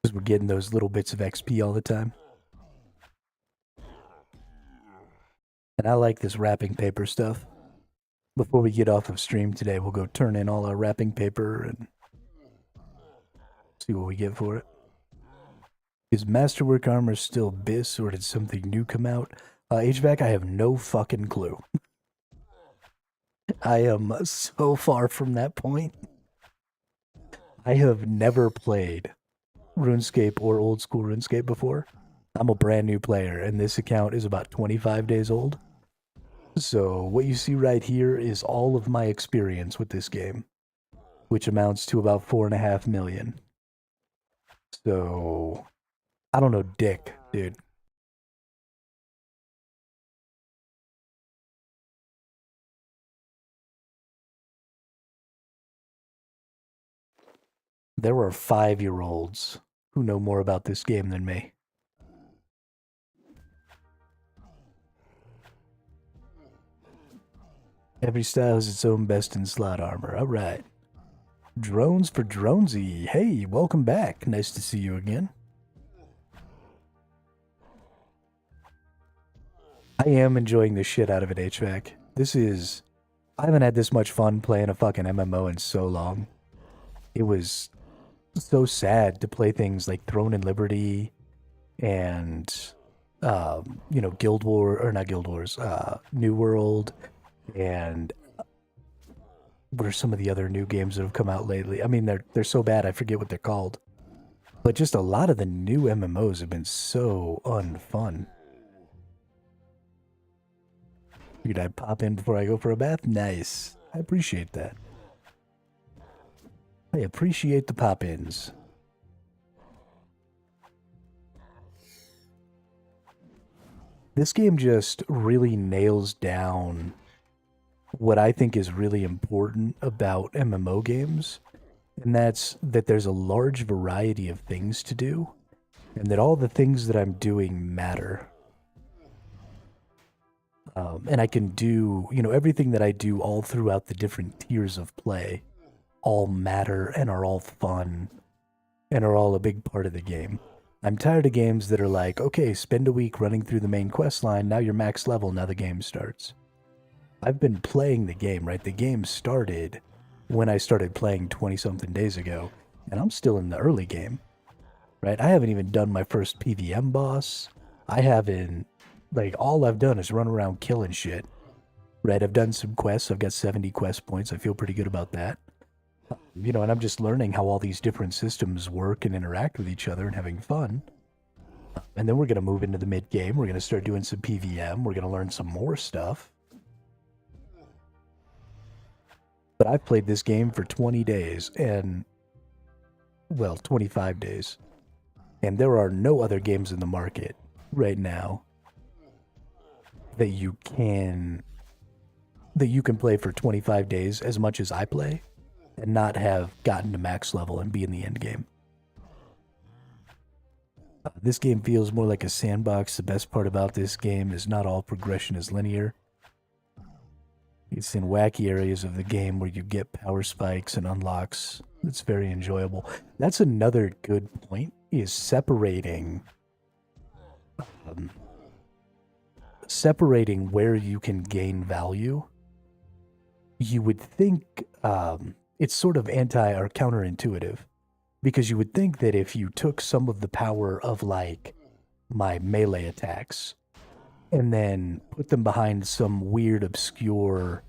Because we're getting those little bits of XP all the time. And I like this wrapping paper stuff. Before we get off of stream today, we'll go turn in all our wrapping paper and see what we get for it. Is Masterwork Armor still BIS, or did something new come out? HVAC, I have no fucking clue. I am so far from that point. I have never played RuneScape or old school RuneScape before. I'm a brand new player, and this account is about 25 days old. So what you see right here is all of my experience with this game, which amounts to about 4.5 million. So I don't know dick, dude. There are 5-year-olds who know more about this game than me. Every style has its own best in slot armor. All right. Drones for Dronesy. Hey, welcome back. Nice to see you again. I am enjoying the shit out of it, HVAC. I haven't had this much fun playing a fucking MMO in so long. It was so sad to play things like Throne and Liberty and, Guild War, or not Guild Wars, New World, and what are some of the other new games that have come out lately? I mean, they're so bad, I forget what they're called. But just a lot of the new MMOs have been so unfun. Figured I'd pop in before I go for a bath. Nice. I appreciate that. I appreciate the pop-ins. This game just really nails down what I think is really important about MMO games, and that's that there's a large variety of things to do, and that all the things that I'm doing matter. And I can do, everything that I do all throughout the different tiers of play all matter and are all fun and are all a big part of the game. I'm tired of games that are like, okay, spend a week running through the main quest line, now you're max level, now the game starts. I've been playing the game, right? The game started when I started playing 20-something days ago, and I'm still in the early game, right? I haven't even done my first PVM boss. I haven't, all I've done is run around killing shit, right? I've done some quests. I've got 70 quest points. I feel pretty good about that. And I'm just learning how all these different systems work and interact with each other and having fun. And then we're going to move into the mid-game. We're going to start doing some PVM. We're going to learn some more stuff. But I've played this game for 20 days and, 25 days. And there are no other games in the market right now that you can play for 25 days as much as I play and not have gotten to max level and be in the end game. This game feels more like a sandbox. The best part about this game is not all progression is linear. It's in wacky areas of the game where you get power spikes and unlocks. It's very enjoyable. That's another good point, is separating where you can gain value. You would think it's sort of anti or counterintuitive, because you would think that if you took some of the power of like my melee attacks and then put them behind some weird obscure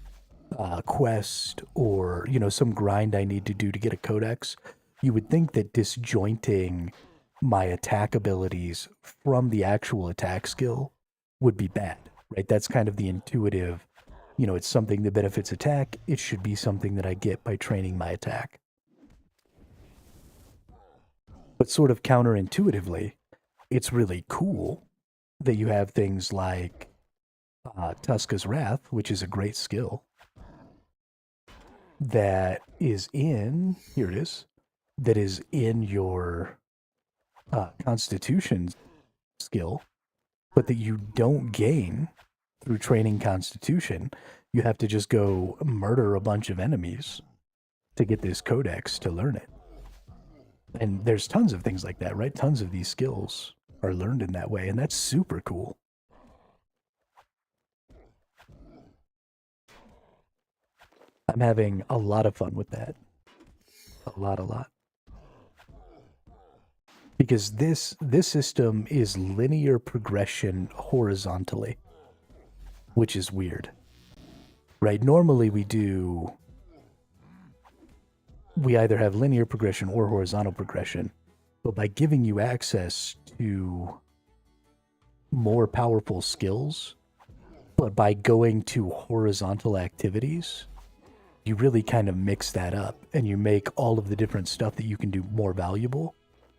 quest or some grind I need to do to get a codex, you would think that disjointing my attack abilities from the actual attack skill would be bad, right? That's kind of the intuitive, it's something that benefits attack. It should be something that I get by training my attack. But sort of counterintuitively, it's really cool that you have things like Tuska's Wrath, which is a great skill, that is in, here it is, that is in your Constitution skill, but that you don't gain through training Constitution. You have to just go murder a bunch of enemies to get this codex to learn it. And there's tons of things like that, right? Tons of these skills are learned in that way, and that's super cool. I'm having a lot of fun with that. A lot. Because this system is linear progression horizontally, which is weird. Right? Normally we either have linear progression or horizontal progression, but by giving you access to more powerful skills, but by going to horizontal activities, you really kind of mix that up and you make all of the different stuff that you can do more valuable,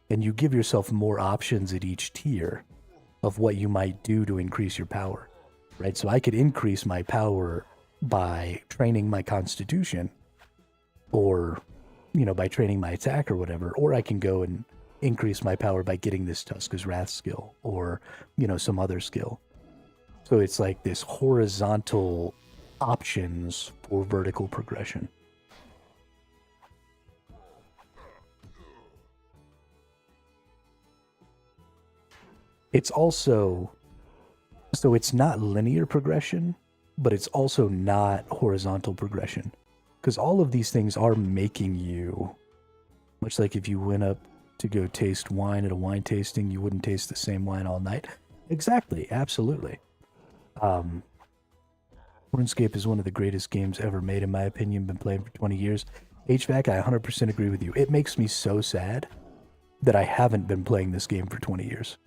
and you give yourself more options at each tier of what you might do to increase your power, right? So I could increase my power by training my Constitution, or by training my attack or whatever, or I can go and increase my power by getting this Tuska's Wrath skill or some other skill. So it's like this horizontal options for vertical progression. It's also, so it's not linear progression, but it's also not horizontal progression. Because all of these things are making you, much like if you went up to go taste wine at a wine tasting, you wouldn't taste the same wine all night. Exactly, absolutely. RuneScape is one of the greatest games ever made, in my opinion. Been playing for 20 years. HVAC, I 100% agree with you. It makes me so sad that I haven't been playing this game for 20 years.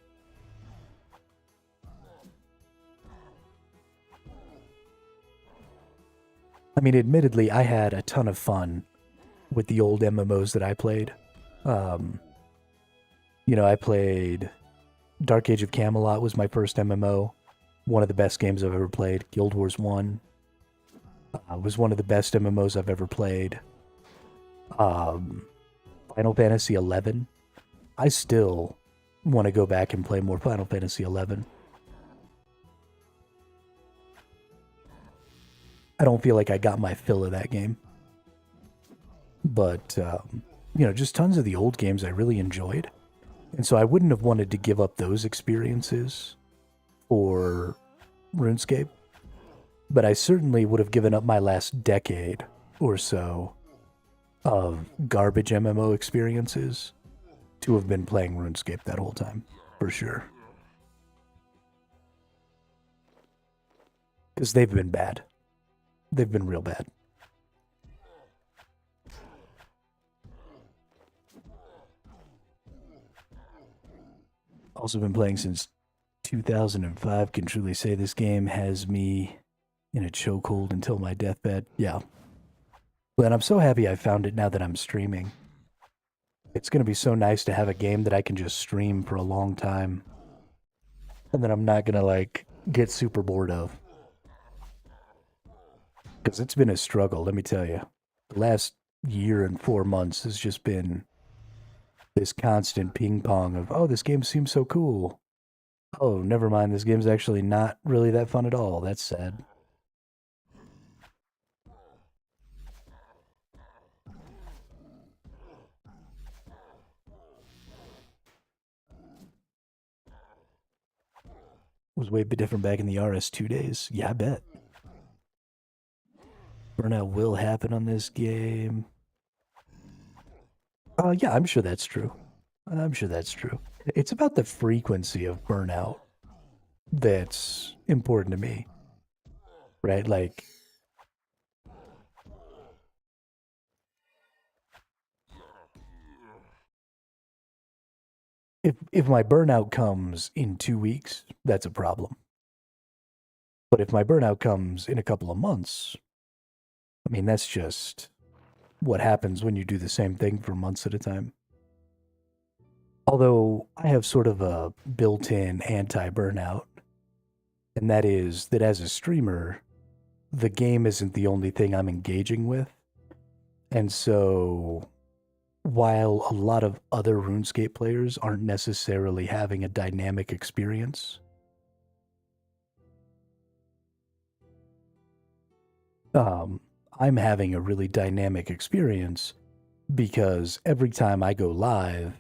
I mean, admittedly, I had a ton of fun with the old MMOs that I played. I played Dark Age of Camelot was my first MMO. one of the best games I've ever played. Guild Wars 1 was one of the best MMOs I've ever played. Final Fantasy 11. I still want to go back and play more Final Fantasy 11. I don't feel like I got my fill of that game. But, you know, just tons of the old games I really enjoyed. And so I wouldn't have wanted to give up those experiences for RuneScape. But I certainly would have given up my last decade or so of garbage MMO experiences to have been playing RuneScape that whole time, for sure. Because they've been bad. They've been real bad. Also been playing since 2005. Can truly say this game has me in a chokehold until my deathbed. Yeah. But I'm so happy I found it now that I'm streaming. It's going to be so nice to have a game that I can just stream for a long time. And that I'm not going to, like, get super bored of. Because it's been a struggle, let me tell you. The last year and 4 months has just been this constant ping pong of, oh, this game seems so cool. Oh, never mind, this game's actually not really that fun at all. That's sad. Was way bit different back in the RS2 days. Yeah, I bet. Burnout will happen on this game. Yeah, I'm sure that's true. I'm sure that's true. It's about the frequency of burnout that's important to me. Right? Like, if my burnout comes in 2 weeks, that's a problem. But if my burnout comes in a couple of months, I mean, that's just what happens when you do the same thing for months at a time. Although I have sort of a built-in anti-burnout, and that is that as a streamer, the game isn't the only thing I'm engaging with. And so while a lot of other RuneScape players aren't necessarily having a dynamic experience, I'm having a really dynamic experience because every time I go live,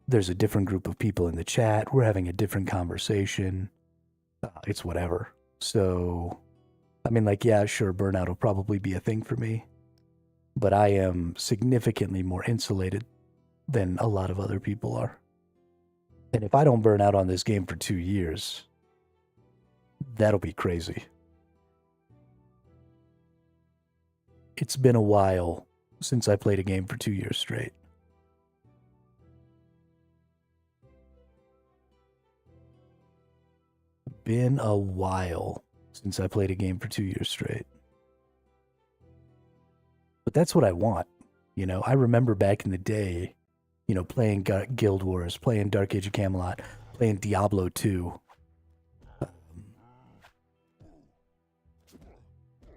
there's a different group of people in the chat. We're having a different conversation. It's whatever. So, I mean, like, yeah, sure, burnout will probably be a thing for me, but I am significantly more insulated than a lot of other people are. And if I don't burn out on this game for 2 years, that'll be crazy. It's been a while since I played a game for 2 years straight. Been a while since I played a game for 2 years straight. But that's what I want. You know, I remember back in the day, you know, playing Guild Wars, playing Dark Age of Camelot, playing Diablo 2.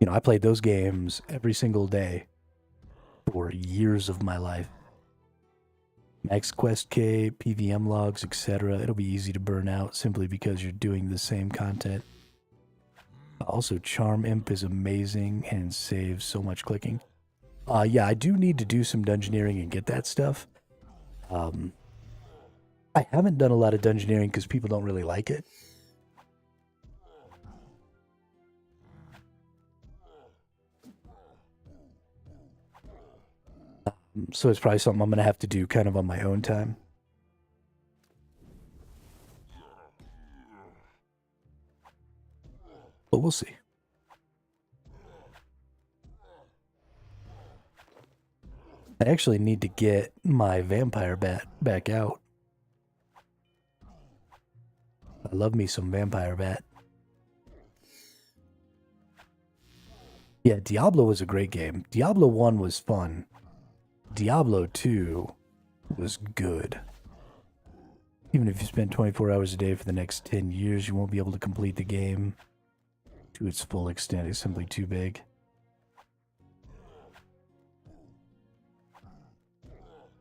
You know, I played those games every single day for years of my life. Max Quest K, PVM logs, etc. It'll be easy to burn out simply because you're doing the same content. Also, Charm Imp is amazing and saves so much clicking. Yeah, I do need to do some dungeoneering and get that stuff. I haven't done a lot of dungeoneering because people don't really like it. So it's probably something I'm going to have to do kind of on my own time. But we'll see. I actually need to get my vampire bat back out. I love me some vampire bat. Yeah, Diablo was a great game. Diablo 1 was fun. Diablo 2 was good. Even if you spend 24 hours a day for the next 10 years, you won't be able to complete the game to its full extent. It's simply too big.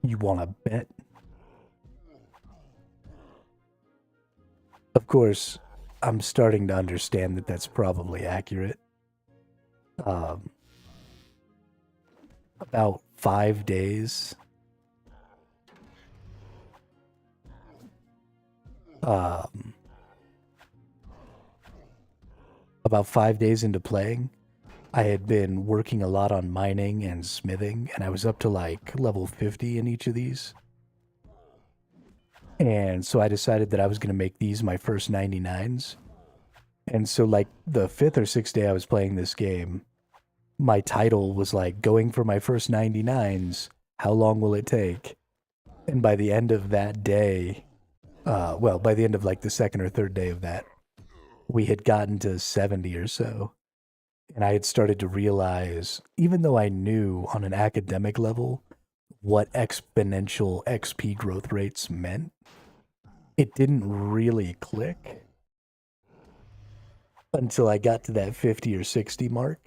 You want to bet? Of course, I'm starting to understand that that's probably accurate. About 5 days. About 5 days into playing, I had been working a lot on mining and smithing, and I was up to like level 50 in each of these. And so I decided that I was going to make these my first 99s. And so, like, the 5th or 6th day I was playing this game, my title was like, going for my first 99s. How long will it take? And by the end of that day, by the end of like the 2nd or 3rd day of that, we had gotten to 70 or so. And I had started to realize, even though I knew on an academic level what exponential XP growth rates meant, it didn't really click until I got to that 50 or 60 mark.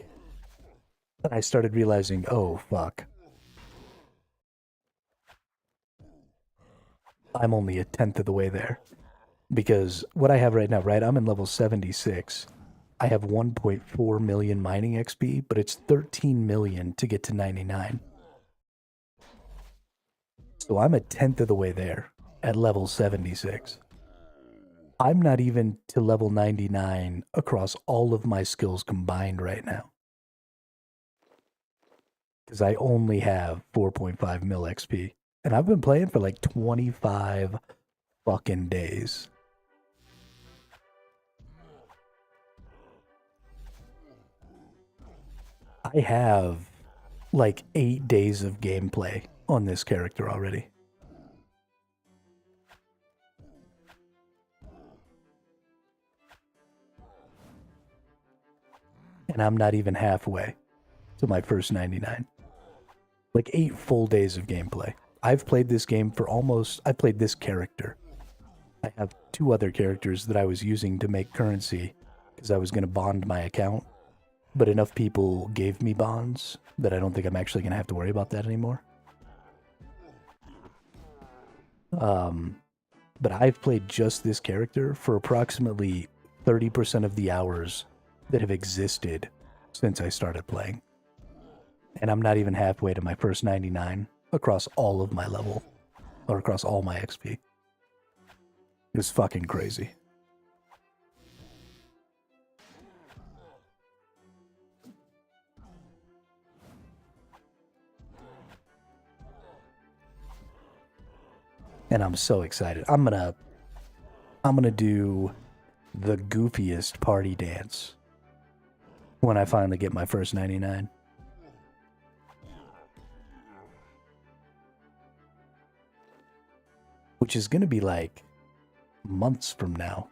And I started realizing, oh, fuck. I'm only a 10th of the way there. Because what I have right now, right, I'm in level 76. I have 1.4 million mining XP, but it's 13 million to get to 99. So I'm a 10th of the way there at level 76. I'm not even to level 99 across all of my skills combined right now. Because I only have 4.5 mil XP. And I've been playing for like 25 fucking days. I have like 8 days of gameplay on this character already. And I'm not even halfway to my first 99. Like 8 full days of gameplay. I've played this game for I played this character. I have 2 other characters that I was using to make currency because I was going to bond my account. But enough people gave me bonds that I don't think I'm actually going to have to worry about that anymore. But I've played just this character for approximately 30% of the hours that have existed since I started playing. And I'm not even halfway to my first 99 across all of my level, or across all my XP. It's fucking crazy. And I'm so excited. I'm gonna do the goofiest party dance when I finally get my first 99. Which is gonna be like months from now.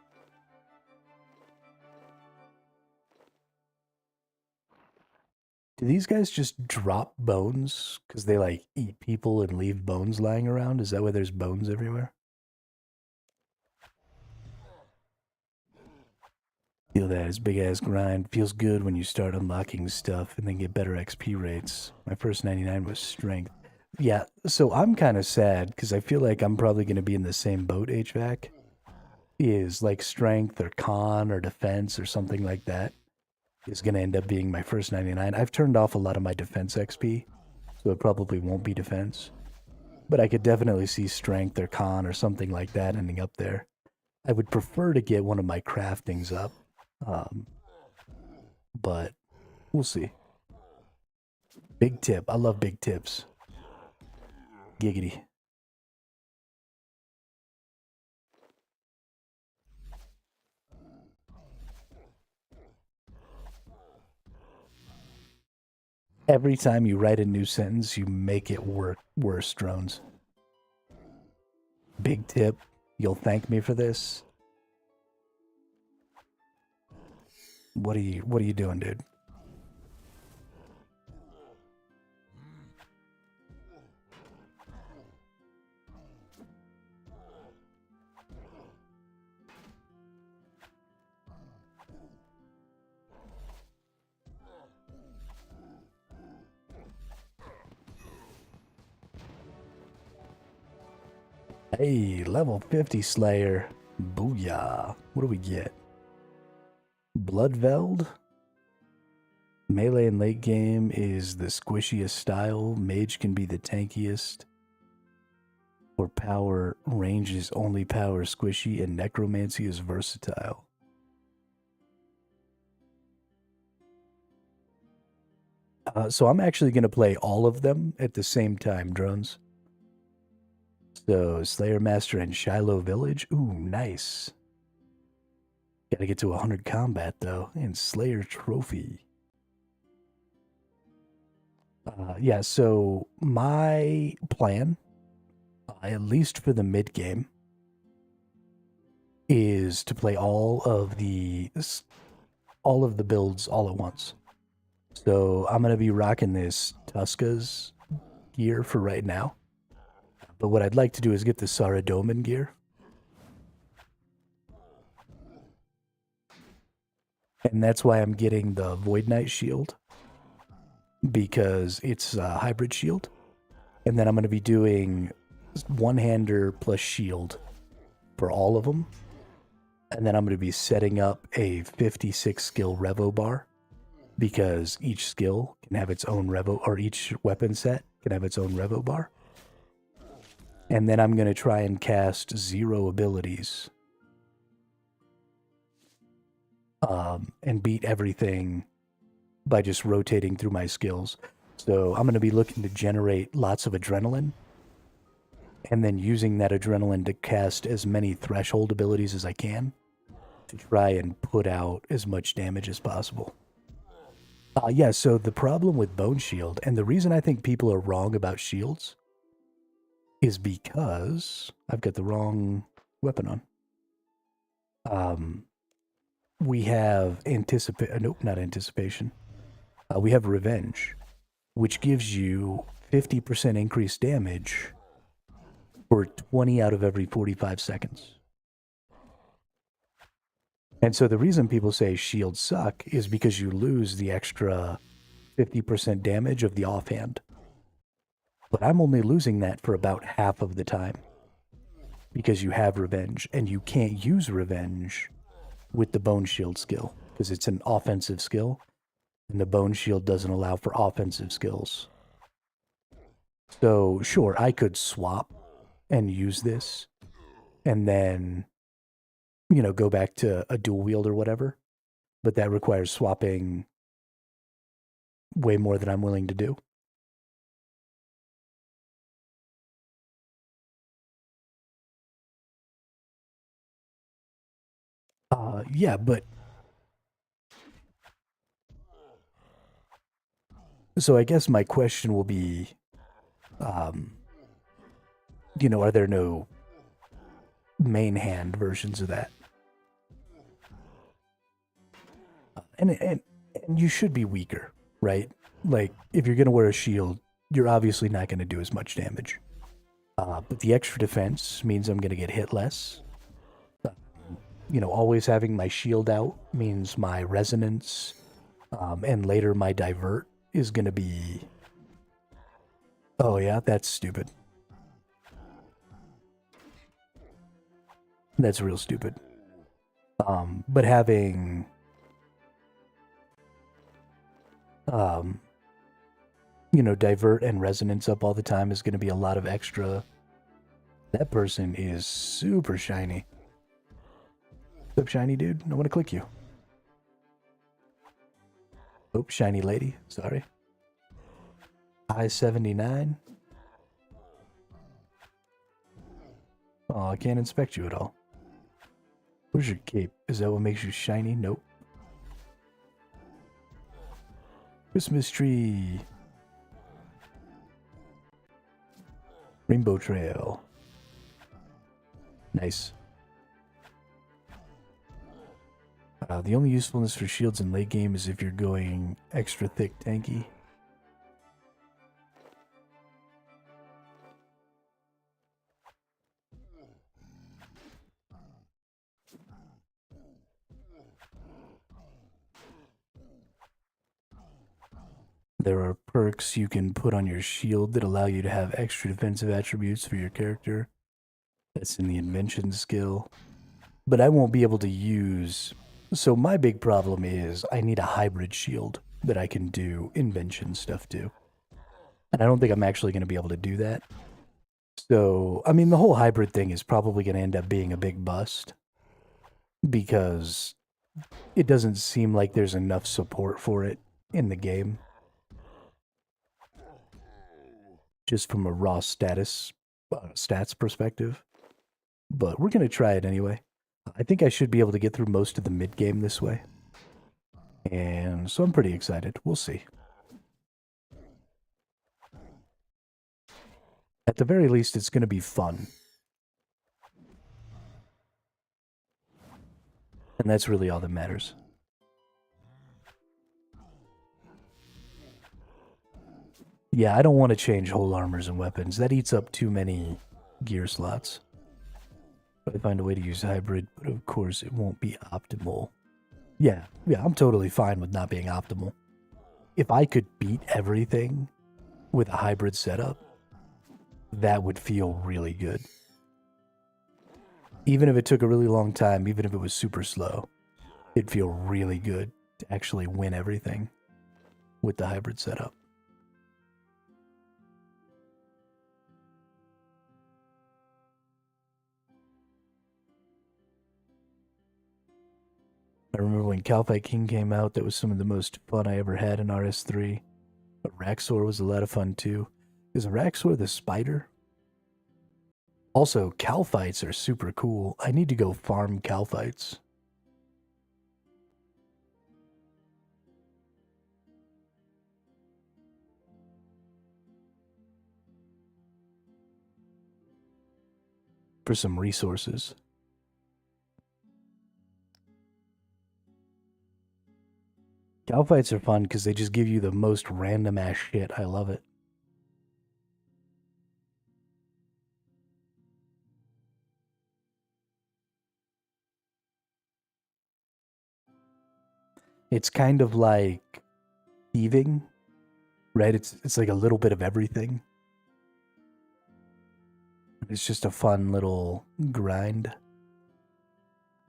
Do these guys just drop bones because they like eat people and leave bones lying around? Is that why there's bones everywhere? Feel that as big ass grind. Feels good when you start unlocking stuff and then get better XP rates. My first 99 was strength. Yeah, so I'm kind of sad because I feel like I'm probably going to be in the same boat, HVAC. Is like strength or con or defense or something like that is going to end up being my first 99. I've turned off a lot of my defense XP, so it probably won't be defense. But I could definitely see strength or con or something like that ending up there. I would prefer to get one of my craftings up. But we'll see. Big tip. I love big tips. Giggity. Every time you write a new sentence, you make it worse, drones. Big tip. You'll thank me for this. What are you doing, dude? Hey, level 50 Slayer. Booyah. What do we get? Bloodveld. Melee in late game is the squishiest style. Mage can be the tankiest. For power, range is only power squishy, and necromancy is versatile. So I'm actually going to play all of them at the same time, drones. So Slayer Master and Shiloh Village. Ooh, nice. Gotta get to 100 combat, though. And Slayer Trophy. Yeah, so my plan, at least for the mid game, is to play all of the builds all at once. So I'm gonna be rocking this Tuska's gear for right now. But what I'd like to do is get the Saradomin gear. And that's why I'm getting the voidknight shield, because it's a hybrid shield. And then I'm going to be doing one-hander plus shield for all of them. And then I'm going to be setting up a 56 skill revo bar, because each skill can have its own revo, or each weapon set can have its own revo bar. And then I'm going to try and cast 0 abilities. And beat everything by just rotating through my skills. So I'm going to be looking to generate lots of adrenaline, and then using that adrenaline to cast as many threshold abilities as I can to try and put out as much damage as possible. Yeah, so the problem with Bone Shield, and the reason I think people are wrong about shields, is because I've got the wrong weapon on. We have not anticipation. We have revenge, which gives you 50% increased damage for 20 out of every 45 seconds. And so the reason people say shields suck is because you lose the extra 50% damage of the offhand. But I'm only losing that for about half of the time, because you have revenge, and you can't use revenge with the Bone Shield skill, because it's an offensive skill, and the Bone Shield doesn't allow for offensive skills. So, sure, I could swap and use this, and then, go back to a dual wield or whatever, but that requires swapping way more than I'm willing to do. Yeah, but so I guess my question will be, are there no main hand versions of that? And you should be weaker, right? Like, if you're going to wear a shield, you're obviously not going to do as much damage. But the extra defense means I'm going to get hit less. Always having my shield out means my resonance, and later my divert is going to be... Oh yeah, that's stupid. That's real stupid. But having... divert and resonance up all the time is going to be a lot of extra. That person is super shiny. What's up, shiny dude? I want to click you. Oh, shiny lady. Sorry. I-79. Oh, I can't inspect you at all. Where's your cape? Is that what makes you shiny? Nope. Christmas tree. Rainbow trail. Nice. The only usefulness for shields in late game is if you're going extra thick tanky. There are perks you can put on your shield that allow you to have extra defensive attributes for your character. That's in the invention skill. But I won't be able to use... So my big problem is I need a hybrid shield that I can do invention stuff to. And I don't think I'm actually going to be able to do that. So, I mean, the whole hybrid thing is probably going to end up being a big bust. Because it doesn't seem like there's enough support for it in the game. Just from a raw stats perspective. But we're going to try it anyway. I think I should be able to get through most of the mid game this way. And so I'm pretty excited. We'll see. At the very least, it's going to be fun. And that's really all that matters. Yeah, I don't want to change whole armors and weapons. That eats up too many gear slots. I find a way to use hybrid, but of course it won't be optimal. Yeah, I'm totally fine with not being optimal. If I could beat everything with a hybrid setup, that would feel really good. Even if it took a really long time, even if it was super slow, it'd feel really good to actually win everything with the hybrid setup. I remember when Calphite King came out, that was some of the most fun I ever had in RS3. But Raxor was a lot of fun too. Is Raxor the spider? Also, Calphites are super cool. I need to go farm Calphites. For some resources. Calphites are fun because they just give you the most random ass shit. I love it. It's kind of like thieving, right? It's like a little bit of everything. It's just a fun little grind.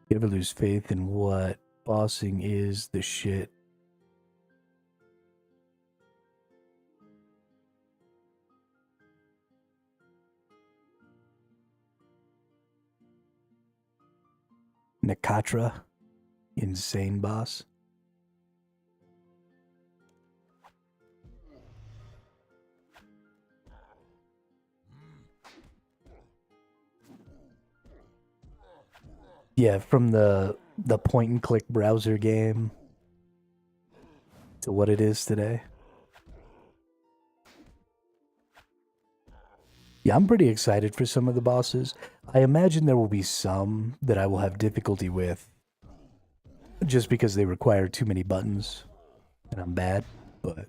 You ever lose faith in what bossing is the shit? Nakatra, insane boss. Yeah, from the point and click browser game to what it is today. Yeah, I'm pretty excited for some of the bosses. I imagine there will be some that I will have difficulty with just because they require too many buttons and I'm bad, but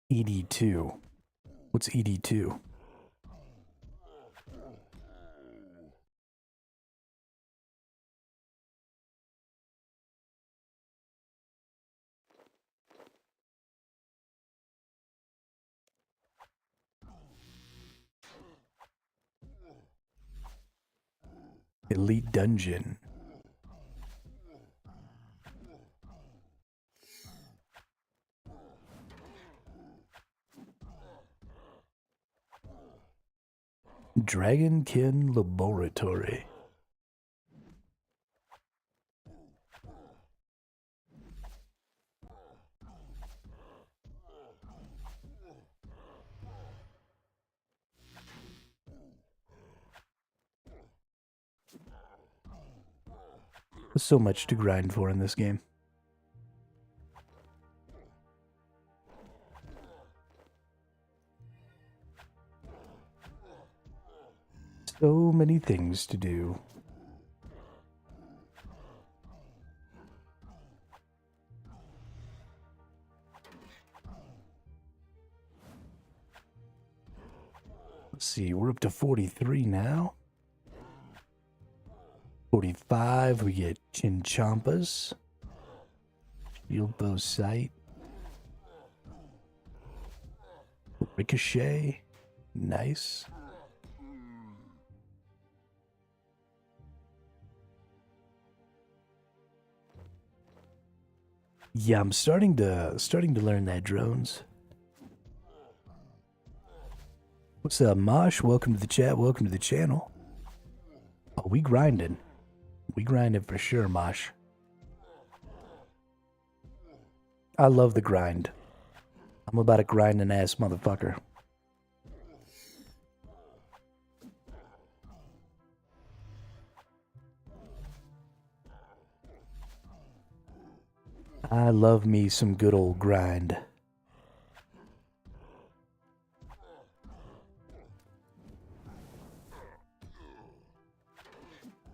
ED2. What's ED2? Elite Dungeon. Dragonkin Laboratory. There's so much to grind for in this game. So many things to do. Let's see, we're up to 43 now. 45, we get Chinchampas. Shield bow sight. Ricochet. Nice. Yeah, I'm starting to learn that drones. What's up, Mosh? Welcome to the chat. Welcome to the channel. Oh, we grinding. We grinding for sure, Mosh. I love the grind. I'm about a grinding ass motherfucker. I love me some good old grind.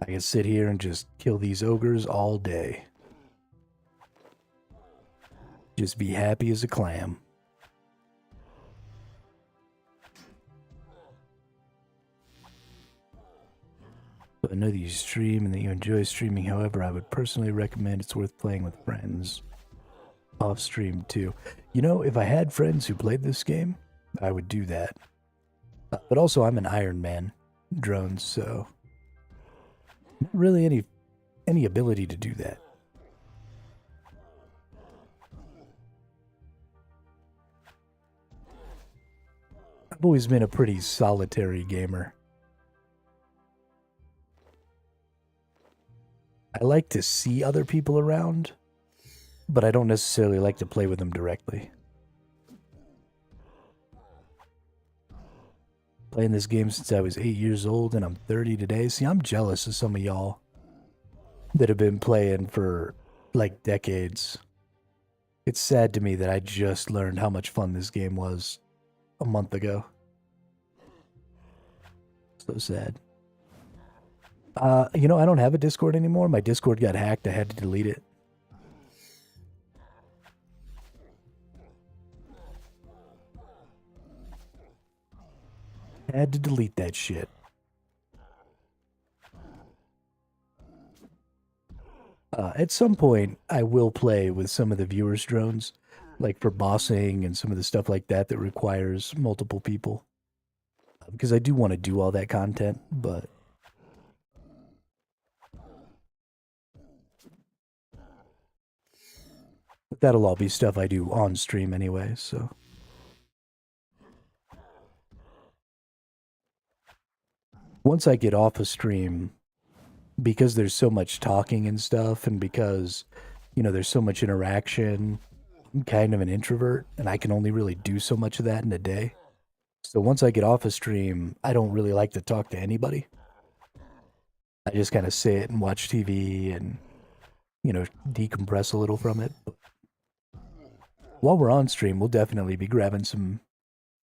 I can sit here and just kill these ogres all day. Just be happy as a clam. So I know that you stream and that you enjoy streaming. However, I would personally recommend it's worth playing with friends. Off stream too. You know, if I had friends who played this game, I would do that. But also, I'm an Iron Man drone, so not really any ability to do that. I've always been a pretty solitary gamer. I like to see other people around, but I don't necessarily like to play with them directly. Playing this game since I was 8 years old and I'm 30 today. See, I'm jealous of some of y'all that have been playing for like decades. It's sad to me that I just learned how much fun this game was a month ago. So sad. You know, I don't have a Discord anymore. My Discord got hacked. I had to delete it. I had to delete that shit. At some point, I will play with some of the viewers' drones, like for bossing and some of the stuff like that that requires multiple people. Because I do want to do all that content, but that'll all be stuff I do on stream anyway, so. Once I get off a stream, because there's so much talking and stuff, and because, you know, there's so much interaction, I'm kind of an introvert, and I can only really do so much of that in a day. So once I get off a stream, I don't really like to talk to anybody. I just kind of sit and watch TV and, you know, decompress a little from it. But while we're on stream, we'll definitely be grabbing some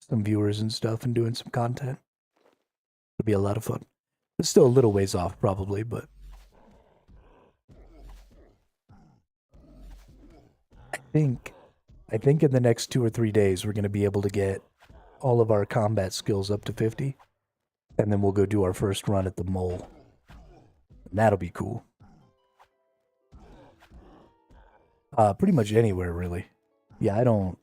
viewers and stuff and doing some content. It'll be a lot of fun. It's still a little ways off, probably, but I think in the next 2 or 3 days we're going to be able to get all of our combat skills up to 50, and then we'll go do our first run at the mole. And that'll be cool. Pretty much anywhere, really. Yeah, I don't.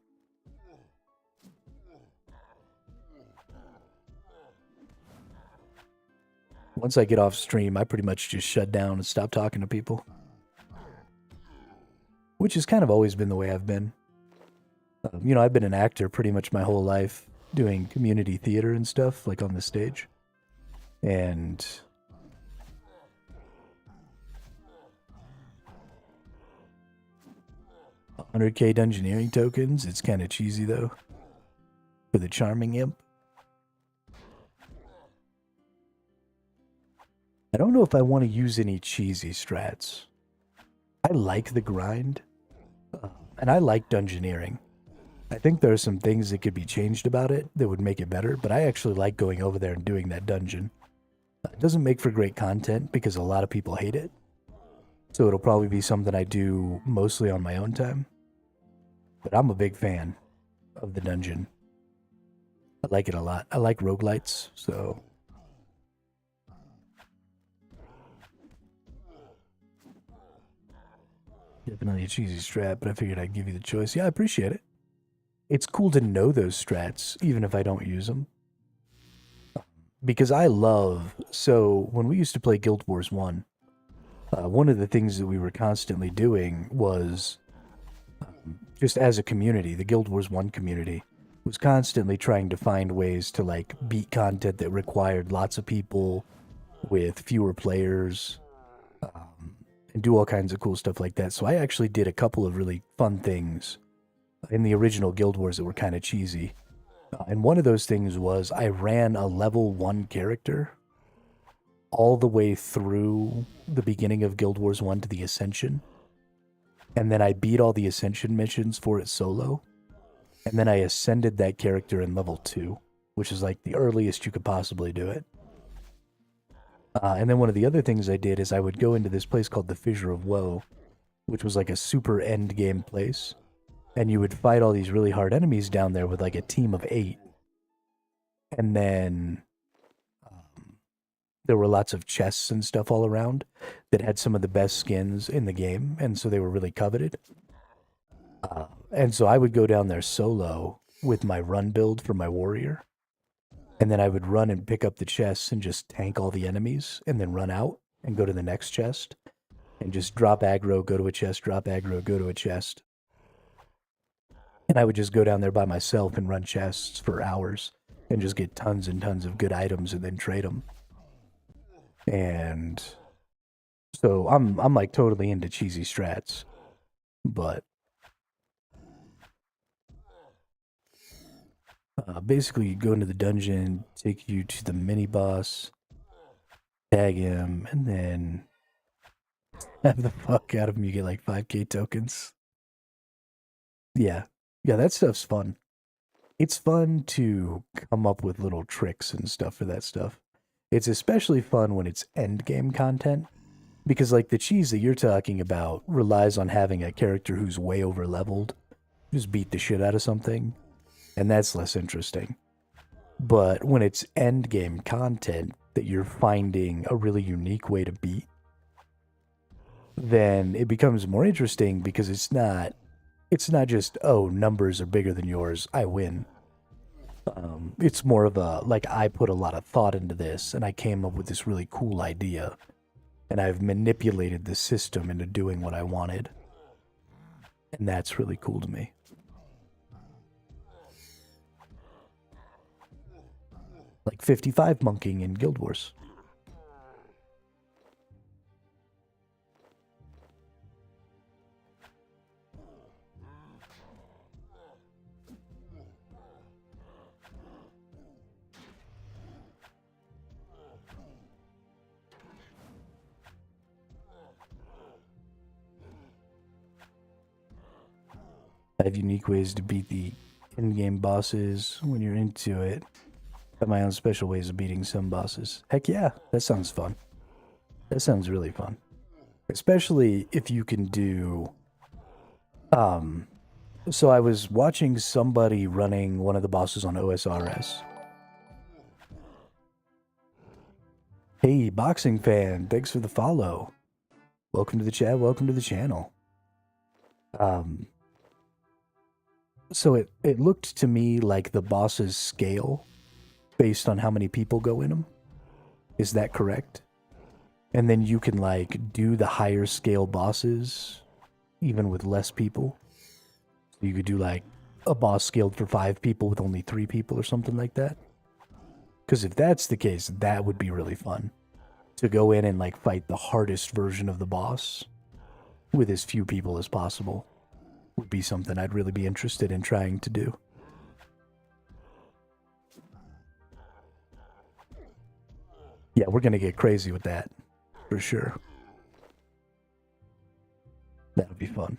Once I get off stream, I pretty much just shut down and stop talking to people. Which has kind of always been the way I've been. You know, I've been an actor pretty much my whole life, doing community theater and stuff, like on the stage. And 100k dungeoneering tokens. It's kind of cheesy, though, for the charming imp. I don't know if I want to use any cheesy strats. I like the grind, and I like dungeoneering. I think there are some things that could be changed about it that would make it better, but I actually like going over there and doing that dungeon. It doesn't make for great content because a lot of people hate it, so it'll probably be something I do mostly on my own time. But I'm a big fan of the dungeon. I like it a lot. I like roguelites, so... Definitely a cheesy strat, but I figured I'd give you the choice. Yeah, I appreciate it. it's cool to know those strats, even if I don't use them. Because I love, so when we used to play Guild Wars 1, one of the things that we were constantly doing was, just as a community, the Guild Wars 1 community was constantly trying to find ways to like beat content that required lots of people with fewer players, and do all kinds of cool stuff like that. So I actually did a couple of really fun things in the original Guild Wars that were kind of cheesy. And one of those things was I ran a level 1 character all the way through the beginning of Guild Wars 1 to the Ascension. And then I beat all the Ascension missions for it solo. And then I ascended that character in level 2, which is like the earliest you could possibly do it. And then one of the other things I did is I would go into this place called the Fissure of Woe, which was like a super end game place. And you would fight all these really hard enemies down there with like a team of 8. And then there were lots of chests and stuff all around that had some of the best skins in the game. And so they were really coveted. And so I would go down there solo with my run build for my warrior. And then I would run and pick up the chests and just tank all the enemies and then run out and go to the next chest and just drop aggro, go to a chest, drop aggro, go to a chest. And I would just go down there by myself and run chests for hours and just get tons and tons of good items and then trade them. And so I'm like totally into cheesy strats, but basically you go into the dungeon, take you to the mini boss, tag him, and then have the fuck out of him. You get like 5k tokens. Yeah, that stuff's fun. It's fun to come up with little tricks and stuff for that stuff. It's especially fun when it's end game content, because like the cheese that you're talking about relies on having a character who's way over leveled, just beat the shit out of something, and that's less interesting. But when it's end game content that you're finding a really unique way to beat, then it becomes more interesting because it's not just, oh, numbers are bigger than yours, I win. It's more of a, like, I put a lot of thought into this, and I came up with this really cool idea, and I've manipulated the system into doing what I wanted. And that's really cool to me. Like 55 monkeying in Guild Wars. I have unique ways to beat the in-game bosses when you're into it. I have my own special ways of beating some bosses. Heck yeah, that sounds fun. That sounds really fun. Especially if you can do... So I was watching somebody running one of the bosses on OSRS. Hey, boxing fan, thanks for the follow. Welcome to the chat, welcome to the channel. So it looked to me like the bosses scale based on how many people go in them. Is that correct? And then you can like do the higher scale bosses even with less people. So you could do like a boss scaled for 5 people with only 3 people or something like that. Because if that's the case, that would be really fun. To go in and like fight the hardest version of the boss with as few people as possible would be something I'd really be interested in trying to do. Yeah, we're gonna get crazy with that, for sure. That would be fun.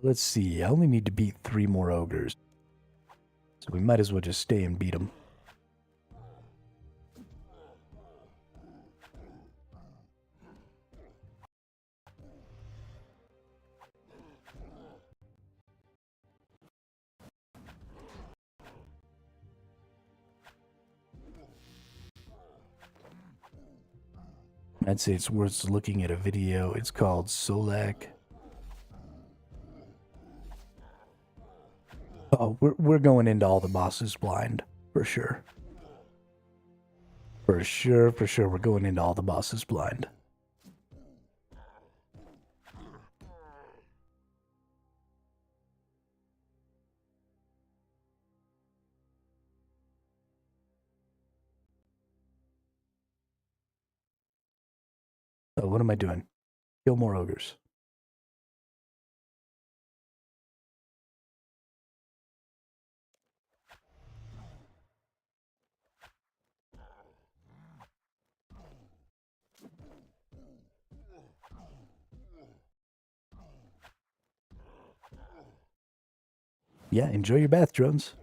Let's see, I only need to beat 3 more ogres. So we might as well just stay and beat them. I'd say it's worth looking at a video. It's called Solak. Oh, we're going into all the bosses blind, for sure. For sure, we're going into all the bosses blind. Oh, what am I doing? Kill more ogres. Yeah, enjoy your bath, drones.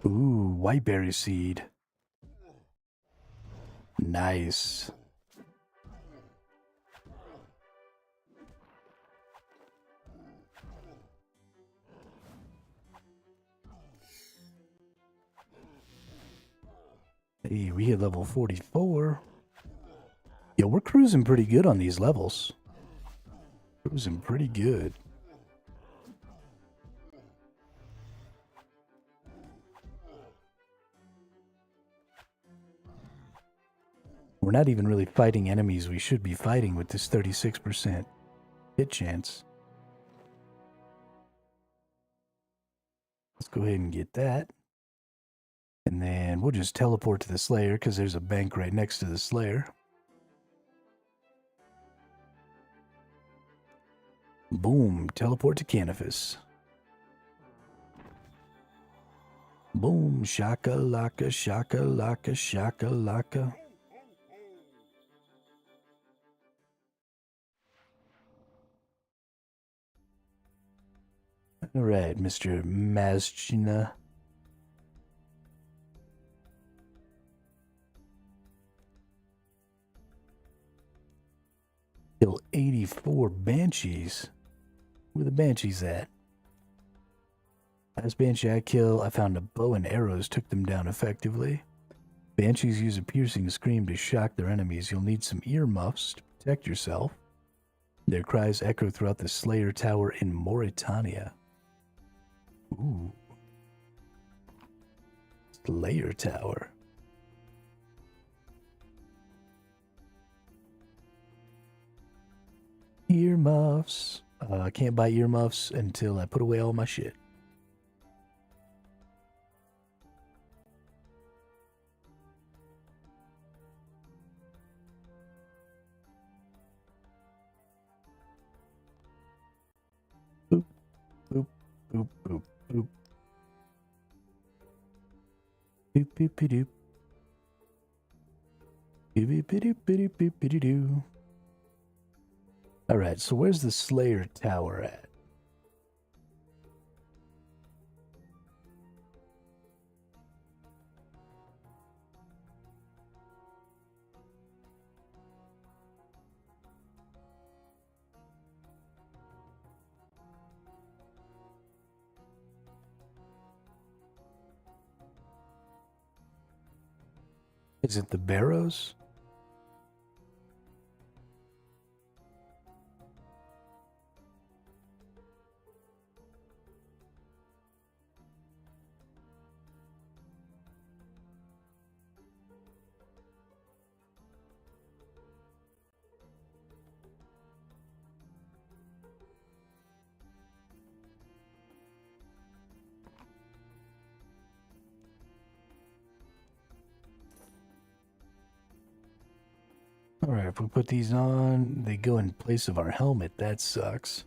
Ooh, whiteberry seed. Nice. Hey, we hit level 44. Yo, we're cruising pretty good on these levels. Cruising pretty good. We're not even really fighting enemies we should be fighting with this 36% hit chance. Let's go ahead and get that. And then we'll just teleport to the Slayer because there's a bank right next to the Slayer. Boom, teleport to Canifus. Boom, shaka-laka, shaka-laka, shaka-laka. All right, Mr. Mazchina. Kill 84 banshees. Where the banshees at? Last banshee I kill, I found a bow and arrows, took them down effectively. Banshees use a piercing scream to shock their enemies. You'll need some earmuffs to protect yourself. Their cries echo throughout the Slayer Tower in Mauritania. Ooh. Slayer Tower. Earmuffs. I can't buy earmuffs until I put away all my shit. Boop, boop, boop, boop, boop. Boop, boop, doop. Boop, boop, doop, boop, boop, doo. Alright, so where's the Slayer Tower at? Is it the Barrows? Alright, if we put these on, they go in place of our helmet. That sucks.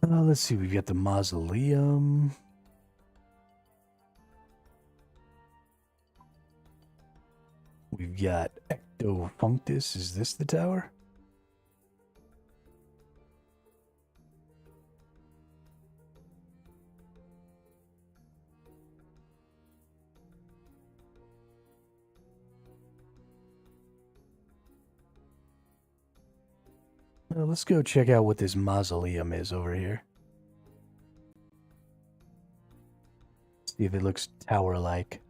Let's see, we've got the mausoleum. We've got Ectofunctus. Is this the tower? Let's go check out what this mausoleum is over here. See if it looks tower-like.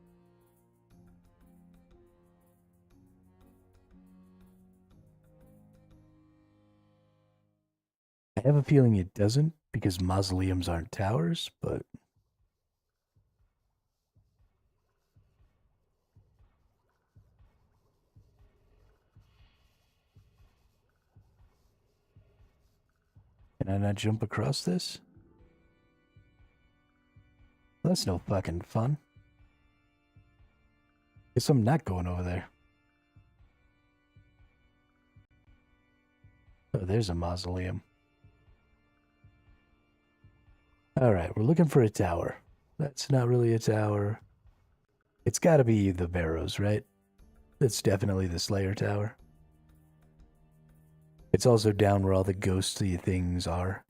I have a feeling it doesn't because mausoleums aren't towers, but... Can I not jump across this? That's no fucking fun. Guess I'm not going over there. Oh, there's a mausoleum. Alright, we're looking for a tower. That's not really a tower. It's gotta be the Barrows, right? That's definitely the Slayer Tower. It's also down where all the ghostly things are.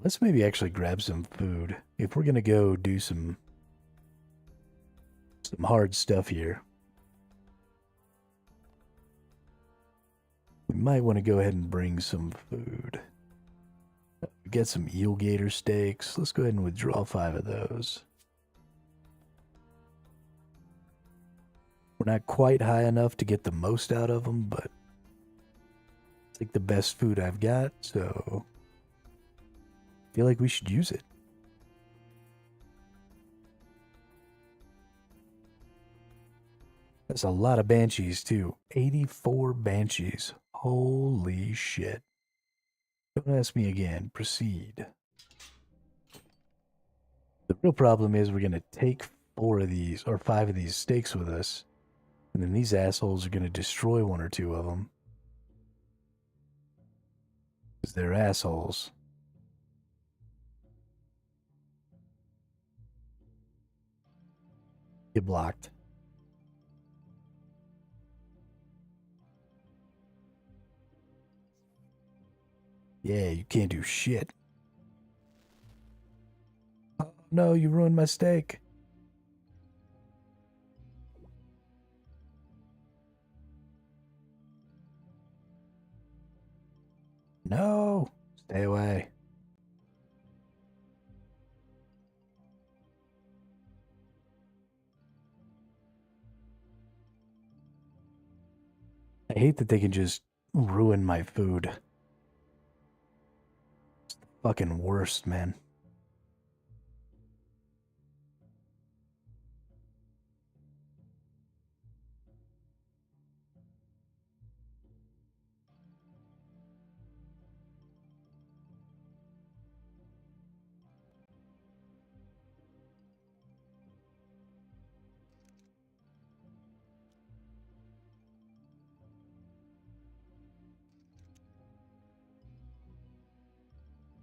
Let's maybe actually grab some food. If we're gonna go do some hard stuff here, we might want to go ahead and bring some food. Get some eel gator steaks. Let's go ahead and withdraw 5 of those. We're not quite high enough to get the most out of them, but it's like the best food I've got, so I feel like we should use it. That's a lot of banshees, too. 84 banshees. Holy shit. Don't ask me again. Proceed. The real problem is we're going to take 4 of these, or 5 of these steaks with us, and then these assholes are going to destroy 1 or 2 of them. Because they're assholes. Get blocked. Yeah, you can't do shit. Oh, no, you ruined my steak. No, stay away. I hate that they can just ruin my food. It's the fucking worst, man.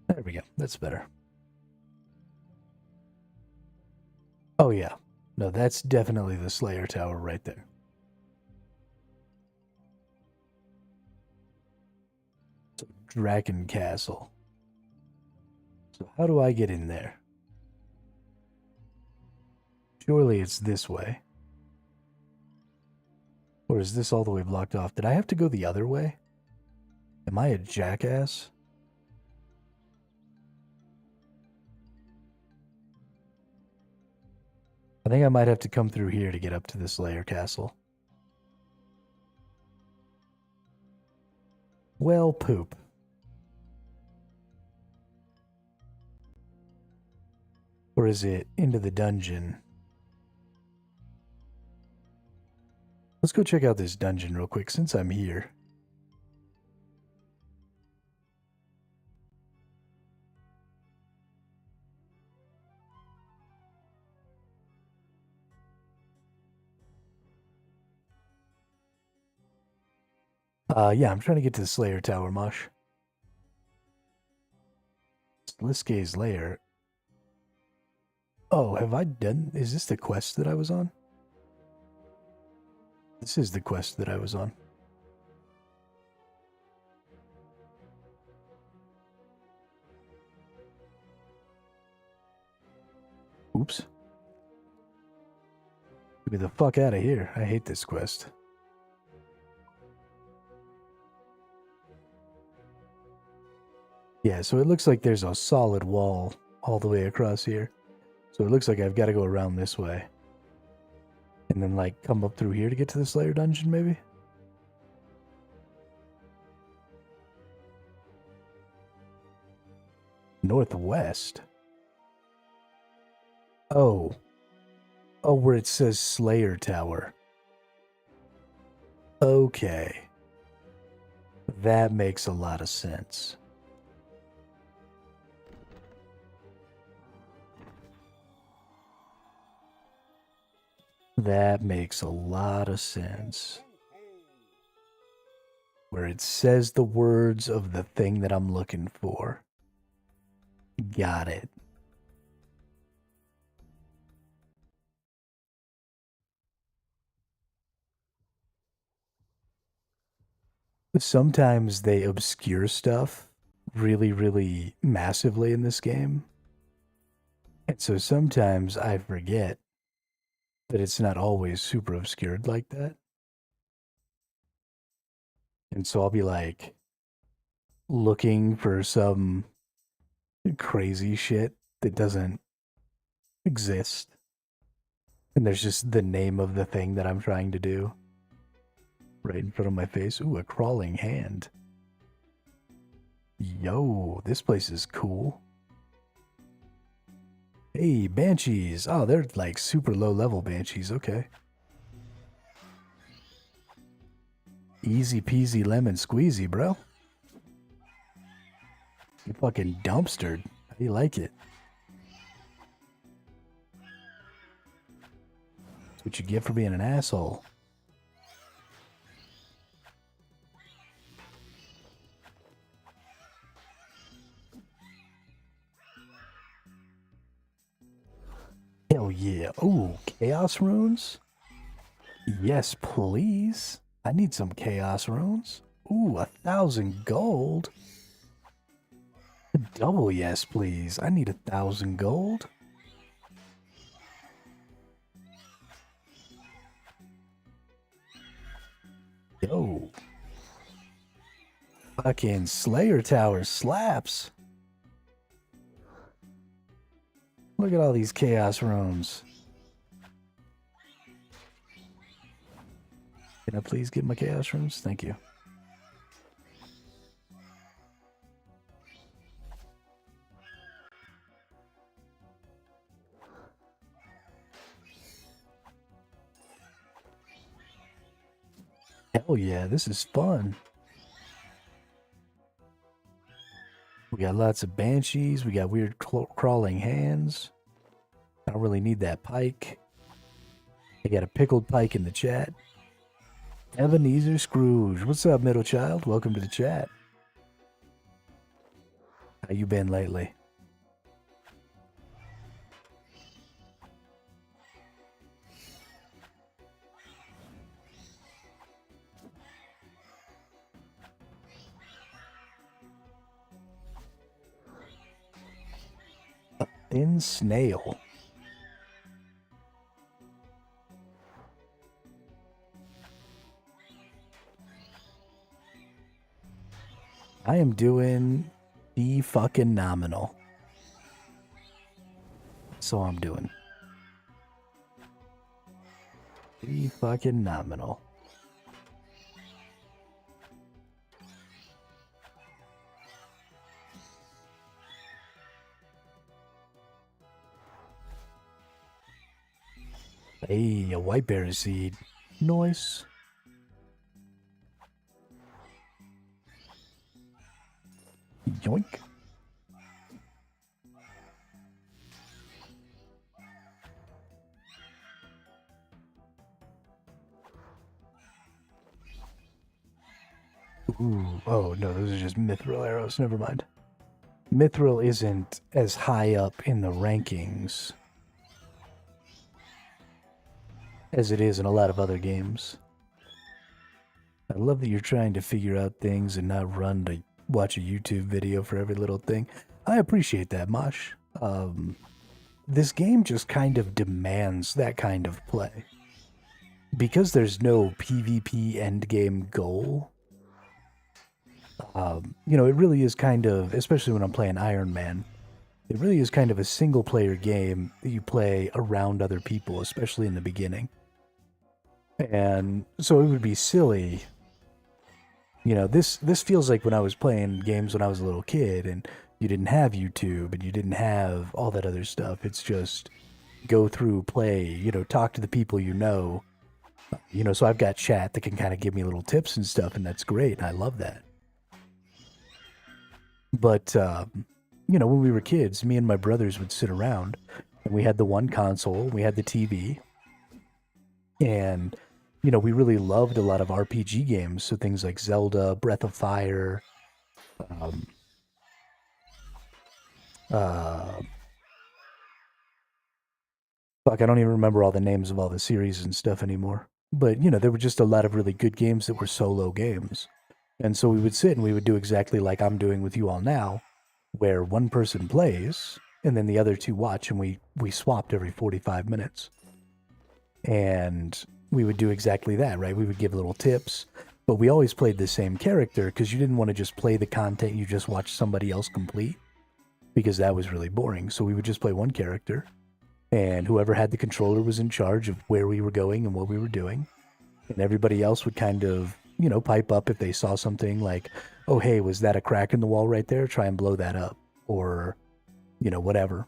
There we go. That's better. Oh, yeah. No, that's definitely the Slayer Tower right there. So, Dragon Castle. So, how do I get in there? Surely it's this way. Or is this all the way blocked off? Did I have to go the other way? Am I a jackass? I think I might have to come through here to get up to the Slayer Castle. Well, poop. Or is it into the dungeon? Let's go check out this dungeon real quick since I'm here. Yeah, I'm trying to get to the Slayer Tower, Mosh. Liskay's lair. Oh, have I done... Is this the quest that I was on? This is the quest that I was on. Oops. Get me the fuck out of here. I hate this quest. Yeah, so it looks like there's a solid wall all the way across here. So it looks like I've got to go around this way. And then, like, come up through here to get to the Slayer dungeon, maybe? Northwest? Oh. Oh, where it says Slayer Tower. Okay. That makes a lot of sense. That makes a lot of sense. Where it says the words of the thing that I'm looking for. Got it. Sometimes they obscure stuff really, really massively in this game. And so sometimes I forget that it's not always super obscured like that. And so I'll be like looking for some crazy shit that doesn't exist. And there's just the name of the thing that I'm trying to do right in front of my face. Ooh, a crawling hand. Yo, this place is cool. Hey, banshees. Oh, they're like super low level banshees. Okay. Easy peasy lemon squeezy, bro. You fucking dumpstered. How do you like it? That's what you get for being an asshole. Hell yeah. Ooh, chaos runes? Yes, please. I need some chaos runes. Ooh, 1,000 gold. Double yes, please. I need 1,000 gold. Yo. Fucking Slayer Tower slaps. Look at all these chaos runes. Can I please get my chaos runes? Thank you. Hell yeah, this is fun. We got lots of banshees. We got weird crawling hands. I don't really need that pike. I got a pickled pike in the chat. Ebenezer Scrooge. What's up, middle child? Welcome to the chat. How you been lately? A thin snail. I am doing the fucking nominal. So I'm doing. The fucking nominal. Hey, a white berry seed. Nice. Yoink. Ooh, oh no, those are just mithril arrows. Never mind. Mithril isn't as high up in the rankings as it is in a lot of other games. I love that you're trying to figure out things and not run to watch a YouTube video for every little thing. I appreciate that, Mosh. This game just kind of demands that kind of play. Because there's no PvP endgame goal, you know, it really is kind of, especially when I'm playing Iron Man, it really is kind of a single player game that you play around other people, especially in the beginning. And so it would be silly. You know, this feels like when I was playing games when I was a little kid and you didn't have YouTube and you didn't have all that other stuff. It's just go through, play, you know, talk to the people you know. You know, so I've got chat that can kind of give me little tips and stuff, and that's great, and I love that. But, you know, when we were kids, me and my brothers would sit around, and we had the one console, we had the TV, and, you know, we really loved a lot of RPG games, so things like Zelda, Breath of Fire, fuck, I don't even remember all the names of all the series and stuff anymore. But, you know, there were just a lot of really good games that were solo games. And so we would sit and we would do exactly like I'm doing with you all now, where one person plays and then the other two watch, and we swapped every 45 minutes. And we would do exactly that, right? We would give little tips, but we always played the same character because you didn't want to just play the content you just watched somebody else complete, because that was really boring. So we would just play one character, and whoever had the controller was in charge of where we were going and what we were doing. And everybody else would kind of, you know, pipe up if they saw something like, oh, hey, was that a crack in the wall right there? Try and blow that up. Or, you know, whatever.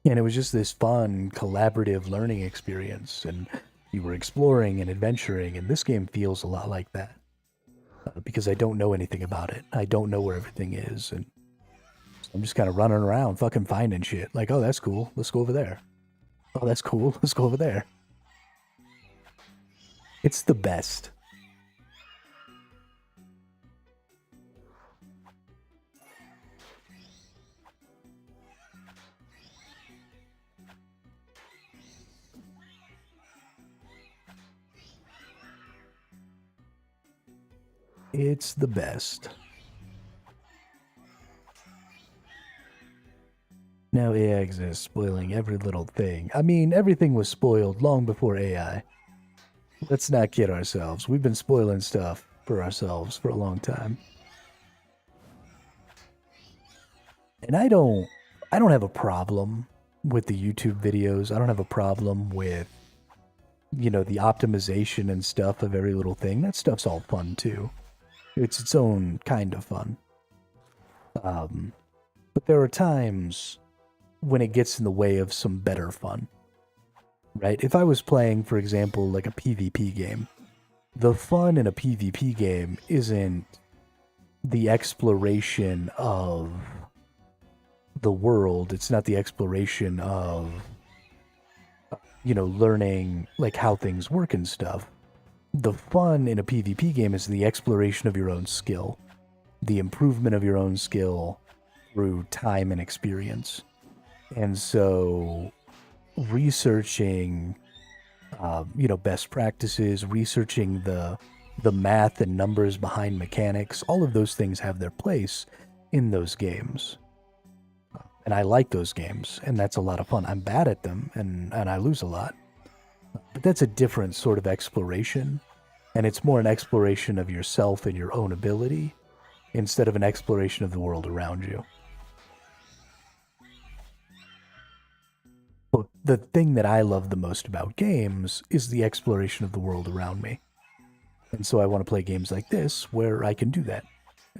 And it was just this fun, collaborative learning experience. And you were exploring and adventuring. And this game feels a lot like that. Because I don't know anything about it. I don't know where everything is. And I'm just kind of running around fucking finding shit. Like, oh, that's cool. Let's go over there. Oh, that's cool. Let's go over there. It's the best. It's the best. Now AI exists, spoiling every little thing. I mean, everything was spoiled long before AI. Let's not kid ourselves. We've been spoiling stuff for ourselves for a long time. And I don't have a problem with the YouTube videos. I don't have a problem with, you know, the optimization and stuff of every little thing. That stuff's all fun too. It's its own kind of fun. But there are times when it gets in the way of some better fun. Right? If I was playing, for example, like a PvP game, the fun in a PvP game isn't the exploration of the world. It's not the exploration of, you know, learning like how things work and stuff. The fun in a PvP game is the exploration of your own skill, the improvement of your own skill through time and experience. And so researching, you know, best practices, researching the math and numbers behind mechanics, all of those things have their place in those games. And I like those games, and that's a lot of fun. I'm bad at them, and I lose a lot. But that's a different sort of exploration, and it's more an exploration of yourself and your own ability instead of an exploration of the world around you. But the thing that I love the most about games is the exploration of the world around me. And so I want to play games like this where I can do that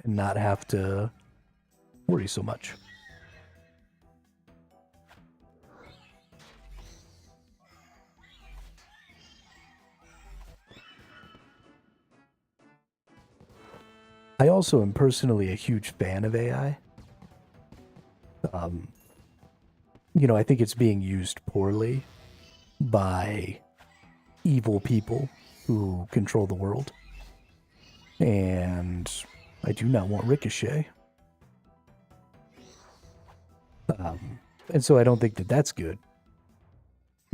and not have to worry so much. I also am personally a huge fan of AI. You know, I think it's being used poorly by evil people who control the world. And I do not want Ricochet. And so I don't think that that's good.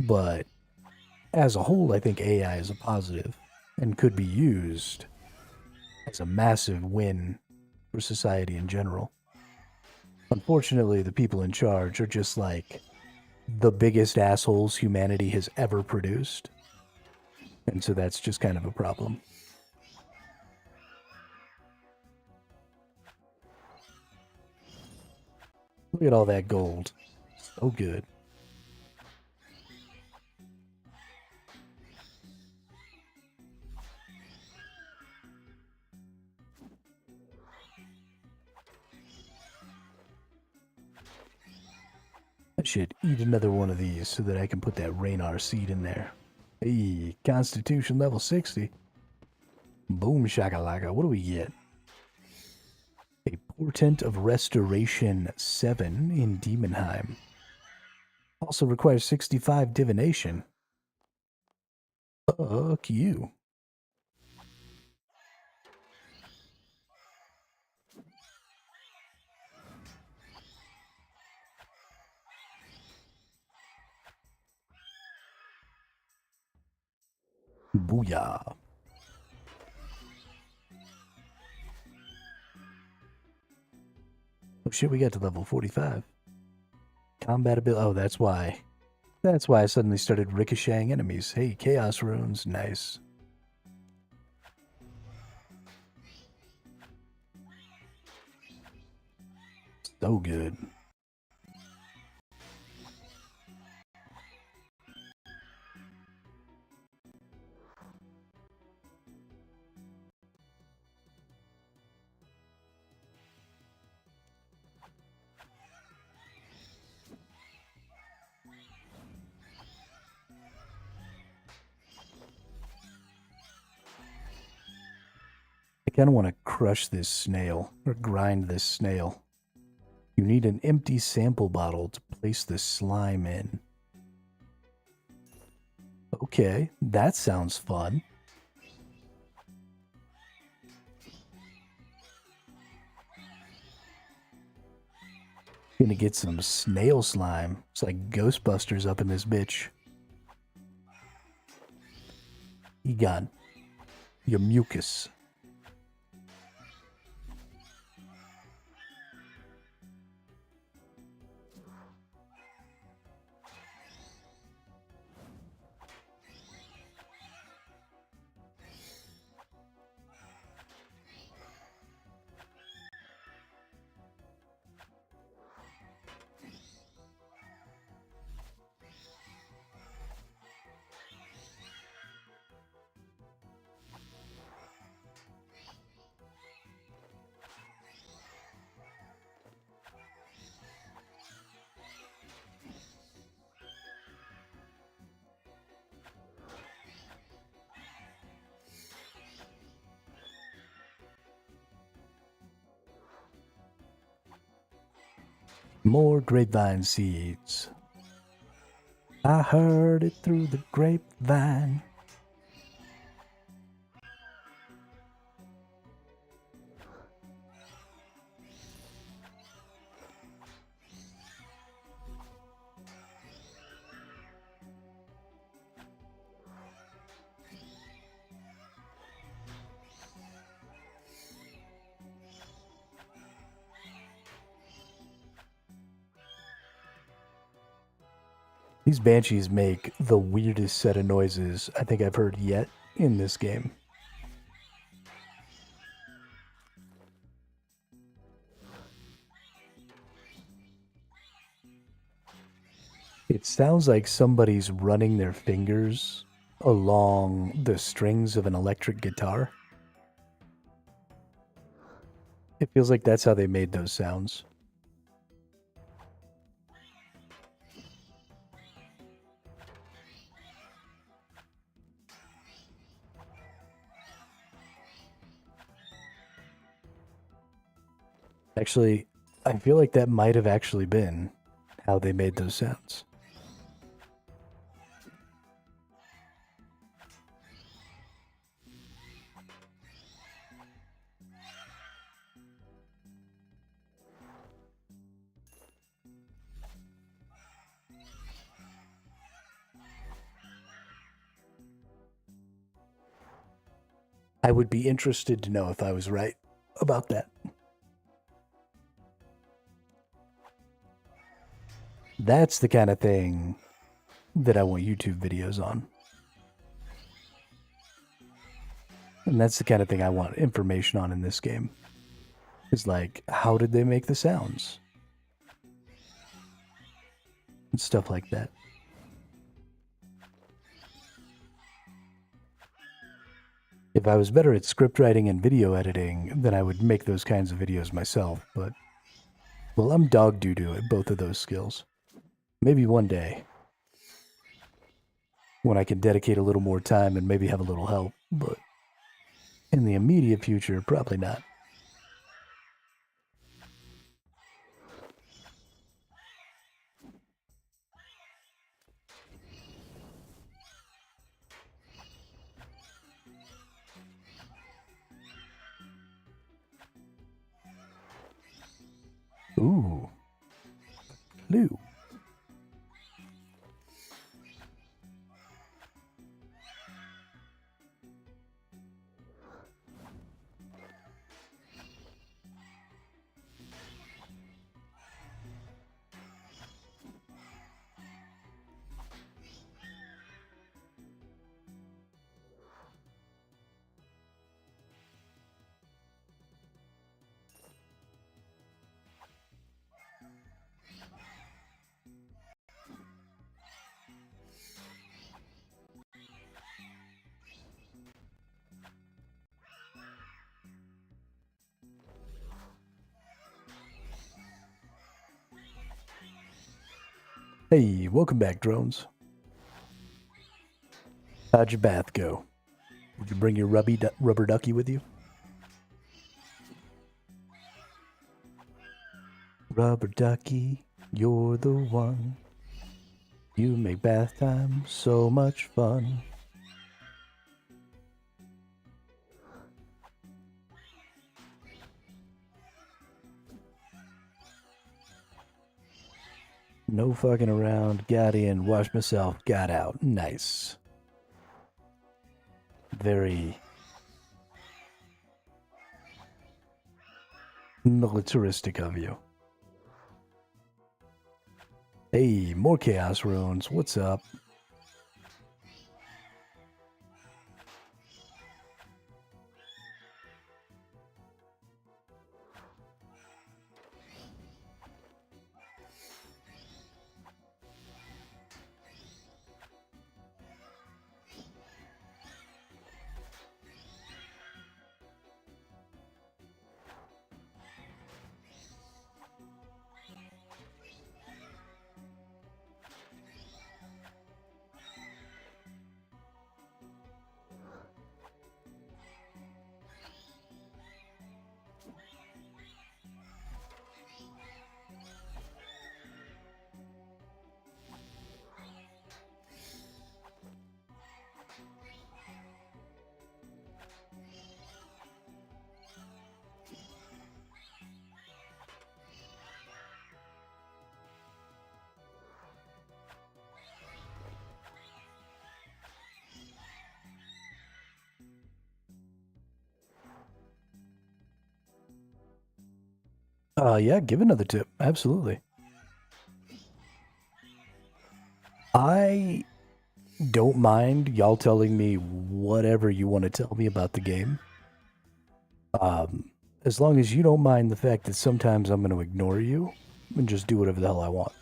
But as a whole, I think AI is a positive and could be used as a massive win for society in general. Unfortunately, the people in charge are just like the biggest assholes humanity has ever produced. And so that's just kind of a problem. Look at all that gold. So good. I should eat another one of these so that I can put that Raynar seed in there. Hey, Constitution level 60. Boom shakalaka. What do we get? A Portent of Restoration 7 in Demonheim. Also requires 65 divination. Fuck you. Booyah. Oh shit, we got to level 45. Combat ability. Oh, that's why. That's why I suddenly started ricocheting enemies. Hey, Chaos Runes. Nice. So good. I kind of want to crush this snail or grind this snail. You need an empty sample bottle to place the slime in. Okay, that sounds fun. Gonna get some snail slime. It's like Ghostbusters up in this bitch. You got your mucus. More grapevine seeds. I heard it through the grapevine. These banshees make the weirdest set of noises I think I've heard yet in this game. It sounds like somebody's running their fingers along the strings of an electric guitar. It feels like that's how they made those sounds. Actually, I feel like that might have actually been how they made those sounds. I would be interested to know if I was right about that. That's the kind of thing that I want YouTube videos on. And that's the kind of thing I want information on in this game. Is like, how did they make the sounds? And stuff like that. If I was better at script writing and video editing, then I would make those kinds of videos myself, but, well, I'm dog doo-doo at both of those skills. Maybe one day, when I can dedicate a little more time and maybe have a little help, but in the immediate future, probably not. Ooh. Lou. Hey, welcome back, drones. How'd your bath go? Did you bring your rubber ducky with you? Rubber ducky, you're the one. You make bath time so much fun. No fucking around. Got in, washed myself, got out. Nice. Very militaristic of you. Hey, more chaos runes. What's up? Yeah, give another tip. Absolutely. I don't mind y'all telling me whatever you want to tell me about the game. As long as you don't mind the fact that sometimes I'm going to ignore you and just do whatever the hell I want.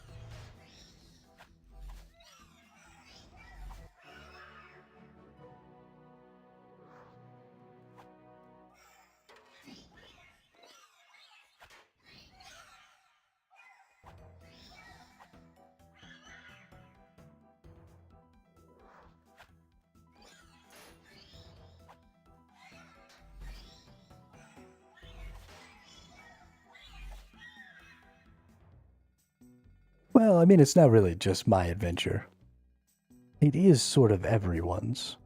Well, I mean, it's not really just my adventure. It is sort of everyone's.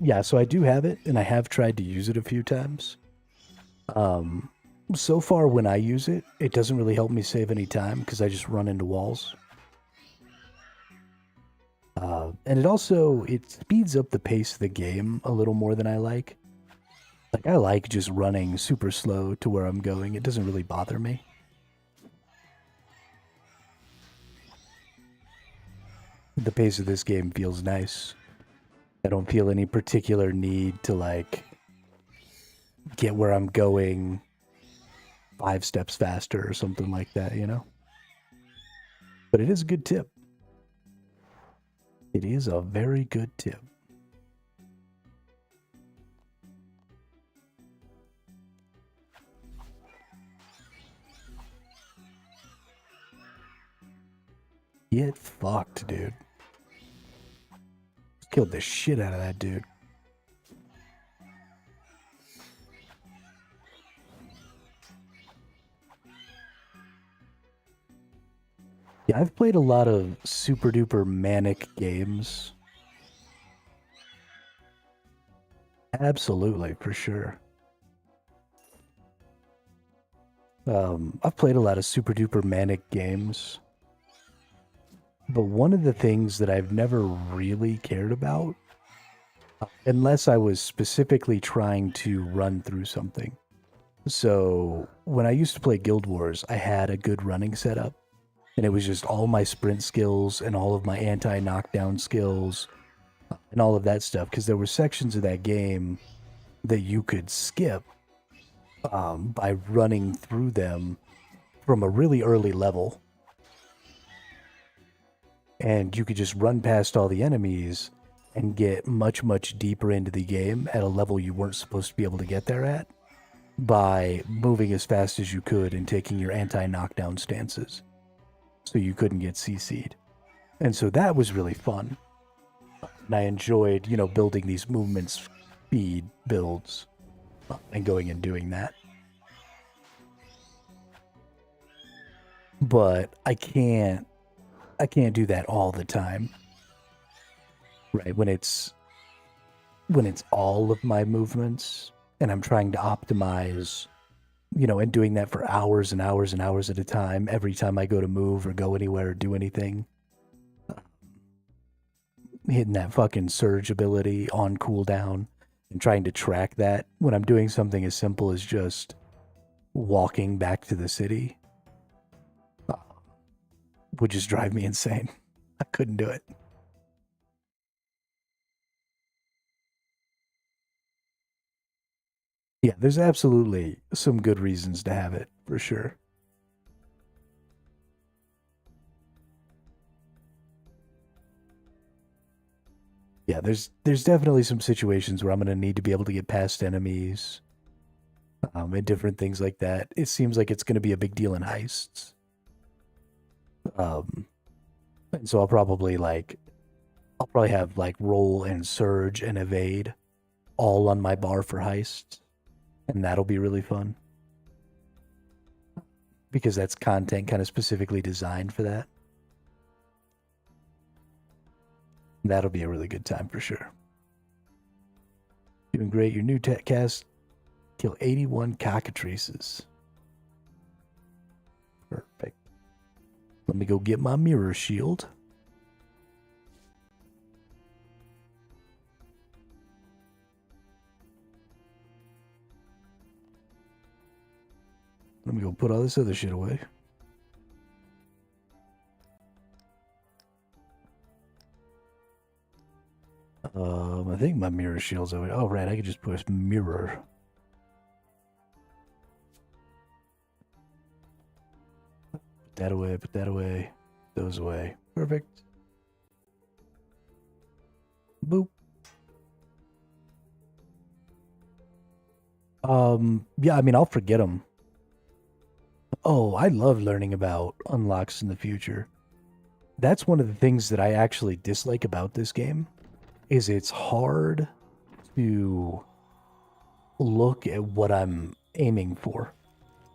Yeah, so I do have it, and I have tried to use it a few times. Um, so far when I use it, it doesn't really help me save any time because I just run into walls. And it speeds up the pace of the game a little more than I like. Like I like just running super slow to where I'm going. It doesn't really bother me. The pace of this game feels nice. I don't feel any particular need to like get where I'm going 5 steps faster or something like that, you know? But it is a good tip. It is a very good tip. Get fucked, dude. Killed the shit out of that dude. Yeah, I've played a lot of super duper manic games. Absolutely, for sure. I've played a lot of super duper manic games. But one of the things that I've never really cared about, unless I was specifically trying to run through something. So when I used to play Guild Wars, I had a good running setup. And it was just all my sprint skills and all of my anti-knockdown skills and all of that stuff. Because there were sections of that game that you could skip by running through them from a really early level. And you could just run past all the enemies and get much, much deeper into the game at a level you weren't supposed to be able to get there at by moving as fast as you could and taking your anti-knockdown stances. So you couldn't get CC'd. And so that was really fun. And I enjoyed, building these movement speed builds and going and doing that. But I can't do that all the time. Right? When it's all of my movements and I'm trying to optimize, and doing that for hours and hours and hours at a time, every time I go to move or go anywhere or do anything. Hitting that fucking surge ability on cooldown and trying to track that when I'm doing something as simple as just walking back to the city would just drive me insane. I couldn't do it. Yeah, there's absolutely some good reasons to have it, for sure. Yeah, there's definitely some situations where I'm going to need to be able to get past enemies, and different things like that. It seems like it's going to be a big deal in heists. And so I'll probably have like roll and surge and evade all on my bar for heists, and that'll be really fun because that's content kind of specifically designed for that. That'll be a really good time for sure. Doing great. Your new tech cast kill 81 cockatrices. Perfect. Let me go get my mirror shield. Let me go put all this other shit away. I think my mirror shield's over. Oh, right. I could just push mirror. Put that away. Put that away. Those away. Perfect. Boop. Yeah, I mean, I'll forget them. Oh, I love learning about unlocks in the future. That's one of the things that I actually dislike about this game is it's hard to look at what I'm aiming for.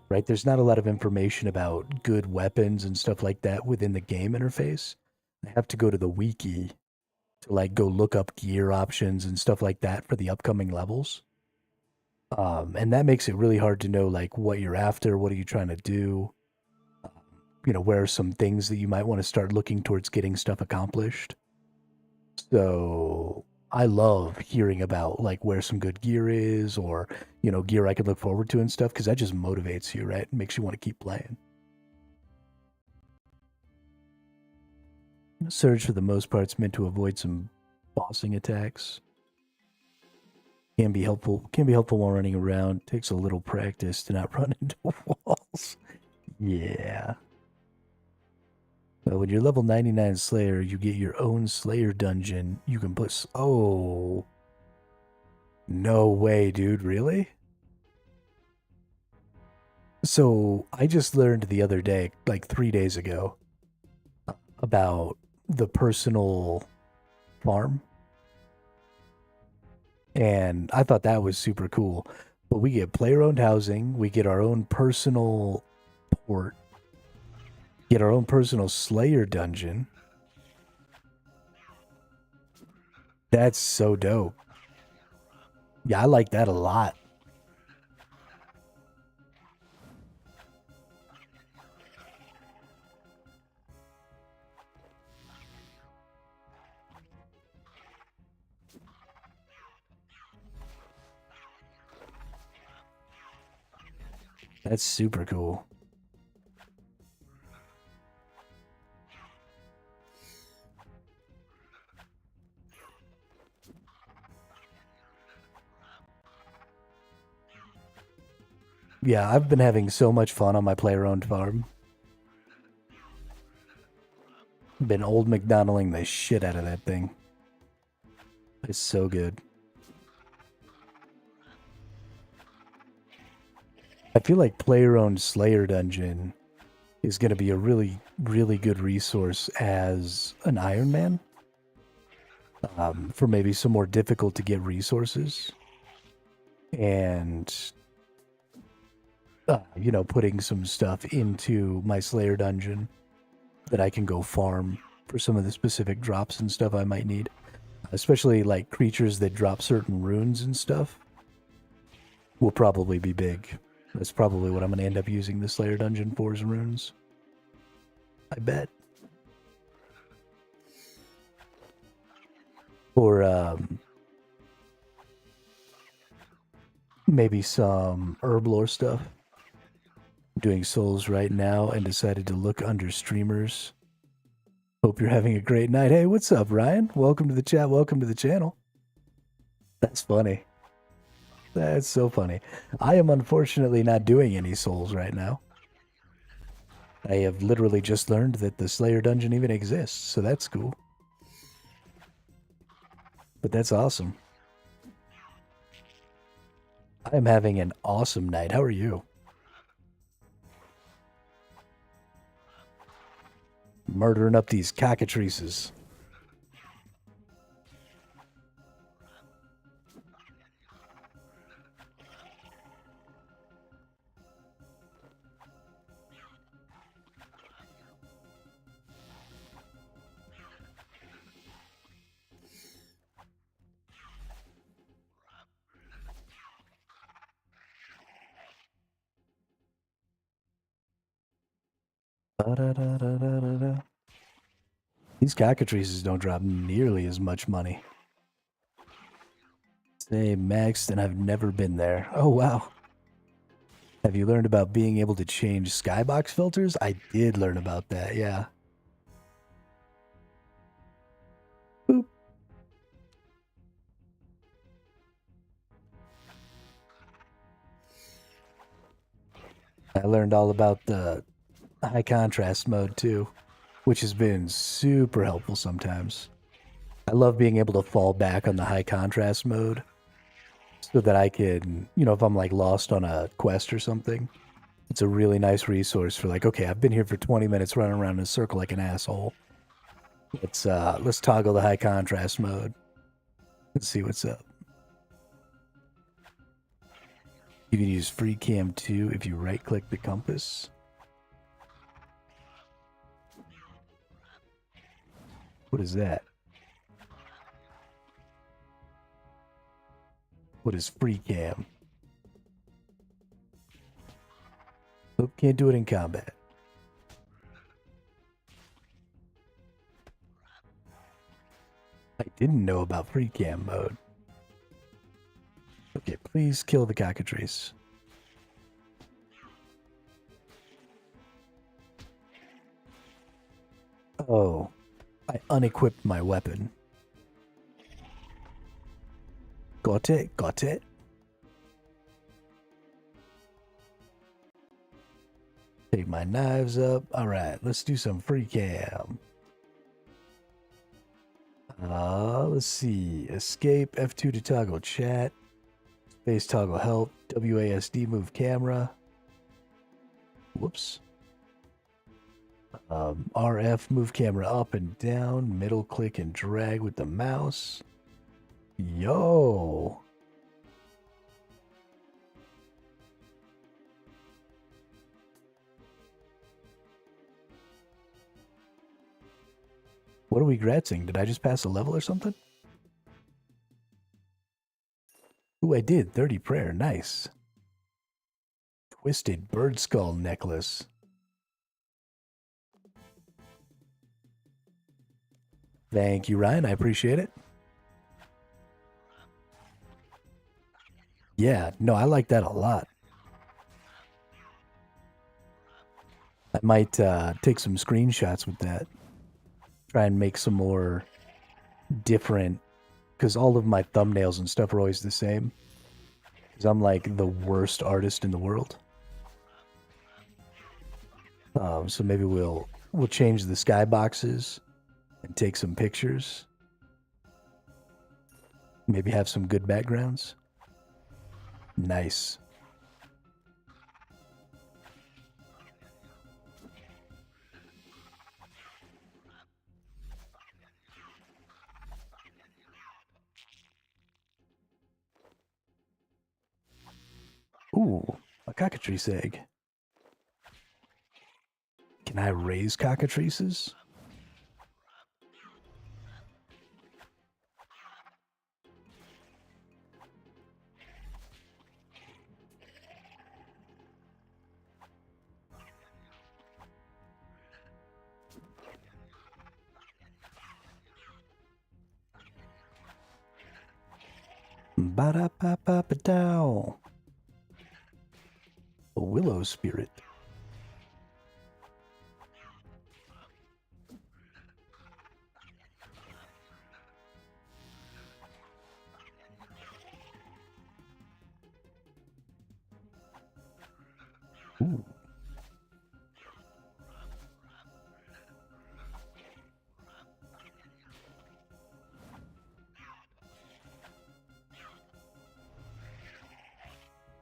Right? There's not a lot of information about good weapons and stuff like that within the game interface. I have to go to the wiki to like go look up gear options and stuff like that for the upcoming levels. And that makes it really hard to know like what you're after, what are you trying to do, where are some things that you might want to start looking towards getting stuff accomplished. So I love hearing about like where some good gear is, or gear I can look forward to and stuff, because that just motivates you, right? It makes you want to keep playing. Surge for the most part is meant to avoid some bossing attacks. Can be helpful while running around. Takes a little practice to not run into walls. Yeah. Well, when you're level 99 Slayer, you get your own Slayer dungeon. You can put... Oh. No way, dude. Really? So, I just learned the other day, like 3 days ago, about the personal farm. And I thought that was super cool. But we get player-owned housing. We get our own personal port. Get our own personal Slayer dungeon. That's so dope. Yeah, I like that a lot. That's super cool. Yeah, I've been having so much fun on my player-owned farm. Been old McDonalding the shit out of that thing. It's so good. I feel like player-owned Slayer dungeon is going to be a really, really good resource as an Iron Man. For maybe some more difficult to get resources. And putting some stuff into my Slayer dungeon that I can go farm for some of the specific drops and stuff I might need. Especially like creatures that drop certain runes and stuff will probably be big. That's probably what I'm going to end up using the Slayer dungeon for, is runes. I bet. Or maybe some herb lore stuff. I'm doing souls right now and decided to look under streamers. Hope you're having a great night. Hey, what's up, Ryan? Welcome to the chat. Welcome to the channel. That's funny. That's so funny. I am unfortunately not doing any souls right now. I have literally just learned that the Slayer dungeon even exists, so that's cool. But that's awesome. I am having an awesome night. How are you? Murdering up these cockatrices. These cockatrices don't drop nearly as much money. Say maxed, and I've never been there. Oh, wow. Have you learned about being able to change skybox filters? I did learn about that, yeah. Boop. I learned all about the high contrast mode too, which has been super helpful sometimes. I love being able to fall back on the high contrast mode so that I can, if I'm like lost on a quest or something, it's a really nice resource for like, okay, I've been here for 20 minutes running around in a circle like an asshole. Let's toggle the high contrast mode. Let's see what's up. You can use free cam 2 if you right click the compass. What is that? What is free cam? Nope, can't do it in combat. I didn't know about free cam mode. Okay, please kill the cockatrice. Oh, I unequipped my weapon. Got it, got it. Take my knives up. Alright, let's do some free cam. Let's see. Escape, F2 to toggle chat. Space toggle help. WASD move camera. Whoops. RF move camera up and down. Middle click and drag with the mouse. Yo. What are we gratzing? Did I just pass a level or something? Ooh, I did. 30 prayer. Nice. Twisted bird skull necklace. Thank you, Ryan. I appreciate it. Yeah, no, I like that a lot. I might take some screenshots with that. Try and make some more different, because all of my thumbnails and stuff are always the same. Because I'm like the worst artist in the world. So maybe we'll change the skyboxes and take some pictures. Maybe have some good backgrounds. Nice. Ooh, a cockatrice egg. Can I raise cockatrices? Ba-da-pa-pa-pa-dow. A willow spirit. Ooh.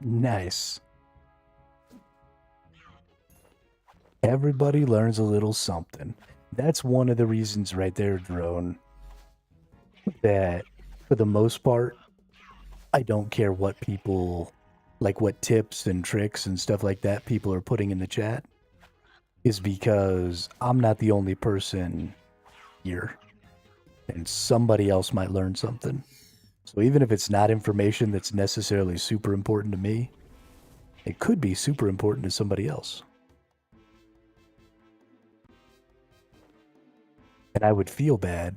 Nice. Everybody learns a little something. That's one of the reasons right there, Drone, that for the most part, I don't care what people, like what tips and tricks and stuff like that people are putting in the chat, is because I'm not the only person here. And somebody else might learn something. So even if it's not information that's necessarily super important to me, it could be super important to somebody else. And I would feel bad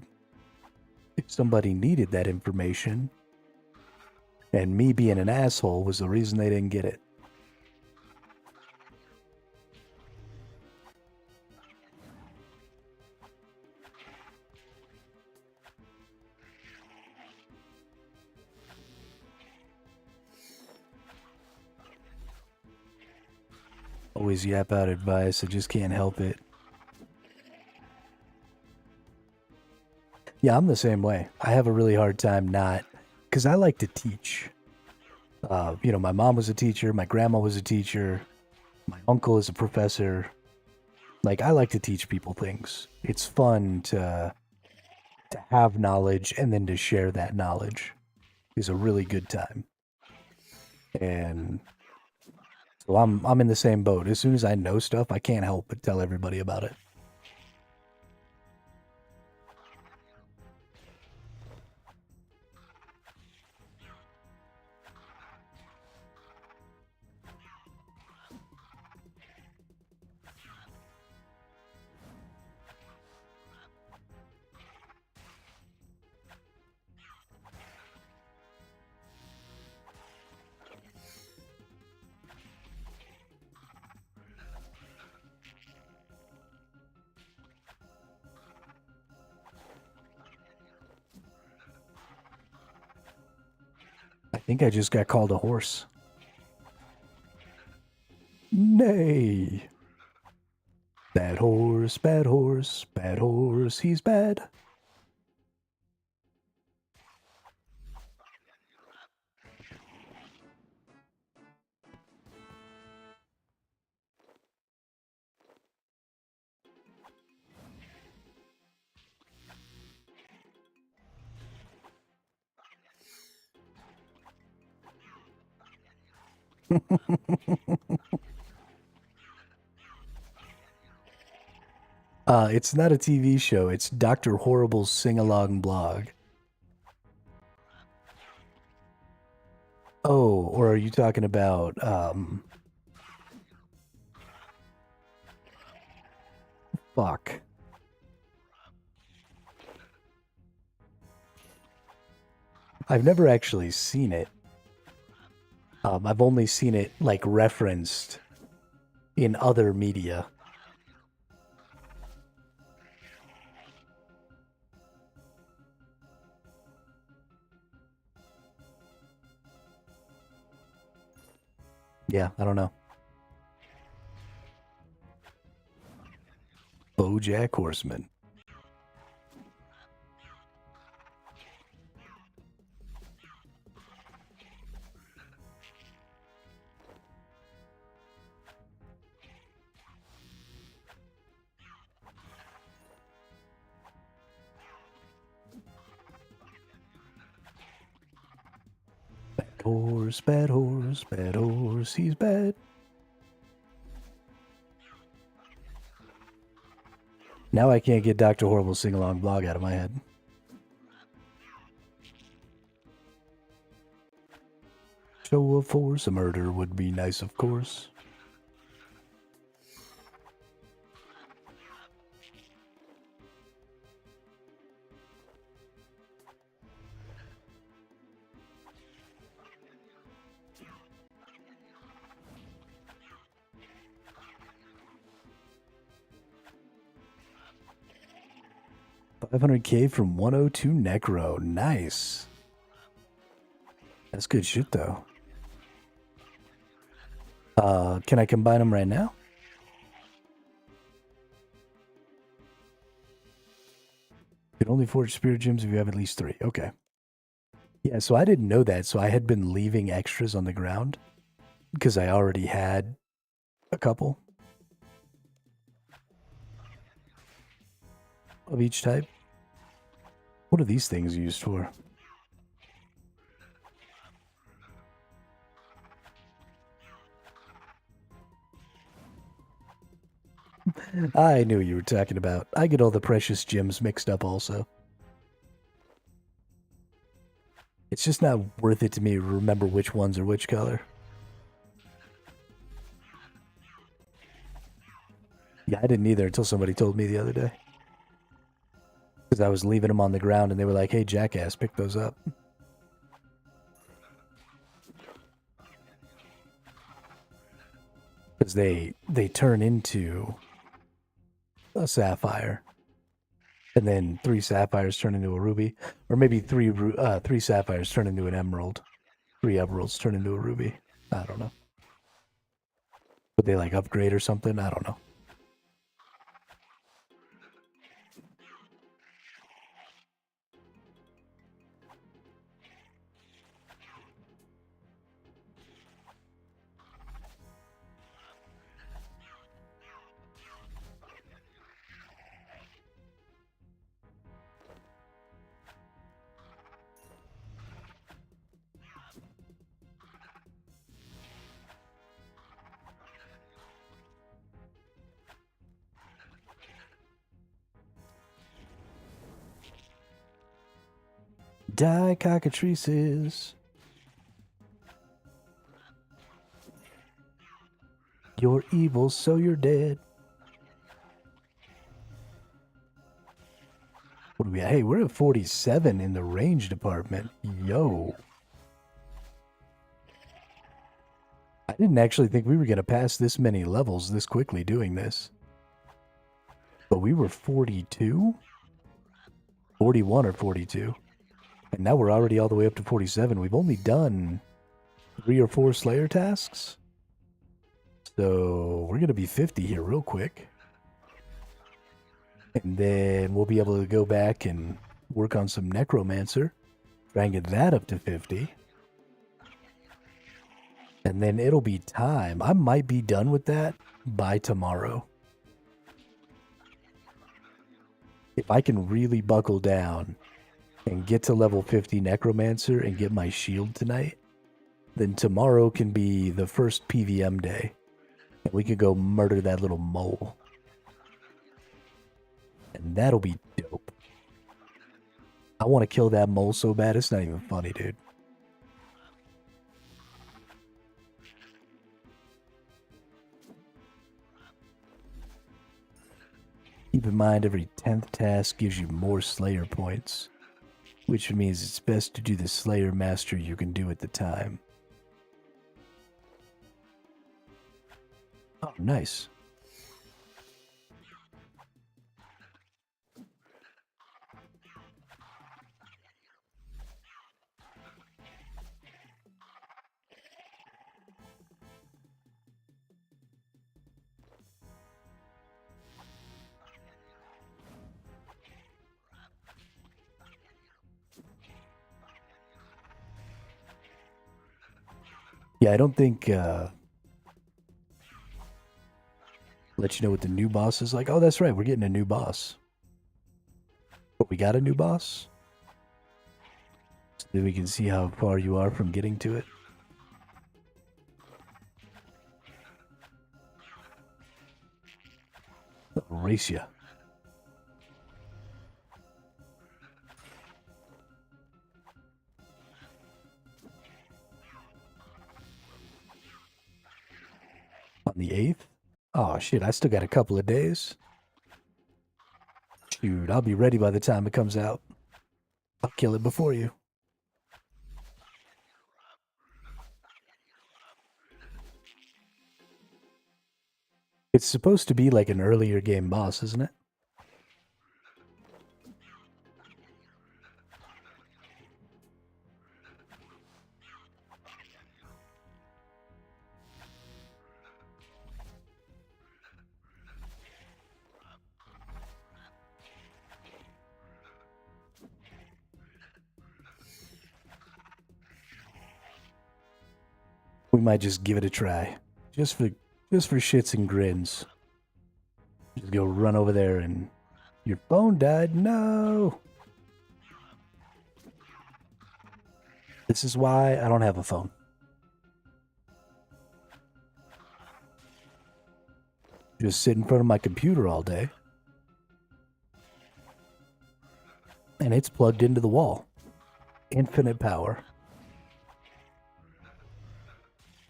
if somebody needed that information and me being an asshole was the reason they didn't get it. Always yap out advice, I just can't help it. Yeah, I'm the same way. I have a really hard time not, because I like to teach. My mom was a teacher, my grandma was a teacher, my uncle is a professor. Like, I like to teach people things. It's fun to have knowledge and then to share that knowledge is a really good time. And so I'm in the same boat. As soon as I know stuff, I can't help but tell everybody about it. think I just got called a horse. Nay. Bad horse, bad horse, bad horse, he's bad. It's not a TV show. It's Dr. Horrible's sing-along blog. Oh, or are you talking about, fuck. I've never actually seen it. I've only seen it, like, referenced in other media. Yeah, I don't know. BoJack Horseman. Bad horse, bad horse, he's bad. Now I can't get Dr. Horrible's sing-along blog out of my head. Show of force, a murder would be nice, of course. $500K from 102 Necro. Nice. That's good shit, though. Can I combine them right now? You can only forge spirit gems if you have at least 3. Okay. Yeah, so I didn't know that, so I had been leaving extras on the ground because I already had a couple of each type. What are these things used for? I knew what you were talking about. I get all the precious gems mixed up also. It's just not worth it to me to remember which ones are which color. Yeah, I didn't either until somebody told me the other day. Because I was leaving them on the ground and they were like, hey, jackass, pick those up. Because they turn into a sapphire. And then 3 sapphires turn into a ruby. Or maybe 3 sapphires turn into an emerald. 3 emeralds turn into a ruby. I don't know. Would they like upgrade or something? I don't know. Die, cockatrices. You're evil, so you're dead. What are we at? Hey, we're at 47 in the range department. Yo. I didn't actually think we were going to pass this many levels this quickly doing this. But we were 42? 41 or 42. And now we're already all the way up to 47. We've only done 3 or 4 Slayer tasks. So we're going to be 50 here real quick. And then we'll be able to go back and work on some necromancer. Try and get that up to 50. And then it'll be time. I might be done with that by tomorrow. If I can really buckle down and get to level 50 necromancer and get my shield tonight, then tomorrow can be the first PVM day. And we can go murder that little mole. And that'll be dope. I want to kill that mole so bad, it's not even funny, dude. Keep in mind, every 10th task gives you more Slayer points, which means it's best to do the Slayer Master you can do at the time. Oh, nice. Yeah, I don't think, let you know what the new boss is like. Oh, that's right, we're getting a new boss. But we got a new boss? So that we can see how far you are from getting to it. Race ya. On the 8th? Oh shit, I still got a couple of days. Shoot, I'll be ready by the time it comes out. I'll kill it before you. It's supposed to be like an earlier game boss, isn't it? We might just give it a try. Just for shits and grins. Just go run over there and... Your phone died? No! This is why I don't have a phone. Just sit in front of my computer all day. And it's plugged into the wall. Infinite power.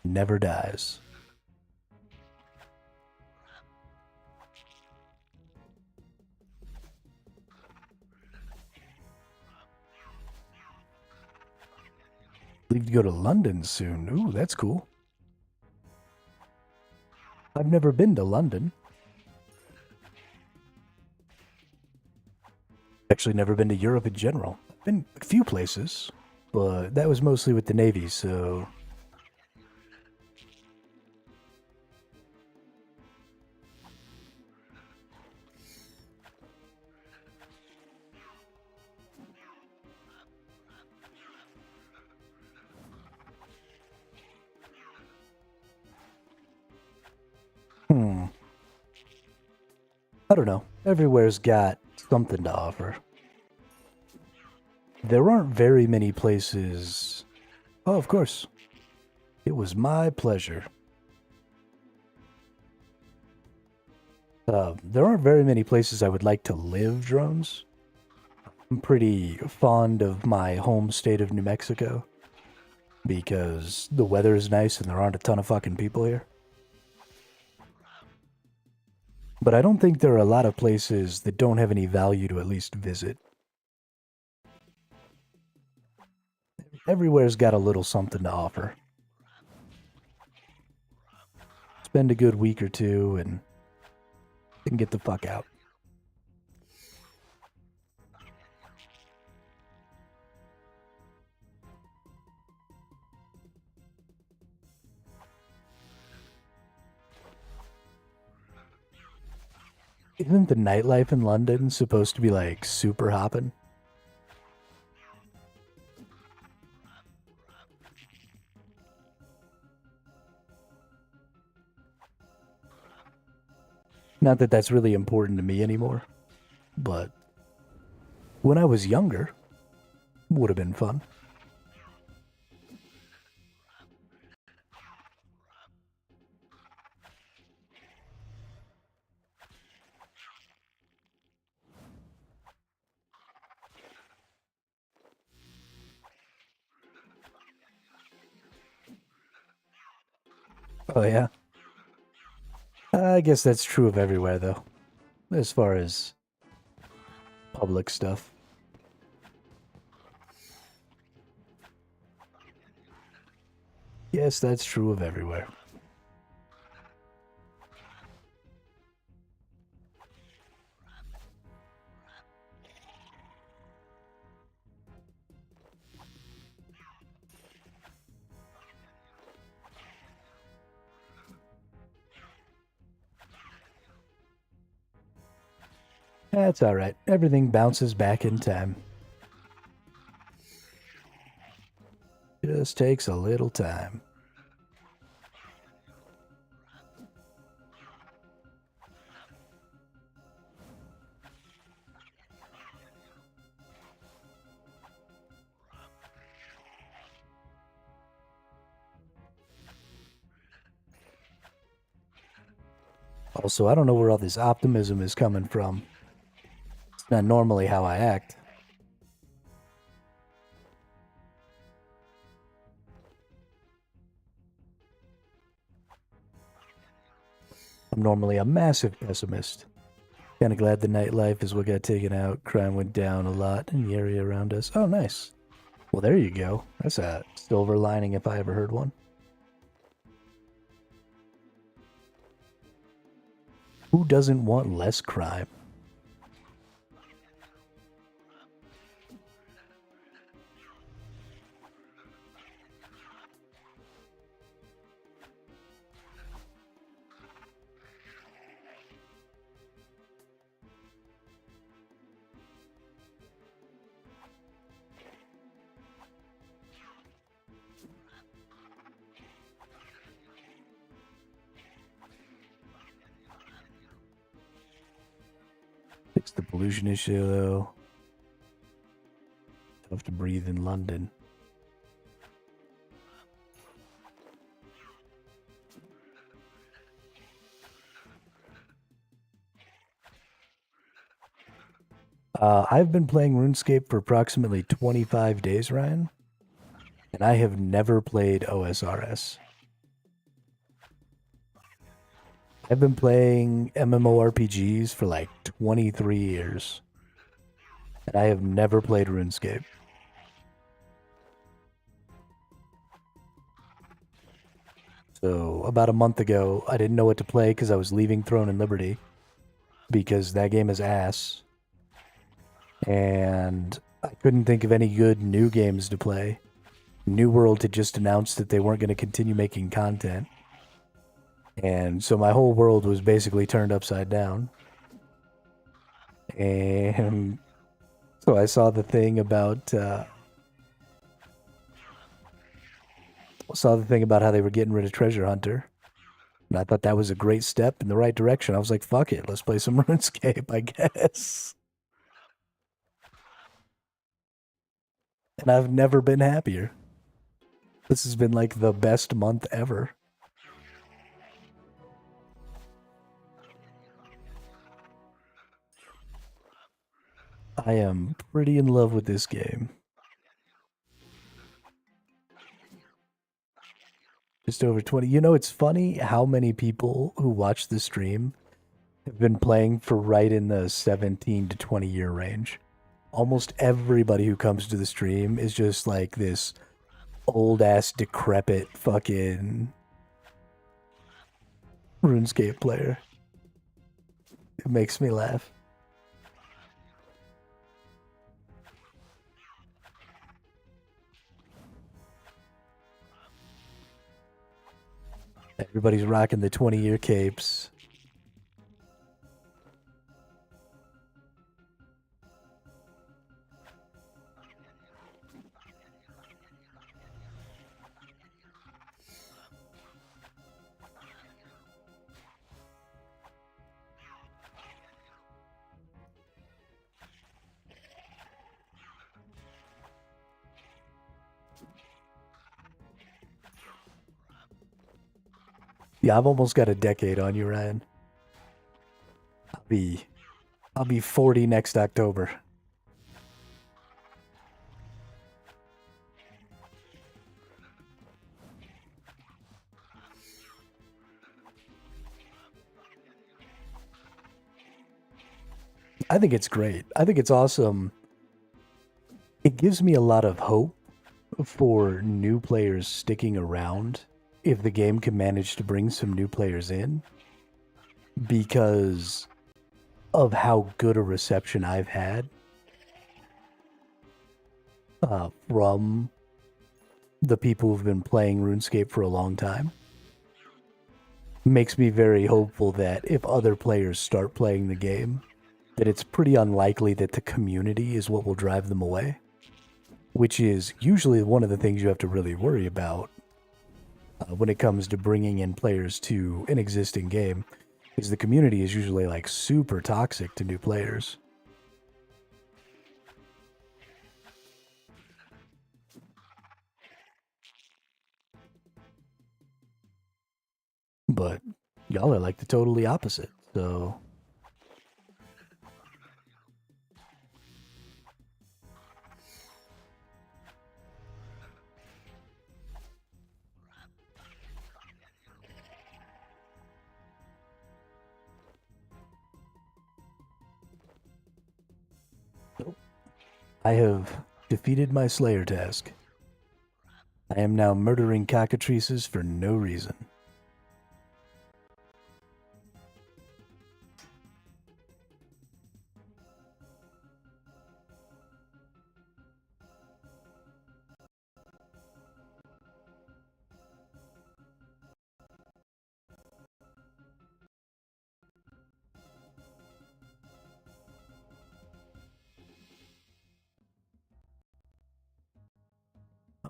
Never dies. Leave to go to London soon. Ooh, that's cool. I've never been to London. Actually, never been to Europe in general. I've been a few places, but that was mostly with the Navy, so... I don't know. Everywhere's got something to offer. There aren't very many places... Oh, of course. It was my pleasure. There aren't very many places I would like to live, drones. I'm pretty fond of my home state of New Mexico. Because the weather is nice and there aren't a ton of fucking people here. But I don't think there are a lot of places that don't have any value to at least visit. Everywhere's got a little something to offer. Spend a good week or two and then get the fuck out. Isn't the nightlife in London supposed to be like super hopping? Not that that's really important to me anymore, but when I was younger, would have been fun. Oh yeah. I guess that's true of everywhere though, as far as public stuff. Yes, that's true of everywhere. That's alright. Everything bounces back in time. Just takes a little time. Also, I don't know where all this optimism is coming from. It's not normally how I act. I'm normally a massive pessimist. Kinda glad the nightlife is what got taken out. Crime went down a lot in the area around us. Oh, nice. Well, there you go. That's a silver lining if I ever heard one. Who doesn't want less crime? Fix the pollution issue, though. Tough to breathe in London. I've been playing RuneScape for approximately 25 days, Ryan, and I have never played OSRS. I've been playing MMORPGs for like 23 years, and I have never played RuneScape. So, about a month ago, I didn't know what to play because I was leaving Throne and Liberty, because that game is ass. And I couldn't think of any good new games to play. New World had just announced that they weren't going to continue making content. And so my whole world was basically turned upside down. And so I saw the thing about how they were getting rid of Treasure Hunter. And I thought that was a great step in the right direction. I was like, fuck it, let's play some RuneScape, I guess. And I've never been happier. This has been like the best month ever. I am pretty in love with this game. Just over 20. You know, it's funny how many people who watch the stream have been playing for right in the 17 to 20 year range. Almost everybody who comes to the stream is just like this old ass decrepit fucking RuneScape player. It makes me laugh. Everybody's rocking the 20-year capes. Yeah, I've almost got a decade on you, Ryan. I'll be 40 next October. I think it's great. I think it's awesome. It gives me a lot of hope for new players sticking around if the game can manage to bring some new players in because of how good a reception I've had from the people who've been playing RuneScape for a long time. Makes me very hopeful that if other players start playing the game, that it's pretty unlikely that the community is what will drive them away, which is usually one of the things you have to really worry about when it comes to bringing in players to an existing game, is the community is usually like super toxic to new players. But y'all are like the totally opposite, so... I have defeated my Slayer task. I am now murdering cockatrices for no reason.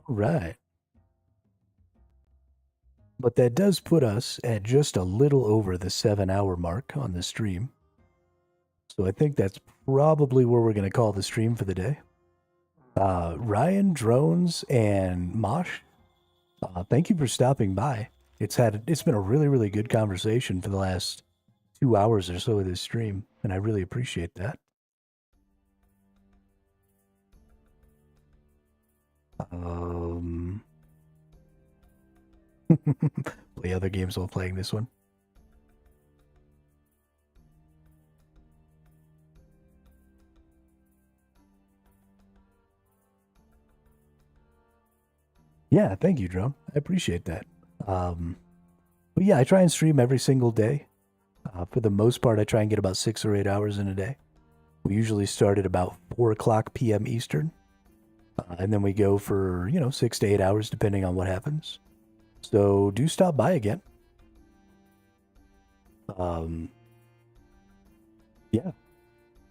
All right. But that does put us at just a little over the 7-hour mark on the stream. So I think that's probably where we're going to call the stream for the day. Ryan, Drones, and Mosh, thank you for stopping by. It's been a really, really good conversation for the last 2 hours or so of this stream, and I really appreciate that. Play other games while playing this one. Yeah, thank you, Drone. I appreciate that. But yeah, I try and stream every single day. For the most part, I try and get about 6 or 8 hours in a day. We usually start at about 4 o'clock p.m. Eastern. And then we go for, 6 to 8 hours, depending on what happens. So do stop by again. Yeah.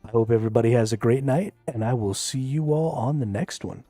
I hope everybody has a great night, and I will see you all on the next one.